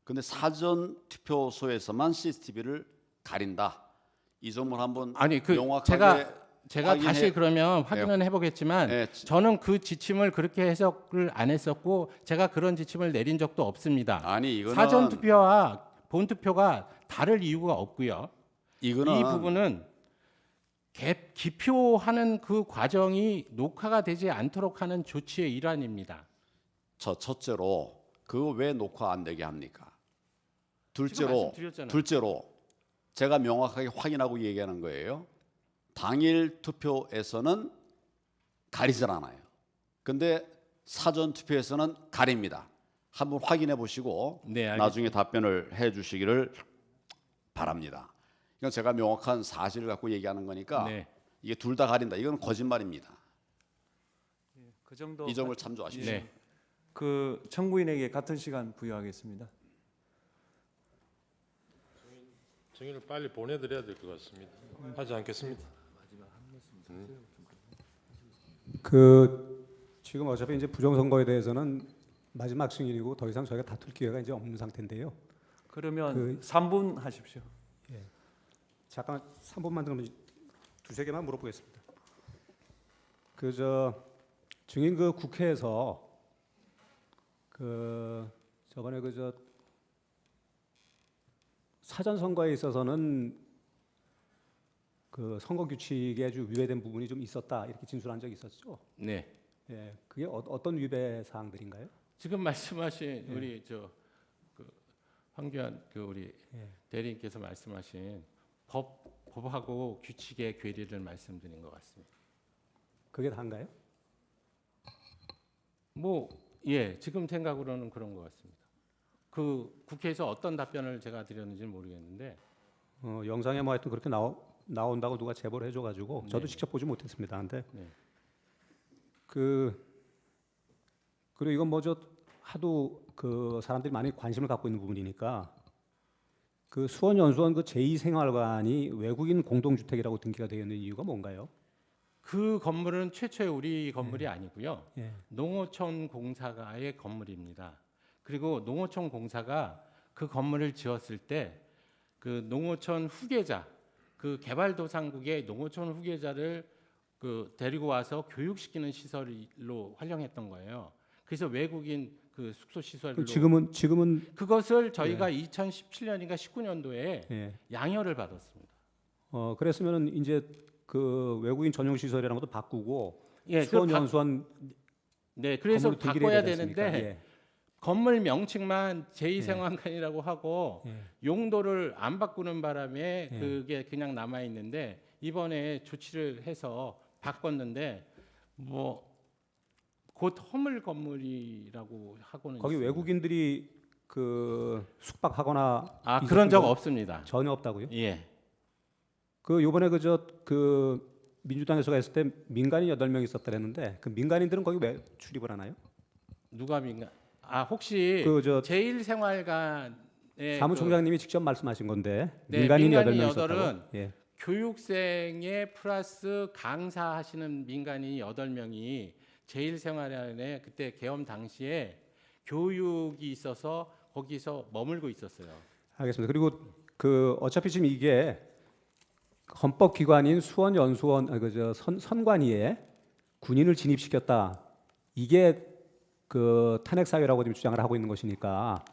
S10: 근데 사전 투표소에서만 CCTV를 가린다. 이 점을 한번
S2: 아니 그
S10: 명확하게
S2: 제가
S10: 확인해-
S2: 다시 그러면 확인은 해보겠지만
S10: 네,
S2: 저는 그 지침을 그렇게 해석을 안 했었고 제가 그런 지침을 내린 적도 없습니다.
S10: 아니 이거는
S2: 사전 투표와 본 투표가 다를 이유가 없고요.
S10: 이거는
S2: 이 부분은 기표하는 그 과정이 녹화가 되지 않도록 하는 조치의 일환입니다.
S10: 첫째로 그거 왜 녹화 안 되게 합니까?
S2: 지금 말씀드렸잖아요.
S10: 둘째로 제가 명확하게 확인하고 얘기하는 거예요. 당일 투표에서는 가리질 않아요. 근데 사전 투표에서는 가립니다. 한번 확인해 보시고
S2: 네, 알겠습니다.
S10: 나중에 답변을 해 주시기를 바랍니다. 이건 제가 명확한 사실을 갖고 얘기하는 거니까
S2: 네.
S10: 이게 둘 다 가린다. 이건 거짓말입니다.
S1: 그 정도
S10: 이 점을 참조하십시오.
S2: 네.
S1: 그 청구인에게 같은 시간 부여하겠습니다.
S6: 증인을 빨리 보내드려야 될 것 같습니다. 하지 않겠습니다.
S11: 지금 어차피 이제 부정선거에 대해서는 마지막 승인이고 더 이상 저희가 다툴 기회가 이제 없는 상태인데요.
S1: 그러면 3분 하십시오.
S11: 잠깐 3분만 그러면 두세 개만 물어보겠습니다. 증인 국회에서 저번에 사전 선거에 있어서는 선거 규칙에 아주 위배된 부분이 좀 있었다 이렇게 진술한 적이 있었죠.
S2: 네.
S11: 예, 그게 어떤 위배 사항들인가요?
S2: 지금 말씀하신 우리 황교안 우리 대리인께서 말씀하신 법하고 규칙의 괴리를 말씀드린 것 같습니다.
S11: 그게 다인가요?
S2: 지금 생각으로는 그런 것 같습니다. 그 국회에서 어떤 답변을 제가 드렸는지는 모르겠는데
S11: 영상에 하여튼 그렇게 나온다고 누가 제보를 해줘가지고 저도
S2: 네.
S11: 직접 보지 못했습니다. 근데
S2: 네.
S11: 그리고 이건 하도 사람들이 많이 관심을 갖고 있는 부분이니까 수원 연수원 제2생활관이 외국인 공동주택이라고 등기가 되어 있는 이유가 뭔가요?
S2: 그 건물은 최초의 우리 건물이 아니고요.
S11: 예.
S2: 농어촌 공사가의 건물입니다. 그리고 농어촌 공사가 그 건물을 지었을 때 그 농어촌 후계자, 그 개발도상국의 농어촌 후계자를 데리고 와서 교육시키는 시설로 활용했던 거예요. 그래서 외국인 숙소 시설로
S11: 지금은
S2: 그것을 저희가 2017년인가 19년도에
S11: 예.
S2: 양해를 받았습니다.
S11: 그랬으면은 이제 외국인 전용 시설이라는 것도 바꾸고
S2: 예,
S11: 수원
S2: 그걸
S11: 연수원
S2: 네, 그래서
S11: 건물로 등기를
S2: 바꿔야
S11: 해야 되지 않습니까?
S2: 되는데 건물 명칭만 제2생활관이라고 하고
S11: 예.
S2: 용도를 안 바꾸는 바람에
S11: 예.
S2: 그게 그냥 남아 있는데 이번에 조치를 해서 바꿨는데 곧 허물 건물이라고 하고는
S11: 거기
S2: 있습니다.
S11: 외국인들이 숙박하거나
S2: 그런 적
S11: 있었던 건
S2: 없습니다.
S11: 전혀 없다고요?
S2: 예.
S11: 요번에 민주당에서 했을 때 민간인 8명 있었다 그랬는데 그 민간인들은 거기 왜 출입을 하나요?
S2: 누가 민간? 혹시 제1생활관의
S11: 사무총장님이 직접 말씀하신 건데
S2: 네,
S11: 민간인
S2: 민간인
S11: 8명
S2: 여덟은
S11: 있었다고. 예.
S2: 교육생에 플러스 강사하시는 민간인 8명이 제1생활관에 그때 계엄 당시에 교육이 있어서 거기서 머물고 있었어요.
S11: 알겠습니다. 그리고 그 어차피 지금 이게 헌법기관인 수원연수원 선관위에 군인을 진입시켰다. 이게 그 탄핵 사유라고 지금 주장을 하고 있는 것이니까.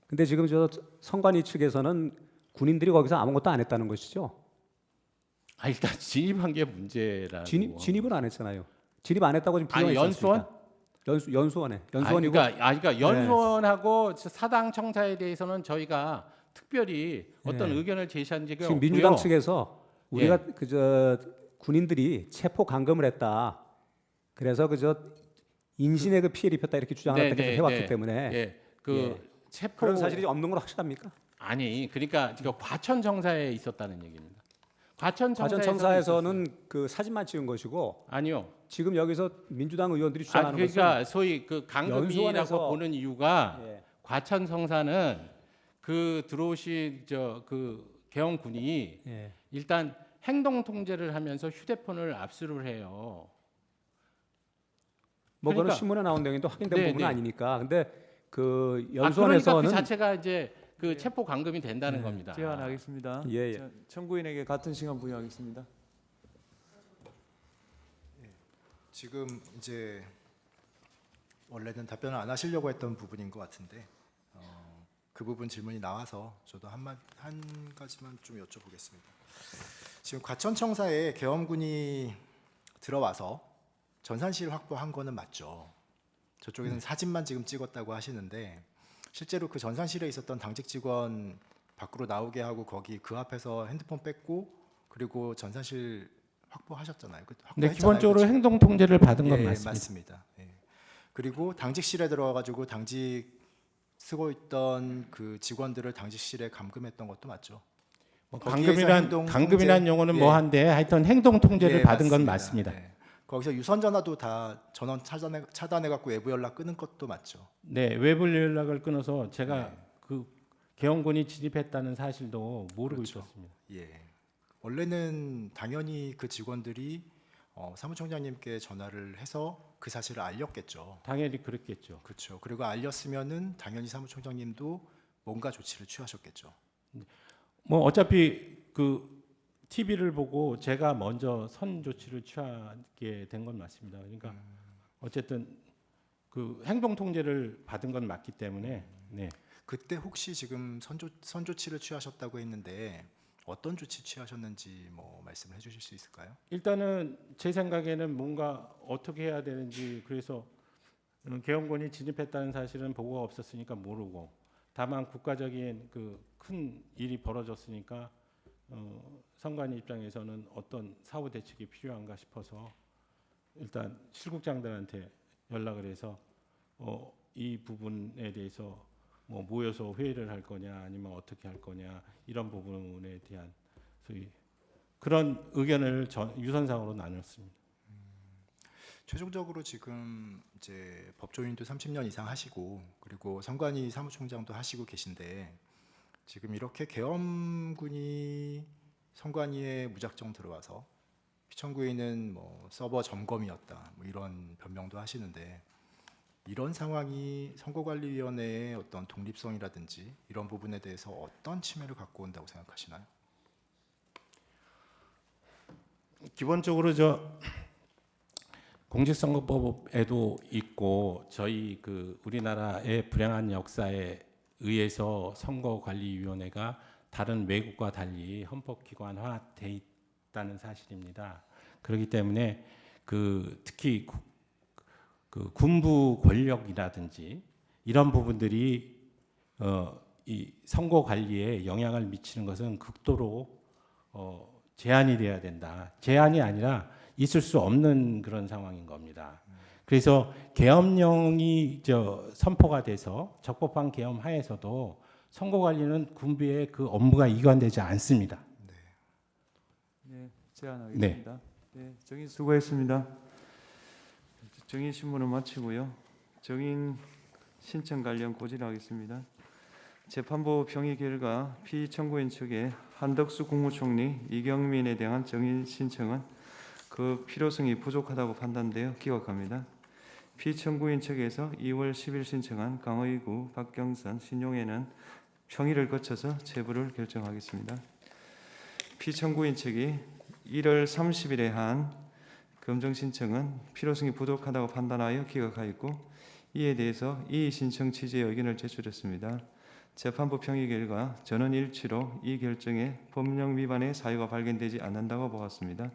S11: 근데 지금 저 선관위 측에서는 군인들이 거기서 아무것도 안 했다는 것이죠.
S2: 일단 진입한 게 문제라고.
S11: 진입은 안 했잖아요. 진입 안 했다고 지금 부정했지
S2: 연수원?
S11: 않습니까? 연수원이고.
S2: 그러니까 연수원하고 사당 청사에 대해서는 저희가 특별히 어떤
S11: 네.
S2: 의견을 제시한 적이
S11: 지금
S2: 없고요.
S11: 민주당 측에서 우리가 그저 군인들이 체포 감금을 했다. 그래서 그저 인신에 그 피해를 입혔다 이렇게 주장을 계속 해왔기 때문에
S2: 체포
S11: 그런 사실이 없는 건 확실합니까?
S2: 아니 그러니까 지금 과천 청사에 있었다는 얘기입니다. 과천
S11: 청사에서는 그 사진만 찍은 것이고
S2: 아니요.
S11: 지금 여기서 민주당 의원들이 주장하는
S2: 그러니까
S11: 것은
S2: 소위 그 강금이라고
S11: 연수원에서-
S2: 보는 이유가
S11: 예.
S2: 과천 청사는 그 들어오신 그 계엄군이
S11: 예.
S2: 일단 행동 통제를 하면서 휴대폰을 압수를 해요.
S11: 뭐 그건
S2: 그러니까-
S11: 신문에 나온 내용인데 확인된
S2: 네,
S11: 부분은
S2: 네.
S11: 아니니까. 근데 그
S2: 그러니까
S11: 연수원에서는
S2: 그 자체가 이제 그 체포 감금이 된다는 겁니다.
S1: 제안하겠습니다.
S11: 예, 예.
S1: 자, 청구인에게 같은 시간 부여하겠습니다.
S7: 지금 이제 원래는 답변을 안 하시려고 했던 부분인 것 같은데 그 부분 질문이 나와서 저도 한 가지만 좀 여쭤보겠습니다. 지금 과천청사에 계엄군이 들어와서 전산실 확보한 거는 맞죠? 저쪽에는 사진만 지금 찍었다고 하시는데 실제로 그 전산실에 있었던 당직 직원 밖으로 나오게 하고 거기 그 앞에서 핸드폰 뺏고 그리고 전산실 확보하셨잖아요.
S2: 근데
S7: 확보했잖아요.
S2: 기본적으로
S7: 그렇죠?
S2: 행동 통제를 받은 건
S7: 예,
S2: 맞습니다.
S7: 맞습니다. 예. 그리고 당직실에 들어가가지고 당직 쓰고 있던 그 직원들을 당직실에 감금했던 것도 맞죠.
S2: 뭐
S7: 거기에서 행동
S2: 감금이란
S7: 통제-
S2: 용어는
S7: 예.
S2: 뭐한데 하여튼 행동 통제를
S7: 예,
S2: 받은 건 맞습니다.
S7: 예. 거기서 유선 전화도 다 전원 차단해 갖고 외부 연락 끊은 것도 맞죠.
S2: 네, 외부 연락을 끊어서 제가 그 계엄군이 진입했다는 사실도 모르고
S7: 그렇죠.
S2: 있었습니다.
S7: 예. 원래는 당연히 그 직원들이 사무총장님께 전화를 해서 그 사실을 알렸겠죠.
S2: 당연히 그랬겠죠.
S7: 그렇죠. 그리고 알렸으면은 당연히 사무총장님도 뭔가 조치를 취하셨겠죠.
S2: 뭐 어차피 그 TV를 보고 제가 먼저 선 조치를 취하게 된 건 맞습니다. 그러니까 어쨌든 그 행동 통제를 받은 건 맞기 때문에 네.
S7: 그때 혹시 지금 선 조치를 취하셨다고 했는데 어떤 조치 취하셨는지 뭐 말씀을 해주실 수 있을까요?
S2: 일단은 제 생각에는 뭔가 어떻게 해야 되는지 그래서 계엄군이 진입했다는 사실은 보고가 없었으니까 모르고 다만 국가적인 그 큰 일이 벌어졌으니까 선관위 입장에서는 어떤 사후 대책이 필요한가 싶어서 일단 실국장들한테 연락을 해서 이 부분에 대해서 뭐 모여서 회의를 할 거냐 아니면 어떻게 할 거냐 이런 부분에 대한 소위 그런 의견을 유선상으로 나눴습니다.
S7: 최종적으로 지금 이제 법조인도 30년 이상 하시고 그리고 선관위 사무총장도 하시고 계신데 지금 이렇게 계엄군이 선관위에 무작정 들어와서 피청구인은 뭐 서버 점검이었다 뭐 이런 변명도 하시는데 이런 상황이 선거관리위원회의 어떤 독립성이라든지 이런 부분에 대해서 어떤 침해를 갖고 온다고 생각하시나요?
S2: 기본적으로 공직선거법에도 있고 저희 그 우리나라의 불행한 역사에 의해서 선거관리위원회가 다른 외국과 달리 헌법기관화돼 있다는 사실입니다. 그렇기 때문에 그 특히 그 군부 권력이라든지 이런 부분들이 이 선거 관리에 영향을 미치는 것은 극도로 제한이 돼야 된다. 제한이 아니라 있을 수 없는 그런 상황인 겁니다. 그래서 계엄령이 선포가 돼서 적법한 계엄 하에서도 선거 관리는 군부의 그 업무가 이관되지 않습니다.
S1: 네, 제안하겠습니다. 네, 정인 수고했습니다. 정인 신문은 마치고요. 정인 신청 관련 고지하겠습니다. 재판부 평의 결과 피청구인 측의 한덕수 국무총리, 이경민에 대한 정인 신청은 그 필요성이 부족하다고 판단되어 기각합니다. 피청구인 측에서 2월 10일 신청한 강의구, 박경선, 신용에는 평의를 거쳐서 체부를 결정하겠습니다. 피청구인 측이 1월 30일에 한 검정 신청은 필요성이 부족하다고 판단하여 기각하였고 이에 대해서 이의 신청 취지의 의견을 제출했습니다. 재판부 평의 결과 전원 일치로 이 결정에 법령 위반의 사유가 발견되지 않는다고 보았습니다.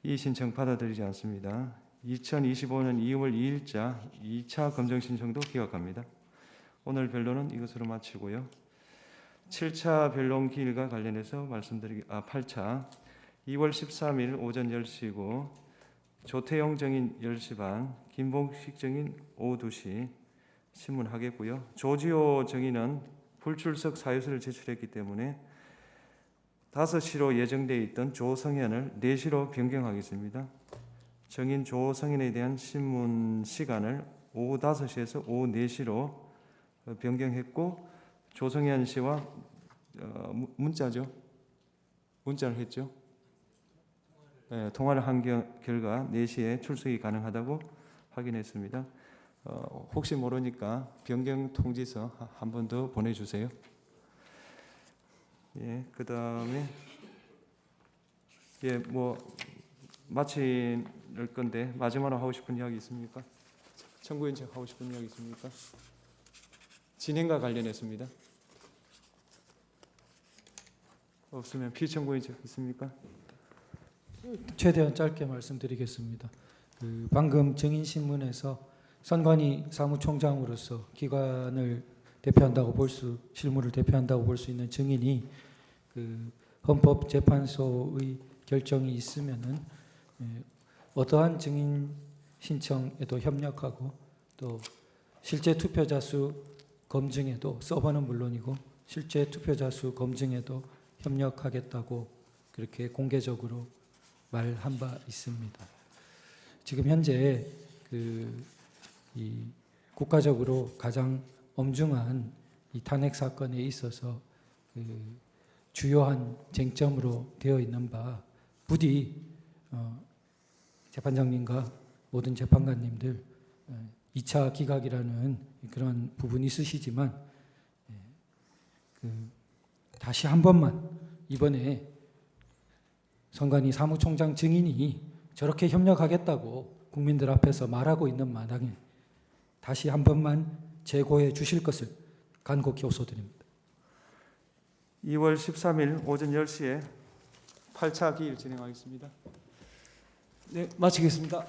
S1: 이 신청 받아들이지 않습니다. 2025년 2월 2일자 2차 검정 신청도 기각합니다. 오늘 변론은 이것으로 마치고요. 7차 변론 기일과 관련해서 8차 2월 13일 오전 10시고 조태용 정인 10시 반, 김봉식 정인 오후 2시 신문하겠고요. 조지호 정인은 불출석 사유서를 제출했기 때문에 5시로 예정되어 있던 조성현을 4시로 변경하겠습니다. 정인 조성현에 대한 신문 시간을 오후 5시에서 오후 4시로 변경했고 조성현 씨와 문자를 했죠. 네, 통화를 한 결과 4시에 출석이 가능하다고 확인했습니다. 혹시 모르니까 변경 통지서 한 번 더 보내주세요. 예, 그 다음에 마칠 건데 마지막으로 하고 싶은 이야기 있습니까? 청구인 측 하고 싶은 이야기 있습니까? 진행과 관련했습니다. 없으면 피청구인 측 있습니까?
S4: 최대한 짧게 말씀드리겠습니다. 방금 증인 신문에서 선관위 사무총장으로서 기관을 대표한다고 실무를 대표한다고 볼 수 있는 증인이 헌법재판소의 결정이 있으면은 어떠한 증인 신청에도 협력하고 또 실제 투표자 수 검증에도 서버는 물론이고 실제 투표자 수 검증에도 협력하겠다고 그렇게 공개적으로 말한 바 있습니다. 지금 현재 이 국가적으로 가장 엄중한 이 탄핵 사건에 있어서 주요한 쟁점으로 되어 있는 바 부디 재판장님과 모든 재판관님들 2차 기각이라는 그런 부분이 있으시지만 다시 한 번만 이번에 선관위 사무총장 증인이 저렇게 협력하겠다고 국민들 앞에서 말하고 있는 마당에 다시 한 번만 재고해 주실 것을 간곡히 호소드립니다.
S1: 2월 13일 오전 10시에 8차 기일 진행하겠습니다. 네, 마치겠습니다.